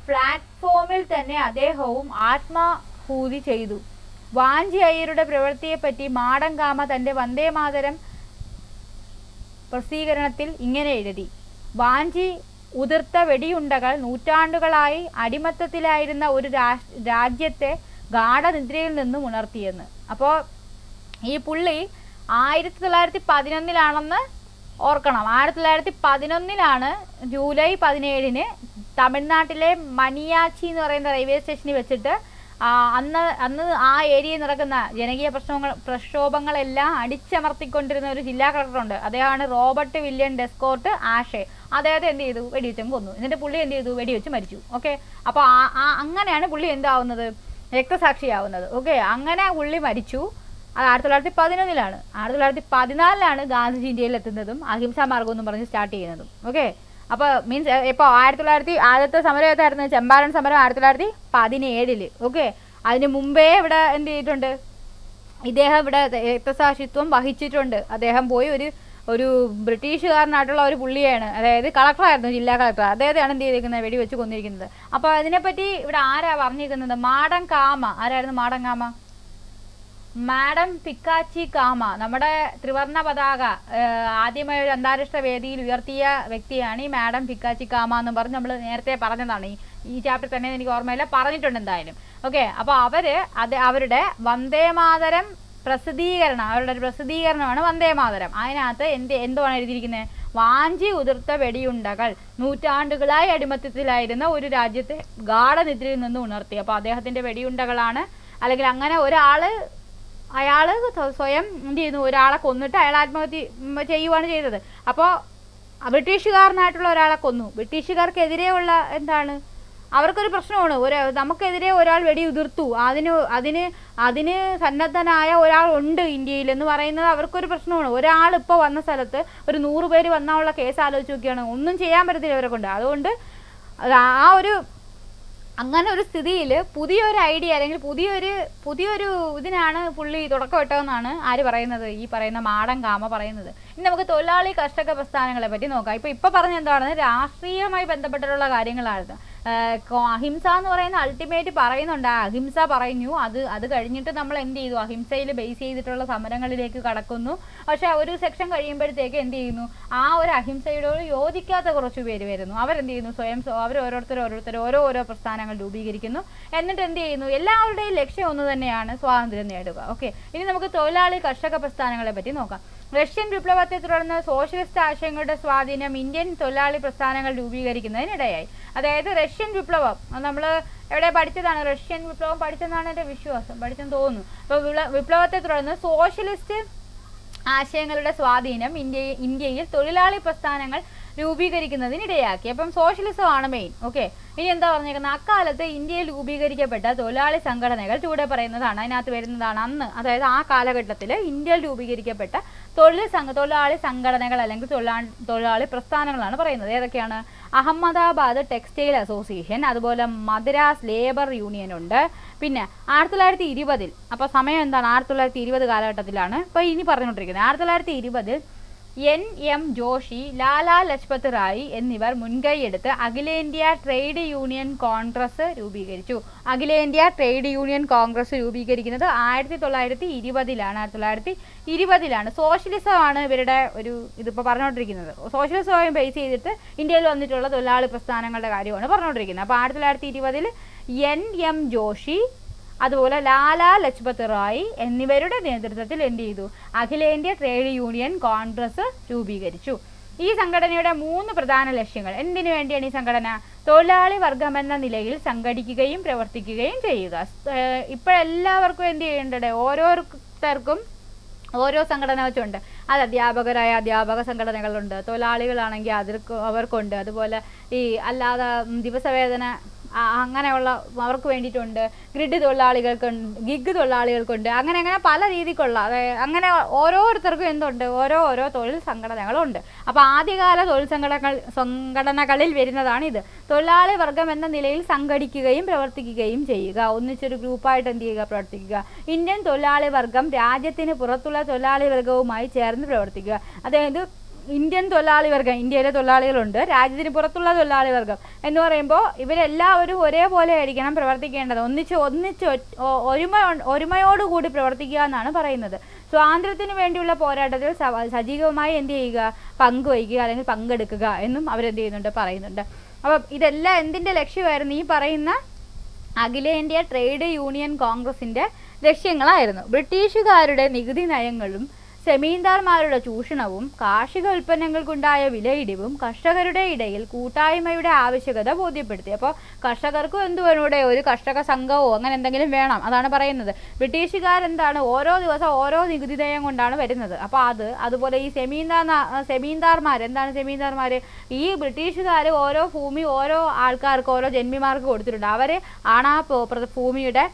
പ്ലാറ്റ്ഫോമിൽ തന്നെ അദ്ദേഹവും ആത്മാഹൂതി ചെയ്തു. വാഞ്ചി അയ്യരുടെ പ്രവൃത്തിയെപ്പറ്റി മാടങ്കാമ തന്റെ വന്ദേമാതരം പ്രസിദ്ധീകരണത്തിൽ ഇങ്ങനെ എഴുതി: വാഞ്ചി ഉതിർത്ത വെടിയുണ്ടകൾ നൂറ്റാണ്ടുകളായി അടിമത്തത്തിലായിരുന്ന ഒരു രാജ്യത്തെ ഗാഠനിദ്രയിൽ നിന്നും ഉണർത്തിയെന്ന്. അപ്പോൾ ഈ പുള്ളി 1911 ഓർക്കണം. 1911 ജൂലൈ 17 തമിഴ്നാട്ടിലെ മനിയാച്ചി എന്ന് പറയുന്ന റെയിൽവേ സ്റ്റേഷനിൽ വെച്ചിട്ട് അന്ന് ആ ഏരിയയിൽ നടക്കുന്ന ജനകീയ പ്രക്ഷോഭങ്ങളെല്ലാം അടിച്ചമർത്തിക്കൊണ്ടിരുന്ന ഒരു ജില്ലാ കളക്ടറുണ്ട്. അദ്ദേഹമാണ് റോബർട്ട് വില്യം ഡെസ്കോട്ട് ആഷെ. അദ്ദേഹത്തെ എന്ത് ചെയ്തു? വെടിവെച്ചും കൊന്നു. എന്നിട്ട് പുള്ളി എന്ത് ചെയ്തു? വെടിവെച്ച് മരിച്ചു. ഓക്കെ, അപ്പോൾ അങ്ങനെയാണ് പുള്ളി എന്താവുന്നത്? രക്തസാക്ഷിയാവുന്നത്. ഓക്കെ, അങ്ങനെ പുള്ളി മരിച്ചു. അത് 1911 1914 ഗാന്ധിജി ഇന്ത്യയിൽ എത്തുന്നതും അഹിംസാ മാർഗം എന്നും പറഞ്ഞ് സ്റ്റാർട്ട് ചെയ്യുന്നതും. ഓക്കെ, അപ്പോൾ മീൻസ് ഇപ്പോൾ ആദ്യത്തെ സമരം ഏതായിരുന്നു? ചമ്പാരൻ സമരം 1917. ഓക്കെ, അതിന് മുമ്പേ ഇവിടെ എന്ത് ചെയ്തിട്ടുണ്ട്? ഇദ്ദേഹം ഇവിടെ രക്തസാക്ഷിത്വം വഹിച്ചിട്ടുണ്ട്. അദ്ദേഹം പോയി ഒരു ബ്രിട്ടീഷുകാരനായിട്ടുള്ള ഒരു പുള്ളിയാണ്, അതായത് കളക്ടറായിരുന്നു, ജില്ലാ കളക്ടർ. അദ്ദേഹത്തെയാണ് എന്ത് ചെയ്തിരിക്കുന്നത്? വെടിവെച്ച് കൊന്നിരിക്കുന്നത്. അപ്പോൾ അതിനെപ്പറ്റി ഇവിടെ ആരാ പറഞ്ഞിരിക്കുന്നത്? മാഡം കാമ. ആരായിരുന്നു മാഡം കാമ? മാഡം പിക്കാച്ചി കാമ. നമ്മുടെ ത്രിവർണ്ണ പതാക ആദ്യമായി ഒരു അന്താരാഷ്ട്ര വേദിയിൽ ഉയർത്തിയ വ്യക്തിയാണ് ഈ മാഡം പിക്കാച്ചി കാമ എന്ന് പറഞ്ഞ് നമ്മൾ നേരത്തെ പറഞ്ഞതാണ്. ഈ ചാപ്റ്റർ തന്നെ എനിക്ക് ഓർമ്മയില്ല, പറഞ്ഞിട്ടുണ്ട് എന്തായാലും. ഓക്കെ, അപ്പോൾ അവരുടെ വന്ദേമാതരം അവരുടെ ഒരു പ്രസിദ്ധീകരണമാണ് വന്ദേമാതരം. അതിനകത്ത് എന്തുവാണ് എഴുതിയിരിക്കുന്നത്? വാഞ്ചി ഉതിർത്ത വെടിയുണ്ടകൾ നൂറ്റാണ്ടുകളായി അടിമത്തത്തിലായിരുന്ന ഒരു രാജ്യത്തെ ഗാഠനിദ്രയിൽ നിന്ന് ഉണർത്തി. അപ്പോൾ അദ്ദേഹത്തിന്റെ വെടിയുണ്ടകളാണ്, അല്ലെങ്കിൽ അങ്ങനെ അയാൾ സ്വയം എന്ത് ചെയ്യുന്നു? ഒരാളെ കൊന്നിട്ട് അയാൾ ആത്മഹത്യ ചെയ്യുവാണ് ചെയ്തത്. അപ്പോൾ ബ്രിട്ടീഷുകാരനായിട്ടുള്ള ഒരാളെ കൊന്നു. ബ്രിട്ടീഷുകാർക്കെതിരെയുള്ള എന്താണ്? അവർക്കൊരു പ്രശ്നമാണ്. നമുക്കെതിരെ ഒരാൾ വെടി ഉതിർത്തു, അതിന് സന്നദ്ധനായ ഒരാൾ ഉണ്ട് ഇന്ത്യയിൽ എന്ന് പറയുന്നത് അവർക്കൊരു പ്രശ്നമാണ്. ഒരാൾ ഇപ്പോൾ വന്ന സ്ഥലത്ത് ഒരു 100 പേര് വന്നുള്ള കേസ് ആലോചിച്ച് നോക്കിയാണ്, ഒന്നും ചെയ്യാൻ പറ്റത്തില്ല ഇവരെ കൊണ്ട്. അതുകൊണ്ട് അങ്ങനെ ഒരു സ്ഥിതിയിൽ പുതിയൊരു ഐഡിയ അല്ലെങ്കിൽ പുതിയൊരു ഇതിനാണ് പുള്ളി തുടക്കമിട്ടതെന്നാണ് ആര് പറയുന്നത്? ഈ പറയുന്ന മാഡം കാമ പറയുന്നത്. ഇനി നമുക്ക് തൊഴിലാളി കർഷക പ്രസ്ഥാനങ്ങളെ പറ്റി നോക്കാം. ഇപ്പോൾ പറഞ്ഞ എന്താണ്? രാഷ്ട്രീയമായി ബന്ധപ്പെട്ടിട്ടുള്ള കാര്യങ്ങളാണ്. അഹിംസ എന്ന് പറയുന്ന അൾട്ടിമേറ്റ് പറയുന്നുണ്ട്. അഹിംസ പറഞ്ഞു, അത് കഴിഞ്ഞിട്ട് നമ്മൾ എന്ത് ചെയ്തു? അഹിംസയിൽ ബേസ് ചെയ്തിട്ടുള്ള സമരങ്ങളിലേക്ക് കടക്കുന്നു. പക്ഷെ ഒരു സെക്ഷൻ കഴിയുമ്പോഴത്തേക്ക് എന്ത് ചെയ്യുന്നു? ആ ഒരു അഹിംസയോട് യോജിക്കാത്ത കുറച്ച് പേര് വരുന്നു. അവരെന്ത് ചെയ്യുന്നു? അവർ ഓരോരുത്തർ ഓരോ പ്രസ്ഥാനങ്ങൾ രൂപീകരിക്കുന്നു. എന്നിട്ട് എന്ത് ചെയ്യുന്നു? എല്ലാവരുടെയും ലക്ഷ്യം ഒന്ന് തന്നെയാണ്, സ്വാതന്ത്ര്യം നേടുക. ഓക്കെ, ഇനി നമുക്ക് തൊഴിലാളി കർഷക പ്രസ്ഥാനങ്ങളെ പറ്റി നോക്കാം. റഷ്യൻ വിപ്ലവത്തെ തുടർന്ന് സോഷ്യലിസ്റ്റ് ആശയങ്ങളുടെ സ്വാധീനം ഇന്ത്യൻ തൊഴിലാളി പ്രസ്ഥാനങ്ങൾ രൂപീകരിക്കുന്നതിനിടയായി. അതായത് റഷ്യൻ വിപ്ലവം നമ്മൾ എവിടെ പഠിച്ചതാണ്? റഷ്യൻ വിപ്ലവം പഠിച്ചെന്നാണ് എൻ്റെ വിശ്വാസം, പഠിച്ചെന്ന് തോന്നുന്നു. അപ്പോൾ വിപ്ലവത്തെ തുടർന്ന് സോഷ്യലിസ്റ്റ് ആശയങ്ങളുടെ സ്വാധീനം ഇന്ത്യയിൽ തൊഴിലാളി പ്രസ്ഥാനങ്ങൾ രൂപീകരിക്കുന്നതിനിടയാക്കി. അപ്പം സോഷ്യലിസമാണ് മെയിൻ. ഓക്കെ, ഇനി എന്താ പറഞ്ഞേക്കുന്നത്? അക്കാലത്ത് ഇന്ത്യയിൽ രൂപീകരിക്കപ്പെട്ട തൊഴിലാളി സംഘടനകൾ ചൂടെ പറയുന്നതാണ്. അതിനകത്ത് വരുന്നതാണ് അന്ന്, അതായത് ആ കാലഘട്ടത്തിൽ ഇന്ത്യയിൽ രൂപീകരിക്കപ്പെട്ട തൊഴിലാളി സംഘടനകൾ അല്ലെങ്കിൽ തൊഴിലാളി പ്രസ്ഥാനങ്ങളാണ് പറയുന്നത്. ഏതൊക്കെയാണ്? അഹമ്മദാബാദ് ടെക്സ്റ്റൈൽ അസോസിയേഷൻ, അതുപോലെ മദ്രാസ് ലേബർ യൂണിയൻ ഉണ്ട്. പിന്നെ 1920, അപ്പോൾ സമയം എന്താണ്? 1920 കാലഘട്ടത്തിലാണ് ഇപ്പോൾ ഇനി പറഞ്ഞുകൊണ്ടിരിക്കുന്നത്. 1920 N.M. ജോഷി, ലാലാ ലജ്പത് റായ് എന്നിവർ മുൻകൈയെടുത്ത് അഖിലേന്ത്യാ ട്രേഡ് യൂണിയൻ കോൺഗ്രസ് രൂപീകരിച്ചു. അഖിലേന്ത്യാ ട്രേഡ് യൂണിയൻ കോൺഗ്രസ് രൂപീകരിക്കുന്നത് 1920-ലാണ്. 1920-ലാണ്. സോഷ്യലിസമാണ് ഇവരുടെ ഇതിപ്പോൾ പറഞ്ഞുകൊണ്ടിരിക്കുന്നത്. സോഷ്യലിസവും ബേസ് ചെയ്തിട്ട് ഇന്ത്യയിൽ വന്നിട്ടുള്ള തൊഴിലാളി പ്രസ്ഥാനങ്ങളുടെ കാര്യമാണ് പറഞ്ഞുകൊണ്ടിരിക്കുന്നത്. അപ്പോൾ 1920 N.M. ജോഷി, അതുപോലെ ലാലാ ലജ്പത് റായ് എന്നിവരുടെ നേതൃത്വത്തിൽ എന്ത് ചെയ്തു? അഖിലേന്ത്യാ ട്രേഡ് യൂണിയൻ കോൺഗ്രസ് രൂപീകരിച്ചു. ഈ സംഘടനയുടെ 3 പ്രധാന ലക്ഷ്യങ്ങൾ. എന്തിനു വേണ്ടിയാണ് ഈ സംഘടന? തൊഴിലാളി വർഗമെന്ന നിലയിൽ സംഘടിക്കുകയും പ്രവർത്തിക്കുകയും ചെയ്യുക. ഇപ്പോഴെല്ലാവർക്കും എന്ത് ചെയ്യേണ്ടത്? ഓരോരുത്തർക്കും ഓരോ സംഘടന വെച്ചുണ്ട്. അത് അധ്യാപകരായ അധ്യാപക സംഘടനകളുണ്ട്, തൊഴിലാളികളാണെങ്കിൽ അവർക്കുണ്ട്, അതുപോലെ ഈ അല്ലാതെ ദിവസവേതന അങ്ങനെയുള്ള അവർക്ക് വേണ്ടിയിട്ടുണ്ട്, ഗ്രിഡ് തൊഴിലാളികൾക്കുണ്ട്, അങ്ങനെ പല രീതിക്കുള്ള, അങ്ങനെ ഓരോരുത്തർക്കും എന്തുണ്ട്? ഓരോ തൊഴിൽ സംഘടനകളുണ്ട്. അപ്പോൾ ആദ്യകാല തൊഴിൽ സംഘടനകളിൽ വരുന്നതാണ് ഇത്. തൊഴിലാളി വർഗം എന്ന നിലയിൽ സംഘടിക്കുകയും പ്രവർത്തിക്കുകയും ചെയ്യുക. ഒന്നിച്ചൊരു ഗ്രൂപ്പായിട്ട് എന്ത് ചെയ്യുക? പ്രവർത്തിക്കുക. ഇന്ത്യൻ തൊഴിലാളി വർഗം രാജ്യത്തിന് പുറത്തുള്ള തൊഴിലാളി വർഗവുമായി ചേർന്ന് പ്രവർത്തിക്കുക. അതായത് ഇന്ത്യൻ തൊഴിലാളി വർഗം, ഇന്ത്യയിലെ തൊഴിലാളികളുണ്ട്, രാജ്യത്തിന് പുറത്തുള്ള തൊഴിലാളി വർഗം എന്ന് പറയുമ്പോൾ ഇവരെല്ലാവരും ഒരേപോലെ ആയിരിക്കണം പ്രവർത്തിക്കേണ്ടത്. ഒന്നിച്ച് ഒരുമയോടുകൂടി പ്രവർത്തിക്കുക എന്നാണ് പറയുന്നത്. സ്വാതന്ത്ര്യത്തിന് വേണ്ടിയുള്ള പോരാട്ടത്തിൽ സജീവമായി എന്ത് ചെയ്യുക? പങ്കുവയ്ക്കുക അല്ലെങ്കിൽ പങ്കെടുക്കുക എന്നും അവരെന്ത് ചെയ്യുന്നുണ്ട്? പറയുന്നുണ്ട്. അപ്പം ഇതെല്ലാം എന്തിൻ്റെ ലക്ഷ്യമായിരുന്നു? ഈ പറയുന്ന അഖിലേന്ത്യാ ട്രേഡ് യൂണിയൻ കോൺഗ്രസിൻ്റെ ലക്ഷ്യങ്ങളായിരുന്നു. ബ്രിട്ടീഷുകാരുടെ നികുതി നയങ്ങളും സെമീന്ദാർമാരുടെ ചൂഷണവും കാർഷിക ഉൽപ്പന്നങ്ങൾക്കുണ്ടായ വിലയിടിവും കർഷകരുടെ ഇടയിൽ കൂട്ടായ്മയുടെ ആവശ്യകത ബോധ്യപ്പെടുത്തി. അപ്പോൾ കർഷകർക്കും എന്തുവേണൂടെ? ഒരു കർഷക സംഘമോ അങ്ങനെ എന്തെങ്കിലും വേണം. അതാണ് പറയുന്നത്. ബ്രിട്ടീഷുകാരെന്താണ്? ഓരോ ദിവസം ഓരോ നികുതി നയം കൊണ്ടാണ് വരുന്നത്. അപ്പോൾ അതുപോലെ ഈ സെമീന്ദാർമാർ, എന്താണ് സെമീന്ദാർമാർ? ഈ ബ്രിട്ടീഷുകാർ ഓരോ ഭൂമി ഓരോ ആൾക്കാർക്ക്, ഓരോ ജന്മിമാർക്ക് കൊടുത്തിട്ടുണ്ട്. അവർ ആണ് ആ ഭൂമിയുടെ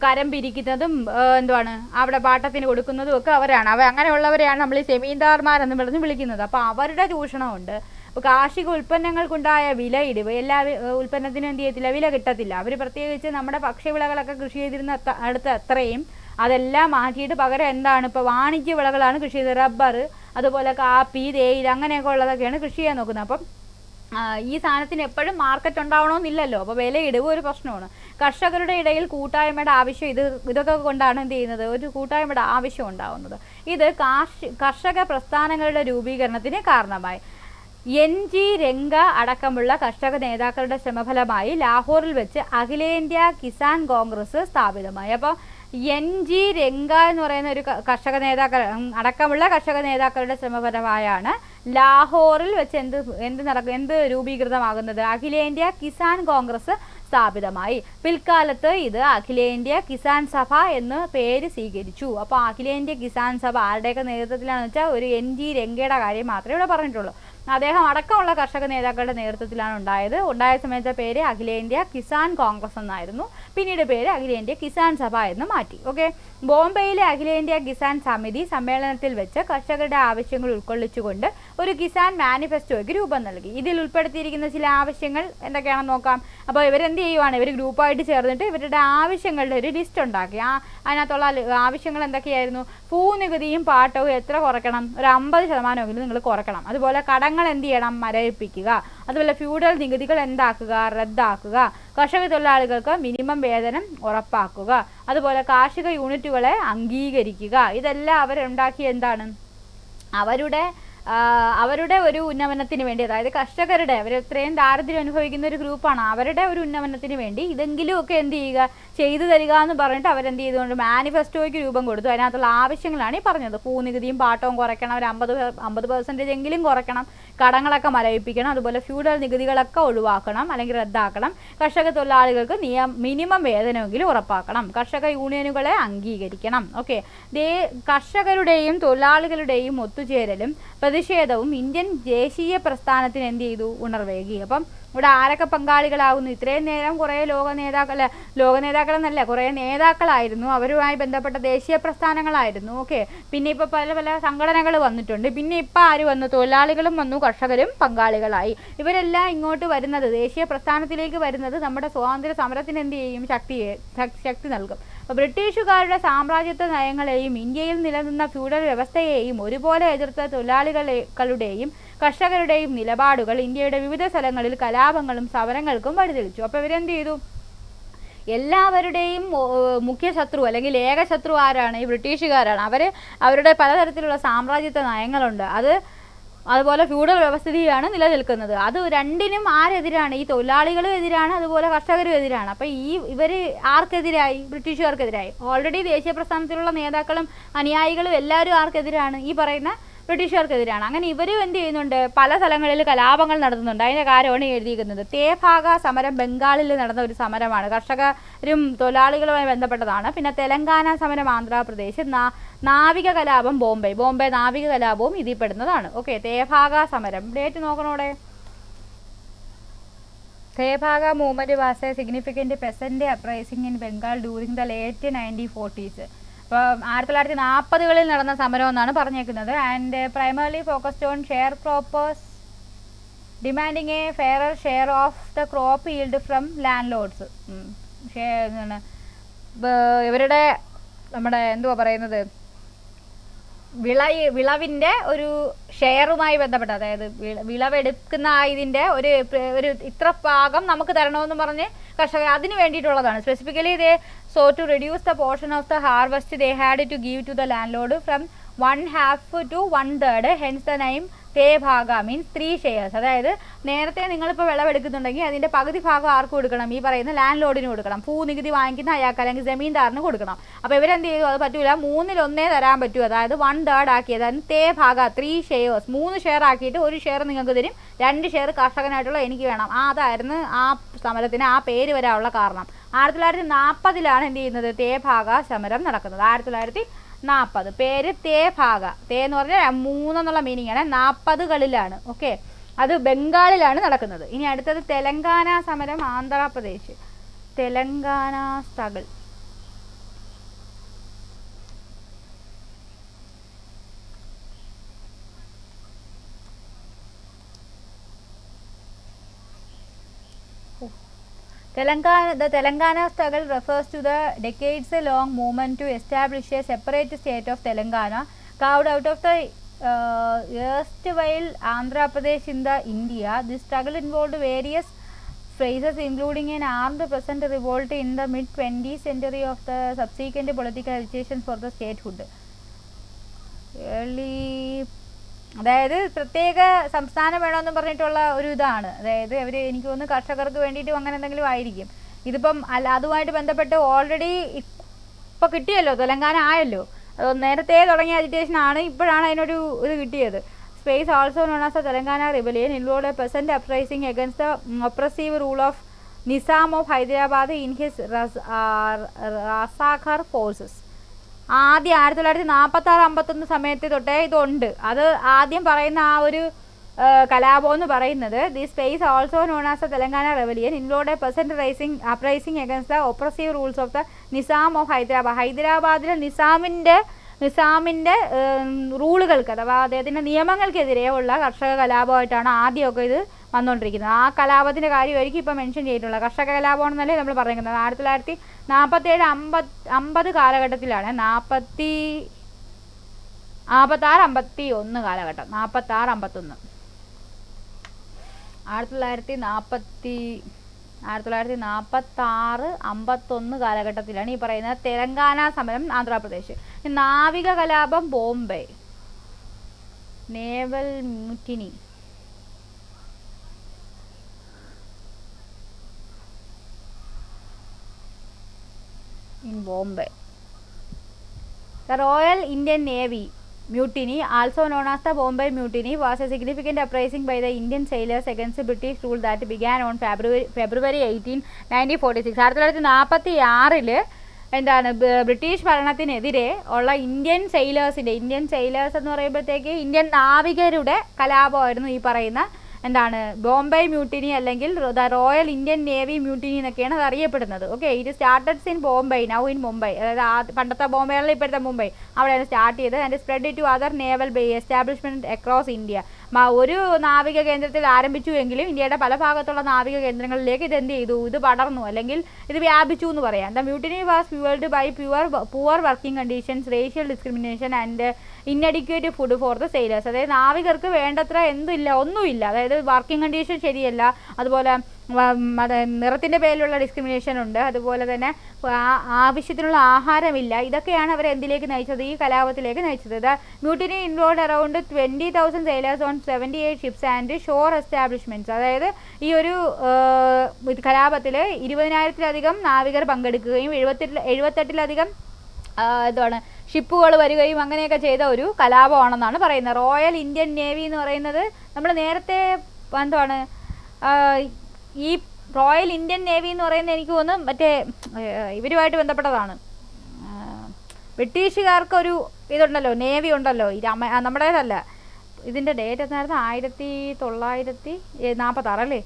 കരം പിരിക്കുന്നതും എന്തുവാണ് അവിടെ പാട്ടത്തിന് കൊടുക്കുന്നതും ഒക്കെ അവരാണ്. അങ്ങനെയുള്ളവരെയാണ് നമ്മൾ ഈ സെമീന്ദാർമാരെന്ന് പറഞ്ഞ് വിളിക്കുന്നത്. അപ്പോൾ അവരുടെ ചൂഷണമുണ്ട്. അപ്പോൾ കാർഷിക ഉൽപ്പന്നങ്ങൾക്കുണ്ടായ വിലയിടിവ്, എല്ലാ ഉൽപ്പന്നത്തിനും എന്ത് ചെയ്യത്തില്ല, വില കിട്ടത്തില്ല. അവർ പ്രത്യേകിച്ച് നമ്മുടെ ഭക്ഷ്യവിളകളൊക്കെ കൃഷി ചെയ്തിരുന്ന അടുത്ത് അത്രയും അതെല്ലാം മാറ്റിയിട്ട് പകരം എന്താണ് ഇപ്പോൾ വാണിജ്യ വിളകളാണ് കൃഷി ചെയ്തത്. റബ്ബർ, അതുപോലെ കാപ്പി, തേയില അങ്ങനെയൊക്കെ ഉള്ളതൊക്കെയാണ് കൃഷി ചെയ്യാൻ നോക്കുന്നത്. അപ്പം ഈ സാധനത്തിന് എപ്പോഴും മാർക്കറ്റ് ഉണ്ടാവണമെന്നില്ലല്ലോ. അപ്പോൾ വിലയിടിവ് ഒരു പ്രശ്നമാണ്. കർഷകരുടെ ഇടയിൽ കൂട്ടായ്മയുടെ ആവശ്യം ഇതൊക്കെ കൊണ്ടാണ് എന്ത് ചെയ്യുന്നത്, ഒരു കൂട്ടായ്മയുടെ ആവശ്യം ഉണ്ടാവുന്നത്. ഇത് കർഷക പ്രസ്ഥാനങ്ങളുടെ രൂപീകരണത്തിന് കാരണമായി. NG രംഗ അടക്കമുള്ള കർഷക നേതാക്കളുടെ ശ്രമഫലമായി ലാഹോറിൽ വെച്ച് അഖിലേന്ത്യാ കിസാൻ കോൺഗ്രസ് സ്ഥാപിതമായി. അപ്പോൾ NG രംഗ എന്ന് പറയുന്ന ഒരു കർഷക നേതാക്കൾ അടക്കമുള്ള കർഷക നേതാക്കളുടെ ശ്രമഫലമായാണ് ലാഹോറിൽ വെച്ച് എന്ത് രൂപീകൃതമാകുന്നത്, അഖിലേന്ത്യാ കിസാൻ കോൺഗ്രസ് സ്ഥാപിതമായി. പിൽക്കാലത്ത് ഇത് അഖിലേന്ത്യാ കിസാൻ സഭ എന്ന് പേര് സ്വീകരിച്ചു. അപ്പോൾ അഖിലേന്ത്യാ കിസാൻ സഭ ആരുടെയൊക്കെ നേതൃത്വത്തിലാണെന്ന് വെച്ചാൽ ഒരു NG രംഗയുടെ കാര്യം മാത്രമേ ഇവിടെ പറഞ്ഞിട്ടുള്ളൂ. അദ്ദേഹം അടക്കമുള്ള കർഷക നേതാക്കളുടെ നേതൃത്വത്തിലാണ് ഉണ്ടായ സമയത്തെ പേര് അഖിലേന്ത്യാ കിസാൻ കോൺഗ്രസ് എന്നായിരുന്നു. പിന്നീട് പേര് അഖിലേന്ത്യാ കിസാൻ സഭ എന്ന് മാറ്റി. ഓക്കെ. ബോംബെയിലെ അഖിലേന്ത്യാ കിസാൻ സമിതി സമ്മേളനത്തിൽ വെച്ച് കർഷകരുടെ ആവശ്യങ്ങൾ ഉൾക്കൊള്ളിച്ചുകൊണ്ട് ഒരു കിസാൻ മാനിഫെസ്റ്റോയ്ക്ക് രൂപം നൽകി. ഇതിൽ ഉൾപ്പെടുത്തിയിരിക്കുന്ന ചില ആവശ്യങ്ങൾ എന്തൊക്കെയാണെന്ന് നോക്കാം. അപ്പോൾ ഇവരെന്ത് ചെയ്യുവാണ്, ഇവർ ഗ്രൂപ്പായിട്ട് ചേർന്നിട്ട് ഇവരുടെ ആവശ്യങ്ങളുടെ ഒരു ലിസ്റ്റ് ഉണ്ടാക്കി. അതിനകത്തുള്ള ആവശ്യങ്ങൾ എന്തൊക്കെയായിരുന്നു? ഭൂനികുതിയും പാട്ടവും എത്ര കുറയ്ക്കണം? ഒരു 50% നിങ്ങൾ കുറയ്ക്കണം. അതുപോലെ കടങ്ങൾ എന്ത് ചെയ്യണം? മരവിപ്പിക്കുക. അതുപോലെ ഫ്യൂഡൽ നികുതികൾ എന്താക്കുക? റദ്ദാക്കുക. കർഷക തൊഴിലാളികൾക്ക് മിനിമം വേതനം ഉറപ്പാക്കുക. അതുപോലെ കാർഷിക യൂണിറ്റുകളെ അംഗീകരിക്കുക. ഇതെല്ലാം അവരുണ്ടാക്കിയ എന്താണ്, അവരുടെ ഒരു ഉന്നമനത്തിന് വേണ്ടി, അതായത് കർഷകരുടെ, അവർ ഇത്രയും ദാരിദ്ര്യം അനുഭവിക്കുന്ന ഒരു ഗ്രൂപ്പാണ്, അവരുടെ ഒരു ഉന്നമനത്തിന് വേണ്ടി ഇതെങ്കിലുമൊക്കെ എന്ത് ചെയ്യുക, ചെയ്തു തരിക എന്ന് പറഞ്ഞിട്ട് അവരെന്ത് ചെയ്തുകൊണ്ട് മാനിഫെസ്റ്റോയ്ക്ക് രൂപം കൊടുത്തു. അതിനകത്തുള്ള ആവശ്യങ്ങളാണ് ഈ പറഞ്ഞത്. ഭൂനികുതിയും പാട്ടവും കുറയ്ക്കണം, ഒരു 50% എങ്കിലും കുറയ്ക്കണം, കടങ്ങളൊക്കെ മരവിപ്പിക്കണം, അതുപോലെ ഫ്യൂഡൽ നികുതികളൊക്കെ ഒഴിവാക്കണം അല്ലെങ്കിൽ റദ്ദാക്കണം, കർഷക തൊഴിലാളികൾക്ക് മിനിമം വേതനമെങ്കിലും ഉറപ്പാക്കണം, കർഷക യൂണിയനുകളെ അംഗീകരിക്കണം. ഓക്കെ. കർഷകരുടെയും തൊഴിലാളികളുടെയും ഒത്തുചേരലും പ്രതിഷേധവും ഇന്ത്യൻ ദേശീയ പ്രസ്ഥാനത്തിന് എന്ത് ചെയ്തു? ഉണർവേകി. അപ്പം ഇവിടെ ആരൊക്കെ പങ്കാളികളാകുന്നു? ഇത്രയും നേരം കുറേ ലോക നേതാക്കളെന്നല്ല, കുറേ നേതാക്കളായിരുന്നു, അവരുമായി ബന്ധപ്പെട്ട ദേശീയ പ്രസ്ഥാനങ്ങളായിരുന്നു. ഓക്കെ. പിന്നെ ഇപ്പോൾ പല സംഘടനകൾ വന്നിട്ടുണ്ട്. പിന്നെ ഇപ്പം ആര് വന്നു? തൊഴിലാളികളും വന്നു, കർഷകരും പങ്കാളികളായി. ഇവരെല്ലാം ഇങ്ങോട്ട് വരുന്നത്, ദേശീയ പ്രസ്ഥാനത്തിലേക്ക് വരുന്നത് നമ്മുടെ സ്വാതന്ത്ര്യ സമരത്തിന് എന്ത് ചെയ്യും? ശക്തി നൽകും. അപ്പോൾ ബ്രിട്ടീഷുകാരുടെ സാമ്രാജ്യത്വ നയങ്ങളെയും ഇന്ത്യയിൽ നിലനിന്ന ഫ്യൂഡൽ വ്യവസ്ഥയെയും ഒരുപോലെ എതിർത്ത തൊഴിലാളികളുടെയും കർഷകരുടെയും നിലപാടുകൾ ഇന്ത്യയുടെ വിവിധ സ്ഥലങ്ങളിൽ കലാപങ്ങളും സമരങ്ങൾക്കും വഴിതെളിച്ചു. അപ്പോൾ ഇവരെന്ത് ചെയ്തു? എല്ലാവരുടെയും മുഖ്യ ശത്രു അല്ലെങ്കിൽ ഏക ശത്രു ആരാണ്? ഈ ബ്രിട്ടീഷുകാരാണ്. അവരുടെ പലതരത്തിലുള്ള സാമ്രാജ്യത്വ നയങ്ങളുണ്ട്. അതുപോലെ ഫ്യൂഡൽ വ്യവസ്ഥിതിയാണ് നിലനിൽക്കുന്നത്. അത് രണ്ടിനും ആരെതിരാണ്? ഈ തൊഴിലാളികളും എതിരാണ്, അതുപോലെ കർഷകരും എതിരാണ്. അപ്പോൾ ഇവർ ആർക്കെതിരായി? ബ്രിട്ടീഷുകാർക്കെതിരായി. ഓൾറെഡി ദേശീയ പ്രസ്ഥാനത്തിലുള്ള നേതാക്കളും അനുയായികളും എല്ലാവരും ആർക്കെതിരാണ്? ഈ പറയുന്ന ബ്രിട്ടീഷുകാർക്കെതിരാണ്. അങ്ങനെ ഇവരും എന്ത് ചെയ്യുന്നുണ്ട്? പല സ്ഥലങ്ങളിൽ കലാപങ്ങൾ നടത്തുന്നുണ്ട്. അതിൻ്റെ കാര്യമാണ് എഴുതിയിരിക്കുന്നത്. തേഭാഗ സമരം ബംഗാളിൽ നടന്ന ഒരു സമരമാണ്, കർഷകരും തൊഴിലാളികളുമായി ബന്ധപ്പെട്ടതാണ്. പിന്നെ തെലങ്കാന സമരം ആന്ധ്രാപ്രദേശ്, നാവിക കലാപം ബോംബെ നാവിക കലാപവും ഇതിൽ പെടുന്നതാണ്. ഓക്കെ. തേഭാഗ സമരം ഡേറ്റ് നോക്കണോടെ. Tebhaga movement was a significant peasant uprising in Bengal during the late 1940s. അപ്പോൾ 1940-കളിൽ നടന്ന സമരം എന്നാണ് പറഞ്ഞേക്കുന്നത്. And primarily focused on sharecroppers demanding a fairer share of the crop yield from landlords. ഇവരുടെ നമ്മുടെ എന്തുവാ പറയുന്നത്, വിളവിൻ്റെ ഒരു ഷെയറുമായി ബന്ധപ്പെട്ട, അതായത് വിളവെടുക്കുന്ന ഇതിൻ്റെ ഒരു ഇത്ര ഭാഗം നമുക്ക് തരണമെന്ന് പറഞ്ഞ് കർഷകർ അതിന് വേണ്ടിയിട്ടുള്ളതാണ്. Specifically so to reduce the portion of the harvest they had to give to the landlord from 1/2 to 1/3. Hence the name Tebhaga means 3 shares. അതായത് നേരത്തെ നിങ്ങളിപ്പോൾ വിളവെടുക്കുന്നുണ്ടെങ്കിൽ അതിൻ്റെ പകുതി ഭാഗം ആർക്ക് കൊടുക്കണം? ഈ പറയുന്ന ലാൻഡ് ലോഡിന് കൊടുക്കണം. ഭൂനികുതി വാങ്ങിക്കുന്ന അയാൾക്ക് അല്ലെങ്കിൽ ജമീന്ദാറിന് കൊടുക്കണം. അപ്പോൾ ഇവരെന്ത് ചെയ്തു? അത് പറ്റൂല, 1/3 തരാൻ പറ്റൂ. അതായത് 1/3 ആക്കി, അതായത് തേഭാഗ 3 shares, 3 ഷെയർ ആക്കിയിട്ട് 1 ഷെയർ നിങ്ങൾക്ക് തരും, 2 ഷെയർ കർഷകനായിട്ടുള്ള എനിക്ക് വേണം. അതായിരുന്നു ആ സമരത്തിന് ആ പേര് വരാനുള്ള കാരണം. 1940-ലാണ് എന്ത് ചെയ്യുന്നത്? തേഭാഗ സമരം നടക്കുന്നത്. 1940. പേര് തേഭാഗ. തേ എന്ന് പറഞ്ഞാൽ 3 എന്നുള്ള മീനിങ് ആണ്. 40-കളിലാണ്. ഓക്കെ. അത് ബംഗാളിലാണ് നടക്കുന്നത്. ഇനി അടുത്തത് തെലങ്കാന സമരം Andhra Pradesh. Telangana struggle. The Telangana struggle refers to the decades-long movement to establish a separate state of Telangana, carved out of the erstwhile Andhra Pradesh in the India. This struggle involved various phases, including an armed peasant revolt in the mid-20th century of the subsequent political agitation for the statehood. അതായത് പ്രത്യേക സംസ്ഥാനം വേണമെന്ന് പറഞ്ഞിട്ടുള്ള ഒരു ഇതാണ്. അതായത് അവർ എനിക്ക് തോന്നുന്നു കർഷകർക്ക് വേണ്ടിയിട്ടും അങ്ങനെ എന്തെങ്കിലും ആയിരിക്കും. ഇതിപ്പം അതുമായിട്ട് ബന്ധപ്പെട്ട് ഓൾറെഡി ഇപ്പോൾ കിട്ടിയല്ലോ, തെലങ്കാന ആയല്ലോ. അത് നേരത്തെ തുടങ്ങിയ അജിറ്റേഷൻ ആണ്, ഇപ്പോഴാണ് അതിനൊരു ഇത് കിട്ടിയത്. Space also known as the Telangana rebellion involved a peasant uprising against the oppressive rule of Nizam of Hyderabad in his Razakhar forces. ആദ്യം 1946-51 സമയത്ത് തൊട്ടേ ഇതുണ്ട്. അത് ആദ്യം പറയുന്ന ആ ഒരു കലാപം എന്ന് പറയുന്നത് the space also known as the Telangana rebellion include a peasant uprising against the oppressive rules of the Nizam of Hyderabad. ഹൈദരാബാദിലെ നിസാമിൻ്റെ റൂളുകൾക്ക് അഥവാ അദ്ദേഹത്തിൻ്റെ നിയമങ്ങൾക്കെതിരെ ഉള്ള കർഷക കലാപമായിട്ടാണ് ആദ്യമൊക്കെ ഇത് വന്നുകൊണ്ടിരിക്കുന്നത്. ആ കലാപത്തിൻ്റെ കാര്യമായിരിക്കും ഇപ്പോൾ മെൻഷൻ ചെയ്തിട്ടുള്ളത്. കർഷക കലാപമാണെന്നല്ലേ നമ്മൾ പറയുന്നത്. 1947-50 കാലഘട്ടത്തിലാണ് 46-51 കാലഘട്ടം 46-51 1946-51 കാലഘട്ടത്തിലാണ് ഈ പറയുന്നത് തെലങ്കാന സമരം ആന്ധ്രാപ്രദേശ്. നാവിക കലാപം Bombay, naval mutiny. In Bombay. The Royal Indian Navy mutiny, also known as the Bombay Mutiny, was a significant uprising by the Indian sailors against British rule that began on February 18, 1946. 1946 എന്താണ് ബ്രിട്ടീഷ് ഭരണത്തിനെതിരെ ഉള്ള Indian sailors എന്ന് പറയുമ്പോഴത്തേക്ക് Indian നാവികരുടെ കലാപമായിരുന്നു ഈ പറയുന്ന എന്താണ് Bombay mutiny അല്ലെങ്കിൽ the royal Indian navy mutiny എന്നൊക്കെയാണ് അത് അറിയപ്പെടുന്നത്. ഓക്കെ, ഇത് started in Bombay, now in Mumbai. അതായത് പണ്ടത്തെ ബോംബെയുള്ള ഇപ്പോഴത്തെ മുംബൈ അവിടെയാണ് സ്റ്റാർട്ട് ചെയ്തത്. And spread to other naval establishment across India. ഒരു നാവിക കേന്ദ്രത്തിൽ ആരംഭിച്ചു എങ്കിലും ഇന്ത്യയുടെ പല ഭാഗത്തുള്ള നാവിക കേന്ദ്രങ്ങളിലേക്ക് ഇത് എന്ത് ചെയ്തു, ഇത് പടർന്നു അല്ലെങ്കിൽ ഇത് വ്യാപിച്ചു എന്ന് പറയാം. The mutiny was fuelled by poor working conditions, racial discrimination and inadequate food for the sailors. അതായത് നാവികർക്ക് വേണ്ടത്ര ഒന്നുമില്ല. അതായത് വർക്കിംഗ് കണ്ടീഷൻ ശരിയല്ല, അതുപോലെ നിറത്തിൻ്റെ പേരിലുള്ള ഡിസ്ക്രിമിനേഷൻ ഉണ്ട്, അതുപോലെ തന്നെ ആവശ്യത്തിനുള്ള ആഹാരമില്ല. ഇതൊക്കെയാണ് അവരെ എന്തിലേക്ക് നയിച്ചത്, ഈ കലാപത്തിലേക്ക് നയിച്ചത്. The mutiny involve around 20,000 sailors on 78 ships and shore establishments. അതായത് ഈ ഒരു കലാപത്തിൽ 20,000-ലധികം നാവികർ പങ്കെടുക്കുകയും 78-ലധികം എന്താണ് ഷിപ്പുകൾ വരികയും അങ്ങനെയൊക്കെ ചെയ്ത ഒരു കലാപമാണെന്നാണ് പറയുന്നത്. റോയൽ ഇന്ത്യൻ നേവി എന്ന് പറയുന്നത് നമ്മൾ നേരത്തെ എന്താണ് ഈ റോയൽ ഇന്ത്യൻ നേവി എന്ന് പറയുന്നത് എനിക്ക് തോന്നുന്നു മറ്റേ ഇവരുമായിട്ട് ബന്ധപ്പെട്ടതാണ്. ബ്രിട്ടീഷുകാർക്കൊരു ഇതുണ്ടല്ലോ, നേവി ഉണ്ടല്ലോ, നമ്മുടേതല്ല. ഇതിൻ്റെ ഡേറ്റ് എന്നായിരുന്നു 1946 അല്ലേ,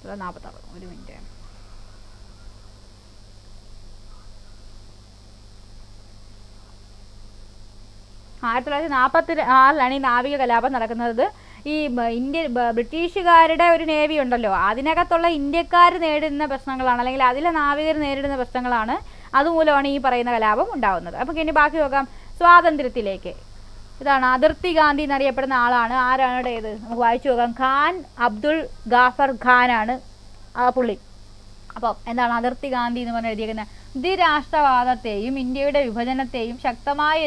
46. ഒരു മിനിറ്റ്. 1946 ഈ നാവിക കലാപം നടക്കുന്നത്. ഈ ബ്രിട്ടീഷുകാരുടെ ഒരു നേവി ഉണ്ടല്ലോ, അതിനകത്തുള്ള ഇന്ത്യക്കാർ നേരിടുന്ന പ്രശ്നങ്ങളാണ്, അല്ലെങ്കിൽ അതിലെ നാവികർ നേരിടുന്ന പ്രശ്നങ്ങളാണ്, അതുമൂലമാണ് ഈ പറയുന്ന കലാപം ഉണ്ടാകുന്നത്. അപ്പം ഇനി ബാക്കി നോക്കാം. സ്വാതന്ത്ര്യത്തിലേക്ക്. ഇതാണ് അതിർത്തി ഗാന്ധി എന്നറിയപ്പെടുന്ന ആളാണ്. ആരാണ് ഇത് നമുക്ക് വായിച്ചു നോക്കാം. ഖാൻ അബ്ദുൾ ഗാഫർ ഖാനാണ് ആ പുള്ളി. അപ്പം എന്താണ് അതിർത്തി ഗാന്ധി എന്ന് പറഞ്ഞ് എഴുതിയിരിക്കുന്നത്? ദ്വിരാഷ്ട്രവാദത്തെയും ഇന്ത്യയുടെ വിഭജനത്തെയും ശക്തമായി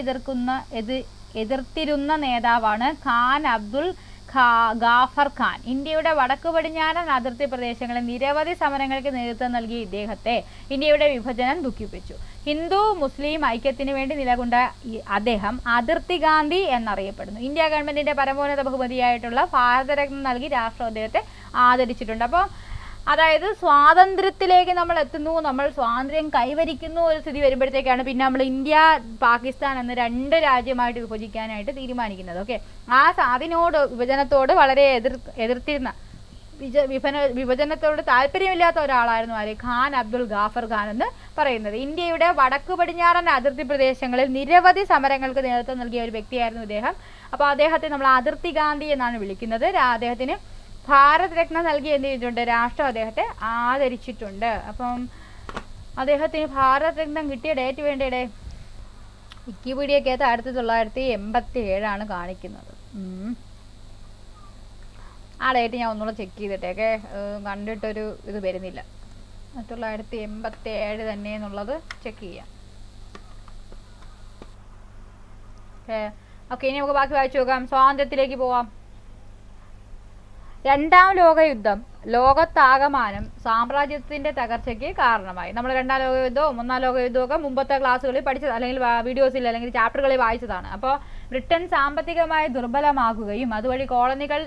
എതിർത്തിരുന്ന നേതാവാണ് ഖാൻ അബ്ദുൾ ഗാഫർ ഖാൻ. ഇന്ത്യയുടെ വടക്കു പടിഞ്ഞാറൻ അതിർത്തി പ്രദേശങ്ങളിൽ നിരവധി സമരങ്ങൾക്ക് നേതൃത്വം നൽകിയ ഇദ്ദേഹത്തെ ഇന്ത്യയുടെ വിഭജനം ദുഃഖിപ്പിച്ചു. ഹിന്ദു മുസ്ലിം ഐക്യത്തിന് വേണ്ടി നിലകൊണ്ട അദ്ദേഹം അതിർത്തി ഗാന്ധി എന്നറിയപ്പെടുന്നു. ഇന്ത്യ ഗവൺമെന്റിന്റെ പരമോന്നത ബഹുമതിയായിട്ടുള്ള ഭാരതരത്ന നൽകി രാഷ്ട്രം അദ്ദേഹത്തെ ആദരിച്ചിട്ടുണ്ട്. അപ്പോൾ അതായത് സ്വാതന്ത്ര്യത്തിലേക്ക് നമ്മൾ എത്തുന്നു, നമ്മൾ സ്വാതന്ത്ര്യം കൈവരിക്കുന്നു ഒരു സ്ഥിതി വരുമ്പോഴത്തേക്കാണ് പിന്നെ നമ്മൾ ഇന്ത്യ പാകിസ്ഥാൻ എന്ന 2 രാജ്യമായിട്ട് വിഭജിക്കാനായിട്ട് തീരുമാനിക്കുന്നത്. ഓക്കെ, വിഭജനത്തോട് വളരെ എതിർത്തിരുന്ന വിഭജനത്തോട് താല്പര്യമില്ലാത്ത ഒരാളായിരുന്നു ആര്? ഖാൻ അബ്ദുൾ ഗാഫർ ഖാൻ എന്ന് പറയുന്നത്. ഇന്ത്യയുടെ വടക്കു പടിഞ്ഞാറൻ അതിർത്തി പ്രദേശങ്ങളിൽ നിരവധി സമരങ്ങൾക്ക് നേതൃത്വം നൽകിയ ഒരു വ്യക്തിയായിരുന്നു ഇദ്ദേഹം. അപ്പോൾ അദ്ദേഹത്തെ നമ്മൾ അതിർത്തി ഗാന്ധി എന്നാണ് വിളിക്കുന്നത്. അദ്ദേഹത്തിന് ഭാരത് രത്ന നൽകി എന്ത് ചെയ്തിട്ടുണ്ട്, രാഷ്ട്രം അദ്ദേഹത്തെ ആദരിച്ചിട്ടുണ്ട്. അപ്പം അദ്ദേഹത്തിന് ഭാരത് രത്ന കിട്ടിയ ഡേറ്റ് വേണ്ടയുടെ വിക്കിപീഡിയക്കകത്ത് 1987 കാണിക്കുന്നത്. ആ ഡേറ്റ് ഞാൻ ഒന്നുകൂടെ ചെക്ക് ചെയ്തിട്ടേക്കെ, കണ്ടിട്ടൊരു ഇത് വരുന്നില്ല. 1987 തന്നെ എന്നുള്ളത് ചെക്ക് ചെയ്യാം. ഓക്കെ, ഇനി നമുക്ക് ബാക്കി വായിച്ചു നോക്കാം. സ്വാതന്ത്ര്യത്തിലേക്ക് പോവാം. രണ്ടാം ലോകയുദ്ധം ലോകത്താകമാനം സാമ്രാജ്യത്തിന്റെ തകർച്ചയ്ക്ക് കാരണമായി. നമ്മൾ രണ്ടാം ലോകയുദ്ധവും ഒന്നാം ലോകയുദ്ധവും ഒക്കെ മുമ്പത്തെ ക്ലാസ്സുകളിൽ പഠിച്ചത്, അല്ലെങ്കിൽ വീഡിയോസിൽ അല്ലെങ്കിൽ ചാപ്റ്ററുകളിൽ വായിച്ചതാണ്. അപ്പോൾ ബ്രിട്ടൻ സാമ്പത്തികമായി ദുർബലമാകുകയും അതുവഴി കോളനികൾ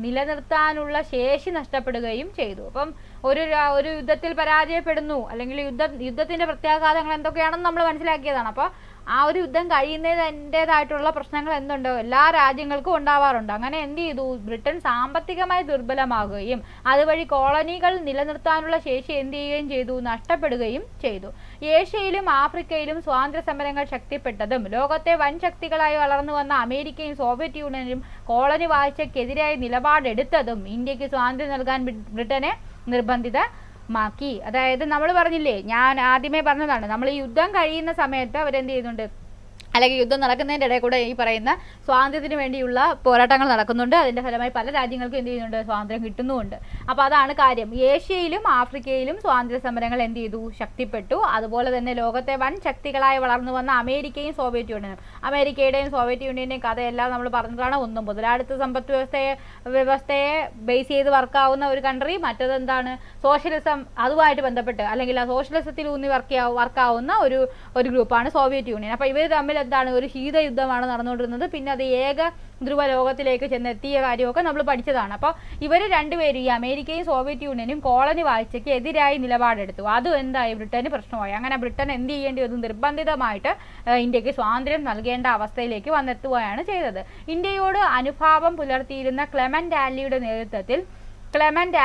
നിലനിർത്താനുള്ള ശേഷി നഷ്ടപ്പെടുകയും ചെയ്തു. അപ്പം ഒരു യുദ്ധത്തിൽ പരാജയപ്പെടുന്നു, അല്ലെങ്കിൽ യുദ്ധത്തിന്റെ പ്രത്യാഘാതങ്ങൾ എന്തൊക്കെയാണെന്ന് നമ്മൾ മനസ്സിലാക്കിയതാണ്. അപ്പോൾ ആ ഒരു യുദ്ധം കഴിയുന്നതിൻ്റെതായിട്ടുള്ള പ്രശ്നങ്ങൾ എന്തുണ്ടോ എല്ലാ രാജ്യങ്ങൾക്കും ഉണ്ടാവാറുണ്ട്. അങ്ങനെ എന്ത് ചെയ്തു, ബ്രിട്ടൻ സാമ്പത്തികമായി ദുർബലമാകുകയും അതുവഴി കോളനികൾ നിലനിർത്താനുള്ള ശേഷി എന്ത് ചെയ്യുകയും ചെയ്തു, നഷ്ടപ്പെടുകയും ചെയ്തു. ഏഷ്യയിലും ആഫ്രിക്കയിലും സ്വാതന്ത്ര്യ സമരങ്ങൾ ശക്തിപ്പെട്ടതും ലോകത്തെ വൻ ശക്തികളായി വളർന്നു വന്ന അമേരിക്കയും സോവിയറ്റ് യൂണിയനും കോളനി വാഴ്ചയ്ക്കെതിരായി നിലപാടെടുത്തതും ഇന്ത്യക്ക് സ്വാതന്ത്ര്യം നൽകാൻ ബ്രിട്ടനെ നിർബന്ധിതമാക്കി. അതായത് നമ്മൾ പറഞ്ഞില്ലേ, ഞാൻ ആദ്യമേ പറഞ്ഞതാണ്, നമ്മൾ ഈ യുദ്ധം കഴിയുന്ന സമയത്ത് അവരെന്ത് ചെയ്യുന്നുണ്ട്, അല്ലെങ്കിൽ യുദ്ധം നടക്കുന്നതിൻ്റെ ഇടയിൽ കൂടെ ഈ പറയുന്ന സ്വാതന്ത്ര്യത്തിന് വേണ്ടിയുള്ള പോരാട്ടങ്ങൾ നടക്കുന്നുണ്ട്. അതിൻ്റെ ഫലമായി പല രാജ്യങ്ങൾക്കും എന്ത് ചെയ്യുന്നുണ്ട്, സ്വാതന്ത്ര്യം കിട്ടുന്നുമുണ്ട്. അപ്പോൾ അതാണ് കാര്യം. ഏഷ്യയിലും ആഫ്രിക്കയിലും സ്വാതന്ത്ര്യ സമരങ്ങൾ എന്ത് ചെയ്തു, ശക്തിപ്പെട്ടു. അതുപോലെ തന്നെ ലോകത്തെ വൻ ശക്തികളായി വളർന്നു വന്ന അമേരിക്കയും സോവിയറ്റ് യൂണിയനും, അമേരിക്കയുടെയും സോവിയറ്റ് യൂണിയൻ്റെയും കഥയെല്ലാം നമ്മൾ പറഞ്ഞതാണ്. ഒന്നും മുതലാളിത്ത സമ്പദ് വ്യവസ്ഥയെ ബേസ് ചെയ്ത് വർക്കാവുന്ന ഒരു കൺട്രി, മറ്റതെന്താണ് സോഷ്യലിസം, അതുമായിട്ട് ബന്ധപ്പെട്ട് അല്ലെങ്കിൽ ആ സോഷ്യലിസത്തിൽ ഊന്നി വർക്കാവുന്ന ഒരു ഗ്രൂപ്പാണ് സോവിയറ്റ് യൂണിയൻ. അപ്പോൾ ഇവർ തമ്മിൽ എന്താണ്, ഒരു ശീതയുദ്ധമാണ് നടന്നുകൊണ്ടിരുന്നത്. പിന്നെ അത് ഏക ധ്രുവ ലോകത്തിലേക്ക് ചെന്നെത്തിയ കാര്യമൊക്കെ നമ്മൾ പഠിച്ചതാണ്. അപ്പോൾ ഇവർ രണ്ടുപേരും, ഈ അമേരിക്കയും സോവിയറ്റ് യൂണിയനും കോളനി വാഴ്ചയ്ക്ക് എതിരായി നിലപാടെടുത്തു. അതും എന്തായി, ബ്രിട്ടന് പ്രശ്നമായി. അങ്ങനെ ബ്രിട്ടൻ എന്ത് ചെയ്യേണ്ടി വന്നു, നിർബന്ധിതമായിട്ട് ഇന്ത്യക്ക് സ്വാതന്ത്ര്യം നൽകേണ്ട അവസ്ഥയിലേക്ക് വന്നെത്തുകയാണ് ചെയ്തത്. ഇന്ത്യയോട് അനുഭാവം പുലർത്തിയിരുന്ന ക്ലെമന്റ്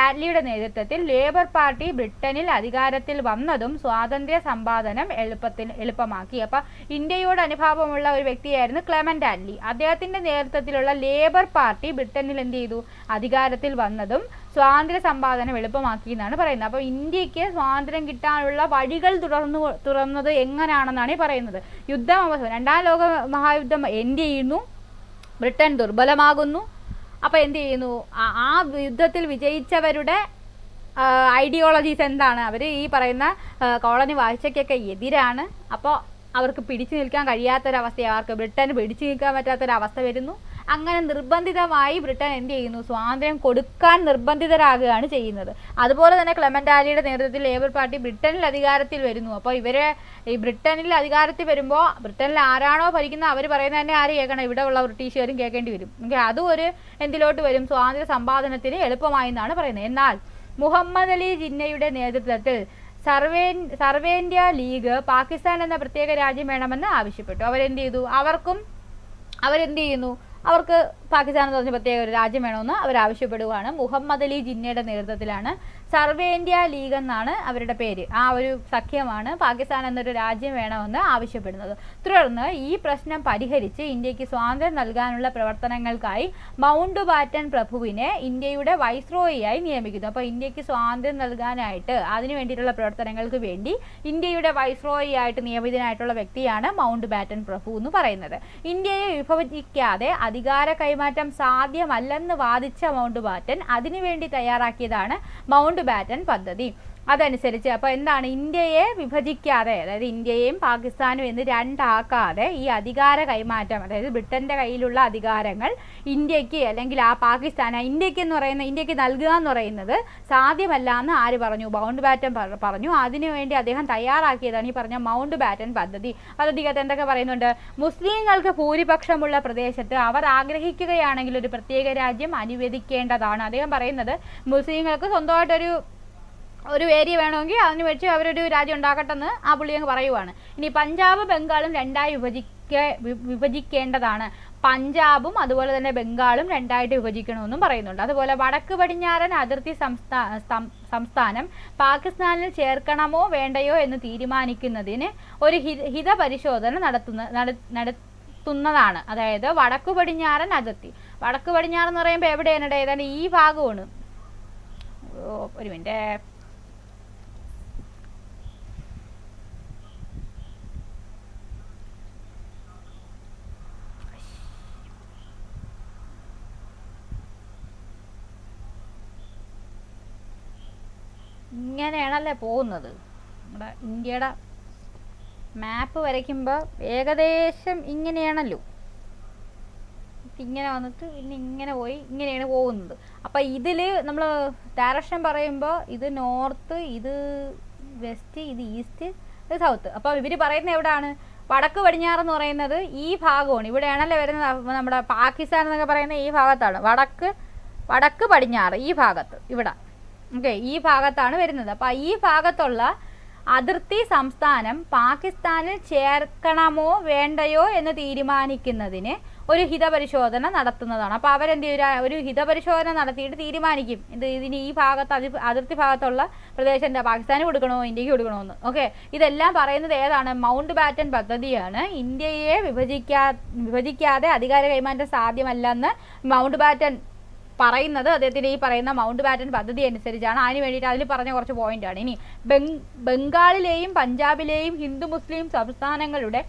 ആറ്റ്ലിയുടെ നേതൃത്വത്തിൽ ലേബർ പാർട്ടി ബ്രിട്ടനിൽ അധികാരത്തിൽ വന്നതും സ്വാതന്ത്ര്യ സമ്പാദനം എളുപ്പമാക്കി. അപ്പൊ ഇന്ത്യയോട് അനുഭാവമുള്ള ഒരു വ്യക്തിയായിരുന്നു ക്ലെമന്റ് ആറ്റ്ലി. അദ്ദേഹത്തിന്റെ നേതൃത്വത്തിലുള്ള ലേബർ പാർട്ടി ബ്രിട്ടനിൽ എന്ത് ചെയ്തു, അധികാരത്തിൽ വന്നതും സ്വാതന്ത്ര്യ സമ്പാദനം എളുപ്പമാക്കി എന്നാണ് പറയുന്നത്. അപ്പോൾ ഇന്ത്യക്ക് സ്വാതന്ത്ര്യം കിട്ടാനുള്ള വഴികൾ തുറന്നത് എങ്ങനെയാണെന്നാണ് ഈ പറയുന്നത്. രണ്ടാം ലോക മഹായുദ്ധം എന്ത് ചെയ്യുന്നു, ബ്രിട്ടൻ ദുർബലമാകുന്നു. അപ്പോൾ എന്ത് ചെയ്യുന്നു, ആ യുദ്ധത്തിൽ വിജയിച്ചവരുടെ ഐഡിയോളജീസ് എന്താണ്, അവർ ഈ പറയുന്ന കോളനി വാഴ്ചയ്ക്കൊക്കെ എതിരാണ്. അപ്പോൾ അവർക്ക് പിടിച്ചു നിൽക്കാൻ കഴിയാത്തൊരവസ്ഥയാണ്, അവർക്ക് ബ്രിട്ടന് പിടിച്ചു നിൽക്കാൻ പറ്റാത്തൊരവസ്ഥ വരുന്നു. അങ്ങനെ നിർബന്ധിതമായി ബ്രിട്ടൻ എന്ത് ചെയ്യുന്നു, സ്വാതന്ത്ര്യം കൊടുക്കാൻ നിർബന്ധിതരാകുകയാണ് ചെയ്യുന്നത്. അതുപോലെ തന്നെ ക്ലെമന്റ് ആറ്റ്ലിയുടെ നേതൃത്വത്തിൽ ലേബർ പാർട്ടി ബ്രിട്ടനിൽ അധികാരത്തിൽ വരുന്നു. അപ്പോൾ ഇവരെ ഈ ബ്രിട്ടനിൽ അധികാരത്തിൽ വരുമ്പോൾ ബ്രിട്ടനിൽ ആരാണോ ഭരിക്കുന്നത് അവർ പറയുന്നത് തന്നെ ആര് കേൾക്കണം, ഇവിടെ ഉള്ള ബ്രിട്ടീഷുകാരും കേൾക്കേണ്ടി വരും. അതും ഒരു എന്തിലോട്ട് വരും, സ്വാതന്ത്ര്യ സമ്പാദനത്തിന് എളുപ്പമായി എന്നാണ് പറയുന്നത്. എന്നാൽ മുഹമ്മദ് അലി ജിന്നയുടെ നേതൃത്വത്തിൽ സർവേന്ത്യ ലീഗ് പാകിസ്ഥാൻ എന്ന പ്രത്യേക രാജ്യം വേണമെന്ന് ആവശ്യപ്പെട്ടു. അവർക്ക് പാകിസ്ഥാൻ എന്ന് പറഞ്ഞ പ്രത്യേക ഒരു രാജ്യം വേണമെന്ന് അവർ ആവശ്യപ്പെടുകയാണ്. മുഹമ്മദ് അലി ജിന്നയുടെ നേതൃത്വത്തിലാണ് സർവേന്ത്യ ലീഗ് എന്നാണ് അവരുടെ പേര്. ആ ഒരു സഖ്യമാണ് പാകിസ്ഥാൻ എന്നൊരു രാജ്യം വേണമെന്ന് ആവശ്യപ്പെടുന്നത്. തുടർന്ന് ഈ പ്രശ്നം പരിഹരിച്ച് ഇന്ത്യക്ക് സ്വാതന്ത്ര്യം നൽകാനുള്ള പ്രവർത്തനങ്ങൾക്കായി മൗണ്ട് ബാറ്റൻ പ്രഭുവിനെ ഇന്ത്യയുടെ വൈസ്രോയിയായി നിയമിക്കുന്നു. അപ്പോൾ ഇന്ത്യക്ക് സ്വാതന്ത്ര്യം നൽകാനായിട്ട് അതിനു വേണ്ടിയിട്ടുള്ള പ്രവർത്തനങ്ങൾക്ക് വേണ്ടി ഇന്ത്യയുടെ വൈസ്രോയിയായിട്ട് നിയമിതനായിട്ടുള്ള വ്യക്തിയാണ് മൗണ്ട് ബാറ്റൻ പ്രഭു എന്ന് പറയുന്നത്. ഇന്ത്യയെ വിഭജിക്കാതെ അധികാര കൈമാറ്റം സാധ്യമല്ലെന്ന് വാദിച്ച മൗണ്ട് ബാറ്റൻ അതിനുവേണ്ടി തയ്യാറാക്കിയതാണ് മൗണ്ട് ബാറ്റൻ പദ്ധതി. അതനുസരിച്ച് അപ്പോൾ എന്താണ്, ഇന്ത്യയെ വിഭജിക്കാതെ, അതായത് ഇന്ത്യയും പാകിസ്ഥാനും എന്ന് രണ്ടാക്കാതെ ഈ അധികാര കൈമാറ്റം, അതായത് ബ്രിട്ടന്റെ കയ്യിലുള്ള അധികാരങ്ങൾ ഇന്ത്യക്ക് അല്ലെങ്കിൽ ആ പാകിസ്ഥാൻ ഇന്ത്യക്ക് നൽകുക എന്ന് പറയുന്നത് സാധ്യമല്ല എന്ന് ആര് പറഞ്ഞു, മൗണ്ട് ബാറ്റൻ പറഞ്ഞു. അതിനുവേണ്ടി അദ്ദേഹം തയ്യാറാക്കിയതാണ് ഈ പറഞ്ഞ മൗണ്ട് ബാറ്റൻ പദ്ധതിക്കകത്ത് എന്തൊക്കെ പറയുന്നുണ്ട്, മുസ്ലിങ്ങൾക്ക് ഭൂരിപക്ഷമുള്ള പ്രദേശത്ത് അവർ ആഗ്രഹിക്കുകയാണെങ്കിൽ ഒരു പ്രത്യേക രാജ്യം അനുവദിക്കേണ്ടതാണ്. അദ്ദേഹം പറയുന്നത് മുസ്ലിങ്ങൾക്ക് സ്വന്തമായിട്ടൊരു ഏരിയ വേണമെങ്കിൽ അതിന് വെച്ച് അവരൊരു രാജ്യം ഉണ്ടാക്കട്ടെന്ന് ആ പുള്ളി അങ്ങ് പറയുവാണ്. ഇനി പഞ്ചാബ് ബംഗാളും രണ്ടായി വിഭജിക്കേണ്ടതാണ്. പഞ്ചാബും അതുപോലെ തന്നെ ബംഗാളും രണ്ടായിട്ട് വിഭജിക്കണമെന്നും പറയുന്നുണ്ട്. അതുപോലെ വടക്ക് പടിഞ്ഞാറൻ അതിർത്തി സംസ്ഥാനം പാകിസ്ഥാനിൽ ചേർക്കണമോ വേണ്ടയോ എന്ന് തീരുമാനിക്കുന്നതിന് ഒരു ഹിതപരിശോധന നടത്തുന്നതാണ്. അതായത് വടക്ക് പടിഞ്ഞാറൻ അതിർത്തി, വടക്ക് പടിഞ്ഞാറെന്ന് പറയുമ്പോൾ എവിടെയാണ്, ഏതാണ്ട് ഈ ഭാഗമാണ്, ഒരു മിനിറ്റ്. ഇങ്ങനെയാണല്ലേ പോകുന്നത് നമ്മുടെ ഇന്ത്യയുടെ മാപ്പ് വരയ്ക്കുമ്പോൾ, ഏകദേശം ഇങ്ങനെയാണല്ലോ. ഇങ്ങനെ വന്നിട്ട് പിന്നെ ഇങ്ങനെ പോയി ഇങ്ങനെയാണ് പോകുന്നത്. അപ്പം ഇതിൽ നമ്മൾ ഡയറക്ഷൻ പറയുമ്പോൾ ഇത് നോർത്ത്, ഇത് വെസ്റ്റ്, ഇത് ഈസ്റ്റ്, ഇത് സൗത്ത്. അപ്പോൾ ഇവർ പറയുന്നത് എവിടെയാണ്? വടക്ക് പടിഞ്ഞാറെന്ന് പറയുന്നത് ഈ ഭാഗമാണ്. ഇവിടെയാണല്ലേ വരുന്നത്. നമ്മുടെ പാകിസ്ഥാൻ എന്നൊക്കെ പറയുന്നത് ഈ ഭാഗത്താണ്. വടക്ക് പടിഞ്ഞാറ് ഈ ഭാഗത്ത്, ഇവിടെ ഓക്കെ, ഈ ഭാഗത്താണ് വരുന്നത്. അപ്പം ഈ ഭാഗത്തുള്ള അതിർത്തി സംസ്ഥാനം പാകിസ്ഥാനിൽ ചേർക്കണമോ വേണ്ടയോ എന്ന് തീരുമാനിക്കുന്നതിന് ഒരു ഹിതപരിശോധന നടത്തുന്നതാണ്. അപ്പോൾ അവരെന്ത് ചെയ്യും? ഒരു ഹിതപരിശോധന നടത്തിയിട്ട് തീരുമാനിക്കും ഇതിന് ഈ ഭാഗത്ത് അതിർത്തി ഭാഗത്തുള്ള പ്രദേശം പാകിസ്ഥാന് കൊടുക്കണോ ഇന്ത്യക്ക് കൊടുക്കണോ എന്ന്. ഓക്കെ, ഇതെല്ലാം പറയുന്നത് ഏതാണ്? മൗണ്ട് ബാറ്റൻ പദ്ധതിയാണ്. ഇന്ത്യയെ വിഭജിക്കാതെ അധികാര കൈമാറ്റം സാധ്യമല്ലെന്ന് മൗണ്ട് ബാറ്റൻ പറയുന്നത്. അദ്ദേഹത്തിൻ്റെ ഈ പറയുന്ന മൗണ്ട് ബാറ്റൻ പദ്ധതി അനുസരിച്ചാണ്. അതിന് വേണ്ടിയിട്ട് അതിൽ പറഞ്ഞ കുറച്ച് പോയിന്റാണ്. ഇനി ബംഗാളിലെയും പഞ്ചാബിലെയും ഹിന്ദു മുസ്ലിം സംസ്ഥാനങ്ങളുടെ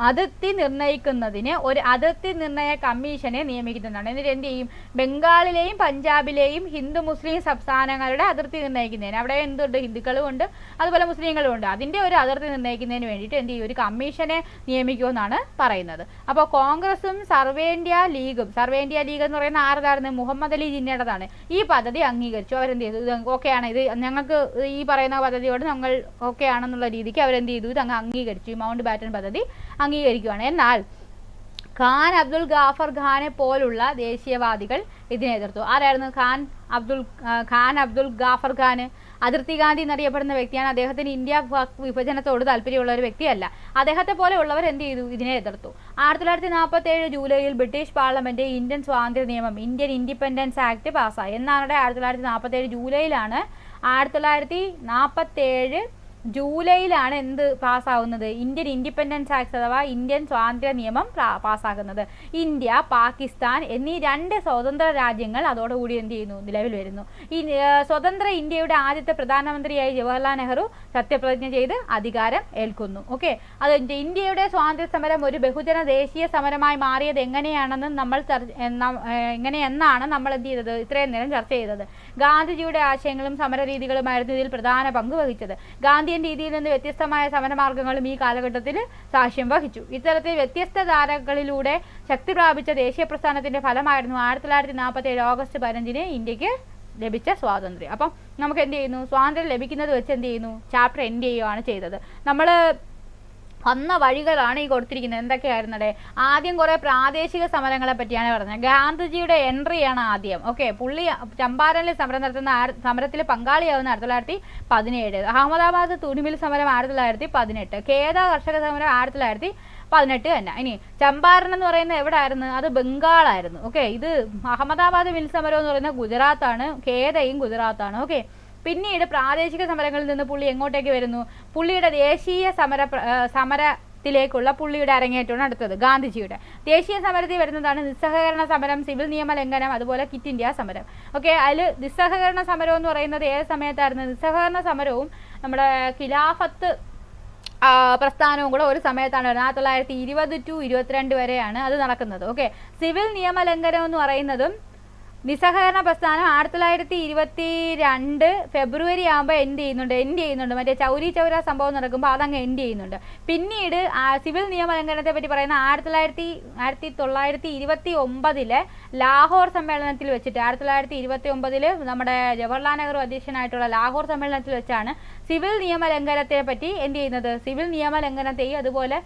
അതിർത്തി നിർണ്ണയിക്കുന്നതിന് ഒരു അതിർത്തി നിർണ്ണയ കമ്മീഷനെ നിയമിക്കുന്നതാണ്. എന്നിട്ട് എന്ത് ചെയ്യും? ബംഗാളിലെയും പഞ്ചാബിലെയും ഹിന്ദു മുസ്ലിം സംസ്ഥാനങ്ങളുടെ അതിർത്തി നിർണ്ണയിക്കുന്നതിന്, അവിടെ എന്തുണ്ട്? ഹിന്ദുക്കളും ഉണ്ട്, അതുപോലെ മുസ്ലിങ്ങളും ഉണ്ട്. അതിൻ്റെ ഒരു അതിർത്തി നിർണ്ണയിക്കുന്നതിന് വേണ്ടിയിട്ട് എന്ത് ചെയ്യും? ഒരു കമ്മീഷനെ നിയമിക്കുമെന്നാണ് പറയുന്നത്. അപ്പോൾ കോൺഗ്രസും സർവേന്ത്യ ലീഗ് എന്ന് പറയുന്ന ആരതായിരുന്നു? മുഹമ്മദ് അലി ജിന്നയുടേതാണ്. ഈ പദ്ധതി അംഗീകരിച്ചു. അവരെന്ത് ചെയ്തു? ഇത് ഓക്കെയാണ്, ഇത് ഞങ്ങൾക്ക് ഈ പറയുന്ന പദ്ധതിയോട് ഞങ്ങൾ ഓക്കെ ആണെന്നുള്ള രീതിക്ക് അവരെന്ത് ചെയ്തു? ഇത് അങ്ങ് അംഗീകരിച്ചു. ഈ മൗണ്ട് ബാറ്റൻ പദ്ധതി അംഗീകരിക്കുകയാണ്. എന്നാൽ ഖാൻ അബ്ദുൽ ഗാഫർ ഖാനെ പോലുള്ള ദേശീയവാദികൾ ഇതിനെ എതിർത്തു. ആരായിരുന്നു? ഖാൻ അബ്ദുൽ ഗാഫർ ഖാൻ അതിർത്തി ഗാന്ധി എന്നറിയപ്പെടുന്ന വ്യക്തിയാണ്. അദ്ദേഹത്തിന് ഇന്ത്യ വിഭജനത്തോട് താല്പര്യമുള്ള ഒരു വ്യക്തിയല്ല. അദ്ദേഹത്തെ പോലെയുള്ളവർ എന്ത് ചെയ്തു? ഇതിനെ എതിർത്തു. 1947 ജൂലൈയിൽ ബ്രിട്ടീഷ് പാർലമെന്റ് ഇന്ത്യൻ സ്വാതന്ത്ര്യ നിയമം, ഇന്ത്യൻ ഇൻഡിപെൻഡൻസ് ആക്ട് പാസ്സായി. എന്നാണ് 1947 ജൂലൈയിലാണ് 1947 ജൂലൈയിലാണ് എന്ത് പാസ്സാവുന്നത്? ഇന്ത്യൻ ഇൻഡിപെൻഡൻസ് ആക്ട് അഥവാ ഇന്ത്യൻ സ്വാതന്ത്ര്യ നിയമം പാസ്സാക്കുന്നത്. ഇന്ത്യ, പാകിസ്ഥാൻ എന്നീ 2 സ്വതന്ത്ര രാജ്യങ്ങൾ അതോടുകൂടി എന്ത് ചെയ്യുന്നു? നിലവിൽ വരുന്നു. ഈ സ്വതന്ത്ര ഇന്ത്യയുടെ ആദ്യത്തെ പ്രധാനമന്ത്രിയായി ജവഹർലാൽ നെഹ്റു സത്യപ്രതിജ്ഞ ചെയ്ത് അധികാരം ഏൽക്കുന്നു. ഓക്കെ, അത് ഇന്ത്യയുടെ സ്വാതന്ത്ര്യ സമരം ഒരു ബഹുജന ദേശീയ സമരമായി മാറിയത് എങ്ങനെയാണെന്ന് എങ്ങനെയെന്നാണ് നമ്മൾ എന്ത് ചെയ്തത്? ഇത്രയും നേരം ചർച്ച ചെയ്തത്. ഗാന്ധിജിയുടെ ആശയങ്ങളും സമരരീതികളുമായിരുന്നു ഇതിൽ പ്രധാന പങ്ക് വഹിച്ചത്. ഗാന്ധിയൻ രീതിയിൽ നിന്ന് വ്യത്യസ്തമായ സമരമാർഗങ്ങളും ഈ കാലഘട്ടത്തിൽ സാക്ഷ്യം വഹിച്ചു. ഇത്തരത്തിൽ വ്യത്യസ്ത ധാരകളിലൂടെ ശക്തി പ്രാപിച്ച ദേശീയ പ്രസ്ഥാനത്തിന്റെ ഫലമായിരുന്നു 1947 ഓഗസ്റ്റ് 15 ഇന്ത്യക്ക് ലഭിച്ച സ്വാതന്ത്ര്യം. അപ്പം നമുക്ക് എന്ത് ചെയ്യുന്നു? സ്വാതന്ത്ര്യം ലഭിക്കുന്നത് വെച്ച് എന്ത് ചെയ്യുന്നു? ചാപ്റ്റർ എൻഡ് ചെയ്യുകയാണ് ചെയ്തത്. നമ്മൾ വന്ന വഴികളാണ് ഈ കൊടുത്തിരിക്കുന്നത്. എന്തൊക്കെയായിരുന്നടെ? ആദ്യം കുറേ പ്രാദേശിക സമരങ്ങളെ പറ്റിയാണ് പറഞ്ഞത്. ഗാന്ധിജിയുടെ എൻട്രിയാണ് ആദ്യം. ഓക്കെ, പുള്ളി ചമ്പാരനിൽ സമരത്തിൽ പങ്കാളിയാവുന്ന 1917. അഹമ്മദാബാദ് തുണിമിൽ സമരം 1918. ഖേദ കർഷക സമരം 1918 തന്നെ. ഇനി ചമ്പാരൻ എന്ന് പറയുന്നത് എവിടെ ആയിരുന്നു? അത് ബംഗാളായിരുന്നു. ഓക്കെ, ഇത് അഹമ്മദാബാദ് മിൽ സമരം എന്ന് പറയുന്നത് ഗുജറാത്താണ്, ഖേദയും ഗുജറാത്താണ്. ഓക്കെ, പിന്നീട് പ്രാദേശിക സമരങ്ങളിൽ നിന്ന് പുള്ളി എങ്ങോട്ടേക്ക് വരുന്നു? പുള്ളിയുടെ ദേശീയ സമരത്തിലേക്കുള്ള പുള്ളിയുടെ അരങ്ങേറ്റമാണ് അടുത്തത്. ഗാന്ധിജിയുടെ ദേശീയ സമരത്തിൽ വരുന്നതാണ് നിസ്സഹകരണ സമരം, സിവിൽ നിയമ ലംഘനം, അതുപോലെ ക്വിറ്റ് ഇന്ത്യ സമരം. ഓക്കെ, അതിൽ നിസ്സഹകരണ സമരം എന്ന് പറയുന്നത് ഏത് സമയത്തായിരുന്നു? നിസ്സഹകരണ സമരവും നമ്മുടെ ഖിലാഫത്ത് പ്രസ്ഥാനവും കൂടെ ഒരു സമയത്താണ് 1920 to 22 വരെയാണ് അത് നടക്കുന്നത്. ഓക്കെ, സിവിൽ നിയമ ലംഘനം എന്ന് പറയുന്നതും നിസ്സഹകരണ പ്രസ്ഥാനം 1922 ഫെബ്രുവരി ആകുമ്പോൾ എൻഡ് ചെയ്യുന്നുണ്ട്. മറ്റേ ചൗരി ചൗര സംഭവം നടക്കുമ്പോൾ അതങ്ങ് എൻഡ് ചെയ്യുന്നുണ്ട്. പിന്നീട് സിവിൽ നിയമലംഘനത്തെ പറ്റി പറയുന്ന 1929 ലാഹോർ സമ്മേളനത്തിൽ വെച്ചിട്ട് 1929 നമ്മുടെ ജവഹർലാൽ നെഹ്റു അധ്യക്ഷനായിട്ടുള്ള ലാഹോർ സമ്മേളനത്തിൽ വെച്ചാണ് സിവിൽ നിയമലംഘനത്തെ പറ്റി എന്ത് ചെയ്യുന്നത്? സിവിൽ നിയമലംഘനത്തെയും അതുപോലെ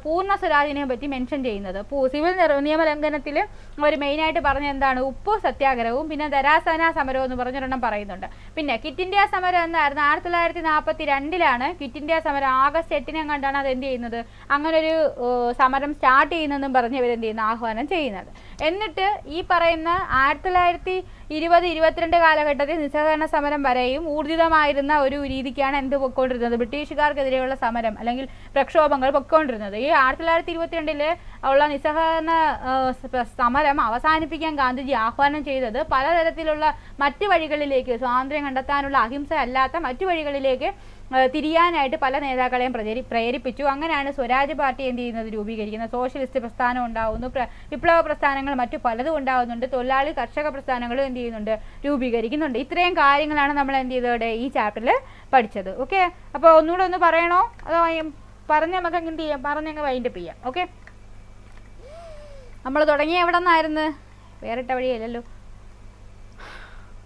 പൂർണ്ണ സ്വരാജിനെയും പറ്റി മെൻഷൻ ചെയ്യുന്നത്. സിവിൽ നിയമലംഘനത്തിൽ അവർ മെയിനായിട്ട് പറഞ്ഞ എന്താണ്? ഉപ്പു സത്യാഗ്രഹവും പിന്നെ ധരാസന സമരവും എന്ന് പറഞ്ഞൊരെണ്ണം പറയുന്നുണ്ട്. പിന്നെ ക്വിറ്റ് ഇന്ത്യ സമരം എന്നായിരുന്നു 1942 ക്വിറ്റ് ഇന്ത്യ സമരം ആഗസ്റ്റ് 8 കണ്ടാണ് അത് എന്ത് ചെയ്യുന്നത്? അങ്ങനൊരു സമരം സ്റ്റാർട്ട് ചെയ്യുന്നതെന്നും പറഞ്ഞ് ഇവരെന്ത് ചെയ്യുന്നു? ആഹ്വാനം ചെയ്യുന്നത്. എന്നിട്ട് ഈ പറയുന്ന 1920-22 കാലഘട്ടത്തിൽ നിസ്സഹകരണ സമരം വരെയും ഊർജിതമായിരുന്ന ഒരു രീതിക്കാണ് എന്ത് പൊയ്ക്കൊണ്ടിരുന്നത്? ബ്രിട്ടീഷുകാർക്കെതിരെയുള്ള സമരം അല്ലെങ്കിൽ പ്രക്ഷോഭങ്ങൾ പൊയ്ക്കൊണ്ടിരുന്നത്. ഈ 1922 ഉള്ള നിസ്സഹകരണ സമരം അവസാനിപ്പിക്കാൻ ഗാന്ധിജി ആഹ്വാനം ആഹ്വാനം ചെയ്തത് പലതരത്തിലുള്ള മറ്റ് വഴികളിലേക്ക്, സ്വാതന്ത്ര്യം കണ്ടെത്താനുള്ള അഹിംസ അല്ലാത്ത മറ്റു വഴികളിലേക്ക് തിരിയാനായിട്ട് പല നേതാക്കളെയും പ്രേരിപ്പിച്ചു. അങ്ങനെയാണ് സ്വരാജ് പാർട്ടി എന്ത് ചെയ്യുന്നത്, രൂപീകരിക്കുന്നത്. സോഷ്യലിസ്റ്റ് പ്രസ്ഥാനം ഉണ്ടാകുന്നു, വിപ്ലവ പ്രസ്ഥാനങ്ങൾ മറ്റു പലതും ഉണ്ടാകുന്നുണ്ട്, തൊഴിലാളി കർഷക പ്രസ്ഥാനങ്ങളും എന്ത് ചെയ്യുന്നുണ്ട്, രൂപീകരിക്കുന്നുണ്ട്. ഇത്രയും കാര്യങ്ങളാണ് നമ്മൾ എന്ത് ചെയ്തത് ഈ ചാപ്റ്ററിൽ പഠിച്ചത്. ഓക്കെ, അപ്പോൾ ഒന്നുകൂടെ ഒന്ന് പറയണോ അതോ പറഞ്ഞ് നമുക്ക് എന്ത് ചെയ്യാം, പറഞ്ഞങ്ങ് വൈൻഡപ്പ് ചെയ്യാം. ഓക്കെ, നമ്മൾ തുടങ്ങിയ എവിടെ നിന്നായിരുന്നു, വേറിട്ട വഴിയല്ലല്ലോ.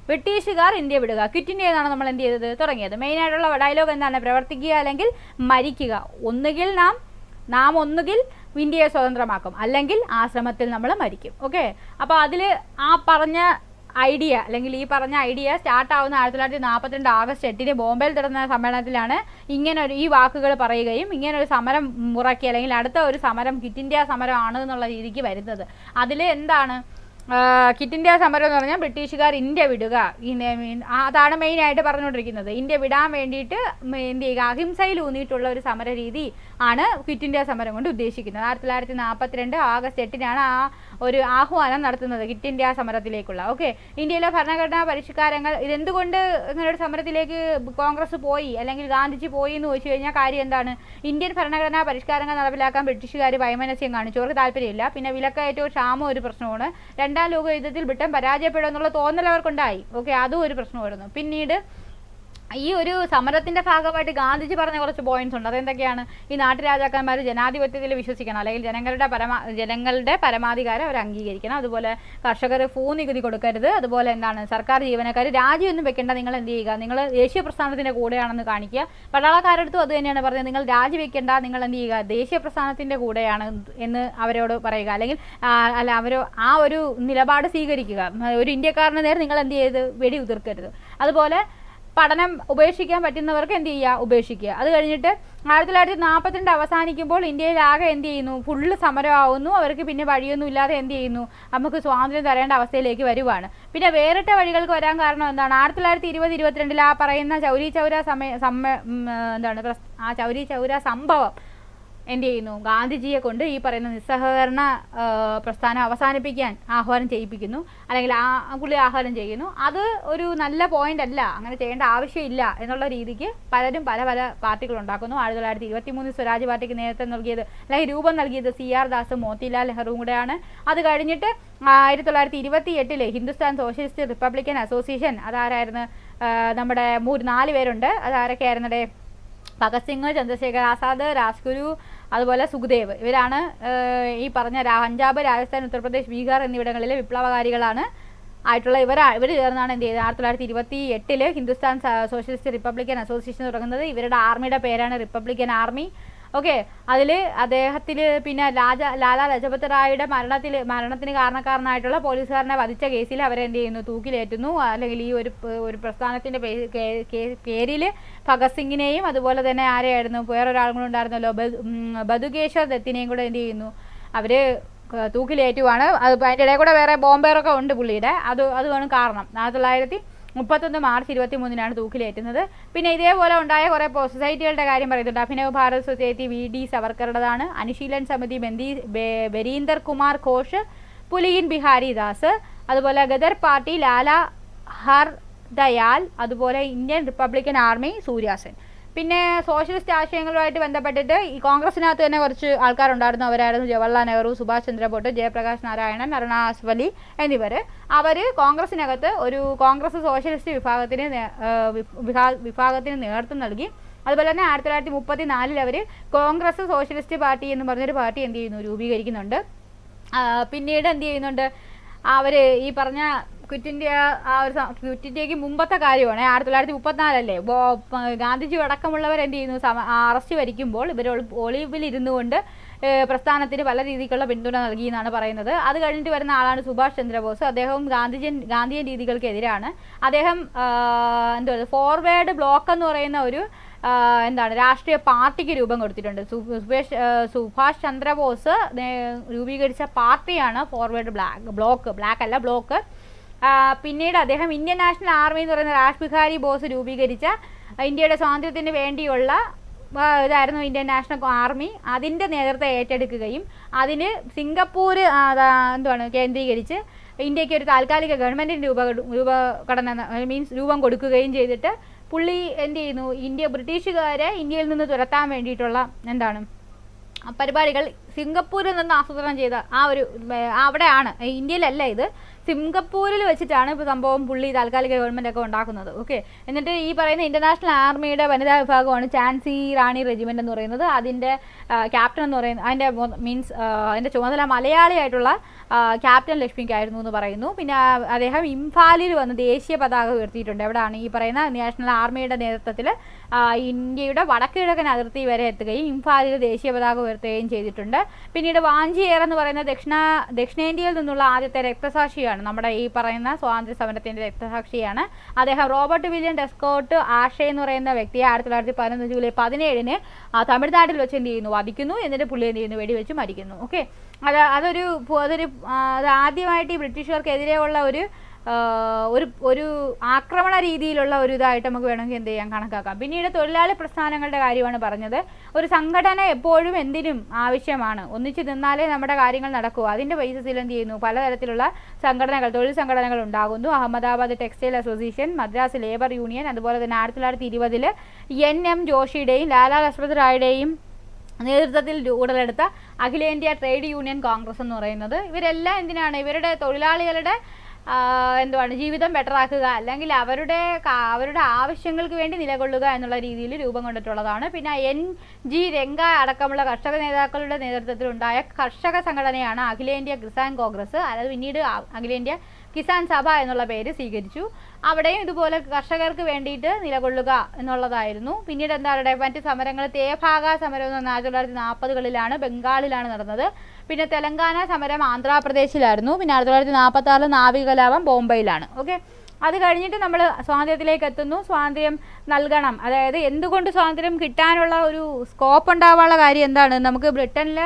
ബ്രിട്ടീഷുകാർ ഇന്ത്യ വിടുക, ക്വിറ്റ് ഇന്ത്യ എന്നാണ് നമ്മൾ എന്ത് ചെയ്തത് തുടങ്ങിയത്. മെയിനായിട്ടുള്ള ഡയലോഗ് എന്താണ്, പ്രവർത്തിക്കുക അല്ലെങ്കിൽ മരിക്കുക. നാം ഒന്നുകിൽ ഇന്ത്യയെ സ്വതന്ത്രമാക്കും, അല്ലെങ്കിൽ ആ ശ്രമത്തിൽ നമ്മൾ മരിക്കും. ഓക്കെ, അപ്പോൾ അതിൽ ആ പറഞ്ഞ ഐഡിയ അല്ലെങ്കിൽ ഈ പറഞ്ഞ ഐഡിയ സ്റ്റാർട്ടാവുന്ന 1942 ആഗസ്റ്റ് 8 ബോംബെയിൽ നടന്ന സമ്മേളനത്തിലാണ് ഈ വാക്കുകൾ പറയുകയും ഇങ്ങനൊരു സമരം മുറക്കി അല്ലെങ്കിൽ അടുത്ത ഒരു സമരം ക്വിറ്റ് ഇന്ത്യ സമരമാണ് എന്നുള്ള രീതിക്ക് വരുന്നത്. അതിൽ എന്താണ് ക്വിറ്റ് ഇന്ത്യ സമരം എന്ന് പറഞ്ഞാൽ ബ്രിട്ടീഷുകാർ ഇന്ത്യ വിടുക, അതാണ് മെയിനായിട്ട് പറഞ്ഞുകൊണ്ടിരിക്കുന്നത്. ഇന്ത്യ വിടാൻ വേണ്ടിയിട്ട് എന്ത് ചെയ്യുക, അഹിംസയിൽ ഊന്നിയിട്ടുള്ള ഒരു സമര രീതി ആണ് ക്വിറ്റ് ഇന്ത്യ സമരം കൊണ്ട് ഉദ്ദേശിക്കുന്നത്. 1942 ആഗസ്റ്റ് 8 ആ ഒരു ആഹ്വാനം നടത്തുന്നത് ക്വിറ്റ് ഇന്ത്യ സമരത്തിലേക്കുള്ള. ഓക്കെ, ഇന്ത്യയിലെ ഭരണഘടനാ പരിഷ്കാരങ്ങൾ, ഇതെന്തുകൊണ്ട് ഇങ്ങനെ ഒരു സമരത്തിലേക്ക് കോൺഗ്രസ് പോയി അല്ലെങ്കിൽ ഗാന്ധിജി പോയി എന്ന് ചോദിച്ചു കഴിഞ്ഞാൽ കാര്യം എന്താണ്, ഇന്ത്യൻ ഭരണഘടനാ പരിഷ്കാരങ്ങൾ നടപ്പിലാക്കാൻ ബ്രിട്ടീഷുകാർ വൈമനസ്യം കാണിച്ചു, അവർക്ക് താല്പര്യമില്ല. പിന്നെ വിലക്കയറ്റവും ക്ഷാമവും ഒരു പ്രശ്നമാണ്. രണ്ടാം ലോക യുദ്ധത്തിൽ ബ്രിട്ടൻ പരാജയപ്പെടും എന്നുള്ള തോന്നൽ അവർക്കുണ്ടായി. ഓക്കെ, അതും ഒരു പ്രശ്നമായിരുന്നു. പിന്നീട് ഈ ഒരു സമരത്തിന്റെ ഭാഗമായിട്ട് ഗാന്ധിജി പറഞ്ഞ കുറച്ച് പോയിന്റ്സ് ഉണ്ട്. അതെന്തൊക്കെയാണ്, ഈ നാട്ടുരാജാക്കന്മാർ ജനാധിപത്യത്തിൽ വിശ്വസിക്കണം, അല്ലെങ്കിൽ ജനങ്ങളുടെ പരമാധികാരം അവർ അംഗീകരിക്കണം. അതുപോലെ കർഷകർ ഭൂനികുതി കൊടുക്കരുത്. അതുപോലെ എന്താണ്, സർക്കാർ ജീവനക്കാർ രാജിയൊന്നും വെക്കേണ്ട, നിങ്ങൾ എന്ത് ചെയ്യുക, നിങ്ങൾ ദേശീയ പ്രസ്ഥാനത്തിന്റെ കൂടെയാണെന്ന് കാണിക്കുക. പട്ടാളക്കാരടുത്തും അത് തന്നെയാണ് പറഞ്ഞത്, നിങ്ങൾ രാജി വെക്കേണ്ട, നിങ്ങൾ എന്ത് ചെയ്യുക, ദേശീയ പ്രസ്ഥാനത്തിന്റെ കൂടെയാണ് എന്ന് അവരോട് പറയുക, അല്ലെങ്കിൽ ആ ഒരു നിലപാട് സ്വീകരിക്കുക. ഒരു ഇന്ത്യക്കാരന് നേരെ നിങ്ങൾ എന്ത് ചെയ്ത് വെടി ഉതിർക്കരുത്. അതുപോലെ പഠനം ഉപേക്ഷിക്കാൻ പറ്റുന്നവർക്ക് എന്ത് ചെയ്യുക, ഉപേക്ഷിക്കുക. അത് കഴിഞ്ഞിട്ട് 1942 അവസാനിക്കുമ്പോൾ ഇന്ത്യയിലാകെ എന്ത് ചെയ്യുന്നു, ഫുള്ള് സമരമാവുന്നു. അവർക്ക് പിന്നെ വഴിയൊന്നും ഇല്ലാതെ എന്ത് ചെയ്യുന്നു, നമുക്ക് സ്വാതന്ത്ര്യം തരേണ്ട അവസ്ഥയിലേക്ക് വരുവാണ്. പിന്നെ വേറിട്ട വഴികൾക്ക് വരാൻ കാരണം എന്താണ്, 1920-22 ആ പറയുന്ന ചൗരി ചൗര സംഭവം എന്ത് ചെയ്യുന്നു, ഗാന്ധിജിയെ കൊണ്ട് ഈ പറയുന്ന നിസ്സഹകരണ പ്രസ്ഥാനം അവസാനിപ്പിക്കാൻ ആഹ്വാനം ചെയ്യിപ്പിക്കുന്നു, അല്ലെങ്കിൽ പുള്ളി ആഹ്വാനം ചെയ്യുന്നു. അത് ഒരു നല്ല പോയിന്റ് അല്ല, അങ്ങനെ ചെയ്യേണ്ട ആവശ്യമില്ല എന്നുള്ള രീതിക്ക് പലരും പല പാർട്ടികൾ ഉണ്ടാക്കുന്നു. 1923 സ്വരാജ് പാർട്ടിക്ക് നേതൃത്വം നൽകിയത് അല്ലെങ്കിൽ രൂപം നൽകിയത് CR ദാസും മോത്തിലാൽ നെഹ്റുവും കൂടെയാണ്. അത് കഴിഞ്ഞിട്ട് 1928 ഹിന്ദുസ്ഥാൻ സോഷ്യലിസ്റ്റ് റിപ്പബ്ലിക്കൻ അസോസിയേഷൻ, അതാരായിരുന്നു, നമ്മുടെ 4 പേരുണ്ട്. അതാരൊക്കെയായിരുന്നേ, ഭഗത് സിംഗ്, ചന്ദ്രശേഖർ ആസാദ്, രാജ്ഗുരു, അതുപോലെ സുഖദേവ്. ഇവരാണ് ഈ പറഞ്ഞ പഞ്ചാബ്, രാജസ്ഥാൻ, ഉത്തർപ്രദേശ്, ബീഹാർ എന്നിവിടങ്ങളിലെ വിപ്ലവകാരികളാണ് ആയിട്ടുള്ള ഇവർ ചേർന്നാണ് എന്ത് ചെയ്തത് 1928 ഹിന്ദുസ്ഥാൻ സോഷ്യലിസ്റ്റ് റിപ്പബ്ലിക്കൻ അസോസിയേഷൻ തുടങ്ങുന്നത്. ഇവരുടെ ആർമിയുടെ പേരാണ് റിപ്പബ്ലിക്കൻ ആർമി. ഓക്കെ, അതിൽ അദ്ദേഹത്തിന് പിന്നെ ലാലാ ലജപത് റായിയുടെ മരണത്തിന് കാരണക്കാരനായിട്ടുള്ള പോലീസുകാരനെ വധിച്ച കേസിൽ അവരെ എന്ത് ചെയ്യുന്നു, തൂക്കിലേറ്റുന്നു. അല്ലെങ്കിൽ ഈ ഒരു പ്രസ്ഥാനത്തിൻ്റെ പേരിൽ ഭഗത് സിംഗിനെയും അതുപോലെ തന്നെ ആരെയായിരുന്നു, വേറൊരാളും കൂടെ ഉണ്ടായിരുന്നല്ലോ, ബതുകേശ്വർ ദത്തിനെയും കൂടെ എന്ത് ചെയ്യുന്നു, അവർ തൂക്കിലേറ്റുവാണ്. അതിൻ്റെ ഇടയിൽ കൂടെ വേറെ ബോംബേറൊക്കെ ഉണ്ട് പുള്ളിയുടെ, അതുമാണ് കാരണം. 1931 മാർച്ച് 23 തൂക്കിലേറ്റുന്നത്. പിന്നെ ഇതേപോലെ ഉണ്ടായ കുറേ സൊസൈറ്റികളുടെ കാര്യം പറയുന്നുണ്ട്. Abhinav Bharat society VD സവർക്കറുടേതാണ്. അനുശീലൻ സമിതി ബരീന്ദർ കുമാർ ഘോഷ്, പുലിയിൻ ബിഹാരി ദാസ്, അതുപോലെ ഗദർ പാർട്ടി ലാല ഹർദയാൽ, അതുപോലെ ഇന്ത്യൻ റിപ്പബ്ലിക്കൻ ആർമി സൂര്യാസൻ. പിന്നെ സോഷ്യലിസ്റ്റ് ആശയങ്ങളുമായിട്ട് ബന്ധപ്പെട്ടിട്ട് ഈ കോൺഗ്രസിനകത്ത് തന്നെ കുറച്ച് ആൾക്കാരുണ്ടായിരുന്നു. അവരായിരുന്നു ജവഹർലാൽ നെഹ്റു, സുഭാഷ് ചന്ദ്രബോസ്, ജയപ്രകാശ് നാരായണൻ, അരുണ അസ്വലി എന്നിവർ. അവർ കോൺഗ്രസിനകത്ത് ഒരു കോൺഗ്രസ് സോഷ്യലിസ്റ്റ് വിഭാഗത്തിന് നേതൃത്വം നൽകി. അതുപോലെ തന്നെ 1934 അവർ കോൺഗ്രസ് സോഷ്യലിസ്റ്റ് പാർട്ടി എന്ന് പറഞ്ഞൊരു പാർട്ടി എന്ത് ചെയ്യുന്നു, രൂപീകരിക്കുന്നുണ്ട്. പിന്നീട് എന്ത് ചെയ്യുന്നുണ്ട്, അവർ ഈ പറഞ്ഞ ക്വിറ്റ് ഇന്ത്യക്ക് മുമ്പത്തെ കാര്യമാണ്. 1934 ഗാന്ധിജി അടക്കമുള്ളവർ എന്ത് ചെയ്യുന്നു, അറസ്റ്റ് വരിക്കുമ്പോൾ ഇവർ ഒളിവിലിരുന്നു കൊണ്ട് പ്രസ്ഥാനത്തിന് പല രീതിക്കുള്ള പിന്തുണ നൽകി എന്നാണ് പറയുന്നത്. അത് കഴിഞ്ഞിട്ട് വരുന്ന ആളാണ് സുഭാഷ് ചന്ദ്രബോസ്. അദ്ദേഹം ഗാന്ധിയൻ രീതികൾക്കെതിരാണ്. അദ്ദേഹം ഫോർവേഡ് ബ്ലോക്ക് എന്ന് പറയുന്ന ഒരു രാഷ്ട്രീയ പാർട്ടിക്ക് രൂപം കൊടുത്തിട്ടുണ്ട്. സുഭാഷ് ചന്ദ്രബോസ് രൂപീകരിച്ച പാർട്ടിയാണ് ഫോർവേഡ് ബ്ലോക്ക്. പിന്നീട് അദ്ദേഹം ഇന്ത്യൻ നാഷണൽ ആർമി എന്ന് പറയുന്ന രാജ് ബിഹാരി ബോസ് രൂപീകരിച്ച ഇന്ത്യയുടെ സ്വാതന്ത്ര്യത്തിന് വേണ്ടിയുള്ള ഇതായിരുന്നു ഇന്ത്യൻ നാഷണൽ ആർമി. അതിൻ്റെ നേതൃത്വം ഏറ്റെടുക്കുകയും അതിന് സിംഗപ്പൂർ കേന്ദ്രീകരിച്ച് ഇന്ത്യക്ക് ഒരു താൽക്കാലിക ഗവൺമെൻറ്റിന് രൂപഘടന മീൻസ് രൂപം കൊടുക്കുകയും ചെയ്തിട്ട് പുള്ളി എന്ത് ചെയ്യുന്നു, ബ്രിട്ടീഷുകാരെ ഇന്ത്യയിൽ നിന്ന് തുരത്താൻ വേണ്ടിയിട്ടുള്ള എന്താണ് പരിപാടികൾ സിംഗപ്പൂരിൽ നിന്ന് ആസൂത്രണം ചെയ്ത അവിടെയാണ്, ഇന്ത്യയിലല്ല, ഇത് സിംഗപ്പൂരിൽ വെച്ചിട്ടാണ് ഇപ്പോൾ സംഭവം പുള്ളി താൽക്കാലിക ഗവൺമെൻറ് ഒക്കെ ഉണ്ടാക്കുന്നത്. ഓക്കെ, എന്നിട്ട് ഈ പറയുന്ന ഇൻ്റർനാഷണൽ ആർമിയുടെ വനിതാ വിഭാഗമാണ് ഝാൻസി റാണി റെജിമെൻ്റ് എന്ന് പറയുന്നത്. അതിൻ്റെ ക്യാപ്റ്റൻ എന്ന് പറയുന്നത് അതിൻ്റെ ചുമതല മലയാളിയായിട്ടുള്ള ക്യാപ്റ്റൻ ലക്ഷ്മിക്കായിരുന്നു എന്ന് പറയുന്നു. പിന്നെ അദ്ദേഹം ഇംഫാലിൽ വന്ന് ദേശീയ പതാക ഉയർത്തിയിട്ടുണ്ട്. എവിടെയാണ് ഈ പറയുന്ന നാഷണൽ ആർമിയുടെ നേതൃത്വത്തിൽ ഇന്ത്യയുടെ വടക്ക് കിഴക്കൻ അതിർത്തി വരെ എത്തുകയും ഇംഫാലിൽ ദേശീയ പതാക ഉയർത്തുകയും ചെയ്തിട്ടുണ്ട്. പിന്നീട് വാഞ്ചിയേർ എന്ന് പറയുന്ന ദക്ഷിണേന്ത്യയിൽ നിന്നുള്ള ആദ്യത്തെ രക്തസാക്ഷിയാണ്, നമ്മുടെ ഈ പറയുന്ന സ്വാതന്ത്ര്യ സമരത്തിൻ്റെ രക്തസാക്ഷിയാണ് അദ്ദേഹം. റോബർട്ട് വില്യം ഡെസ്കോട്ട് ആഷെ എന്ന് പറയുന്ന വ്യക്തിയെ 1911 ജൂലൈ 17 തമിഴ്നാട്ടിൽ വെച്ച് എന്ത് ചെയ്യുന്നു, വധിക്കുന്നു. എന്നിട്ട് പുള്ളി എന്ത് ചെയ്യുന്നു, വെടിവെച്ച് മരിക്കുന്നു. ഓക്കെ, അതൊരു ആദ്യമായിട്ട് ഈ ബ്രിട്ടീഷുകാർക്കെതിരെയുള്ള ഒരു ആക്രമണ രീതിയിലുള്ള ഒരു ഇതായിട്ട് നമുക്ക് വേണമെങ്കിൽ എന്ത് ചെയ്യാം, കണക്കാക്കാം. പിന്നീട് തൊഴിലാളി പ്രസ്ഥാനങ്ങളുടെ കാര്യമാണ് പറഞ്ഞത്. ഒരു സംഘടന എപ്പോഴും എന്തിനും ആവശ്യമാണ്, ഒന്നിച്ച് നിന്നാലേ നമ്മുടെ കാര്യങ്ങൾ നടക്കൂ. അതിൻ്റെ ബേസിസിൽ എന്ത് ചെയ്യുന്നു, പലതരത്തിലുള്ള തൊഴിൽ സംഘടനകൾ ഉണ്ടാകുന്നു. Ahmedabad textile association, Madras labour union, അതുപോലെ തന്നെ 1920 NM ജോഷിയുടെയും ലാലാ ലജ്പത് റായിയുടെയും നേതൃത്വത്തിൽ ഉടലെടുത്ത അഖിലേന്ത്യാ ട്രേഡ് യൂണിയൻ കോൺഗ്രസ് എന്ന് പറയുന്നത്. ഇവരെല്ലാം എന്തിനാണ്, ഇവരുടെ തൊഴിലാളികളുടെ ജീവിതം ബെറ്ററാക്കുക, അല്ലെങ്കിൽ അവരുടെ ആവശ്യങ്ങൾക്ക് വേണ്ടി നിലകൊള്ളുക എന്നുള്ള രീതിയിൽ രൂപം കൊണ്ടിട്ടുള്ളതാണ്. പിന്നെ NG രംഗ അടക്കമുള്ള കർഷക നേതാക്കളുടെ നേതൃത്വത്തിലുണ്ടായ കർഷക സംഘടനയാണ് അഖിലേന്ത്യാ കിസാൻ കോൺഗ്രസ്. അതായത് പിന്നീട് അഖിലേന്ത്യാ കിസാൻ സഭ എന്നുള്ള പേര് സ്വീകരിച്ചു. അവിടെയും ഇതുപോലെ കർഷകർക്ക് വേണ്ടിയിട്ട് നിലകൊള്ളുക എന്നുള്ളതായിരുന്നു. പിന്നീട് മറ്റ് സമരങ്ങൾ, തേഭാഗ സമരം 1940കളിലാണ് ബംഗാളിലാണ് നടന്നത്. പിന്നെ തെലങ്കാന സമരം ആന്ധ്രാപ്രദേശിലായിരുന്നു. പിന്നെ 1946 നാവിക കലാപം ബോംബെയിലാണ്. ഓക്കെ, അത് കഴിഞ്ഞിട്ട് നമ്മൾ സ്വാതന്ത്ര്യത്തിലേക്ക് എത്തുന്നു. സ്വാതന്ത്ര്യം നൽകണം, അതായത് എന്തുകൊണ്ട് സ്വാതന്ത്ര്യം കിട്ടാനുള്ള ഒരു സ്കോപ്പ് ഉണ്ടാവാനുള്ള കാര്യം എന്താണ്, നമുക്ക് ബ്രിട്ടനിൽ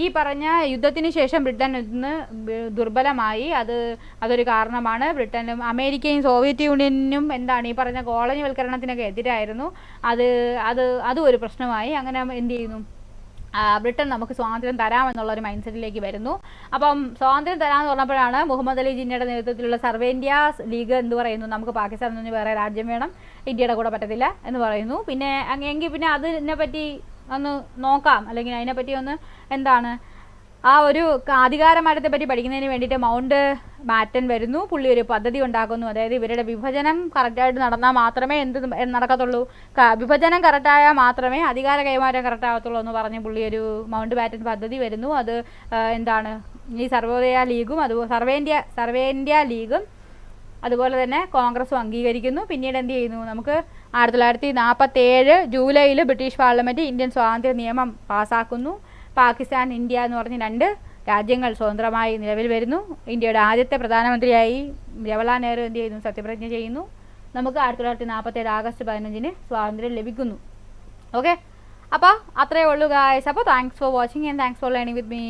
ഈ പറഞ്ഞ യുദ്ധത്തിന് ശേഷം ബ്രിട്ടൻ ഇന്ന് ദുർബലമായി, അതൊരു കാരണമാണ്. ബ്രിട്ടനും അമേരിക്കയും സോവിയറ്റ് യൂണിയനും ഈ പറഞ്ഞ കോളനിവൽക്കരണത്തിനൊക്കെ എതിരായിരുന്നു. അതും ഒരു പ്രശ്നമായി. അങ്ങനെ എന്ത് ചെയ്യുന്നു, ബ്രിട്ടൻ നമുക്ക് സ്വാതന്ത്ര്യം തരാമെന്നുള്ളൊരു മൈൻഡ് സെറ്റിലേക്ക് വരുന്നു. അപ്പം സ്വാതന്ത്ര്യം തരാമെന്ന് പറഞ്ഞപ്പോഴാണ് മുഹമ്മദ് അലി ജിന്നയുടെ നേതൃത്വത്തിലുള്ള സർവേന്ത്യ ലീഗ് എന്ത് പറയുന്നു, നമുക്ക് പാകിസ്ഥാനിൽ നിന്ന് വേറെ രാജ്യം വേണം, ഇന്ത്യയുടെ കൂടെ പറ്റത്തില്ല എന്ന് പറയുന്നു. പിന്നെ പിന്നെ അതിനെപ്പറ്റി ഒന്ന് നോക്കാം, അല്ലെങ്കിൽ അതിനെപ്പറ്റി ഒന്ന് ഒരു അധികാരമാറ്റത്തെ പറ്റി പഠിക്കുന്നതിന് വേണ്ടിയിട്ട് മൗണ്ട് ബാറ്റൻ വരുന്നു. പുള്ളി ഒരു പദ്ധതി ഉണ്ടാക്കുന്നു. അതായത് ഇവരുടെ വിഭജനം കറക്റ്റായിട്ട് നടന്നാൽ മാത്രമേ നടക്കത്തുള്ളൂ, വിഭജനം കറക്റ്റായാൽ മാത്രമേ അധികാര കൈമാറ്റം കറക്റ്റാകത്തുള്ളൂ എന്ന് പറഞ്ഞ് പുള്ളി ഒരു മൗണ്ട് ബാറ്റൻ പദ്ധതി വരുന്നു. അത് ഈ സർവോദയ ലീഗും സർവേന്ത്യ ലീഗും അതുപോലെ തന്നെ കോൺഗ്രസും അംഗീകരിക്കുന്നു. പിന്നീട് എന്ത് ചെയ്യുന്നു, നമുക്ക് 1947 ജൂലൈയിൽ ബ്രിട്ടീഷ് പാർലമെൻറ്റ് ഇന്ത്യൻ സ്വാതന്ത്ര്യ നിയമം പാസ്സാക്കുന്നു. പാകിസ്ഥാൻ, ഇന്ത്യ എന്ന് പറഞ്ഞ് 2 രാജ്യങ്ങൾ സ്വതന്ത്രമായി നിലവിൽ വരുന്നു. ഇന്ത്യയുടെ ആദ്യത്തെ പ്രധാനമന്ത്രിയായി ജവഹർലാൽ നെഹ്റു എന്ത് ചെയ്യുന്നു, സത്യപ്രതിജ്ഞ ചെയ്യുന്നു. നമുക്ക് 1947 ആഗസ്റ്റ് 15 സ്വാതന്ത്ര്യം ലഭിക്കുന്നു. ഓക്കെ, അപ്പോൾ അത്രയേ ഉള്ളൂ ഗായ്സ്. അപ്പോൾ thanks for watching and thanks for learning with me.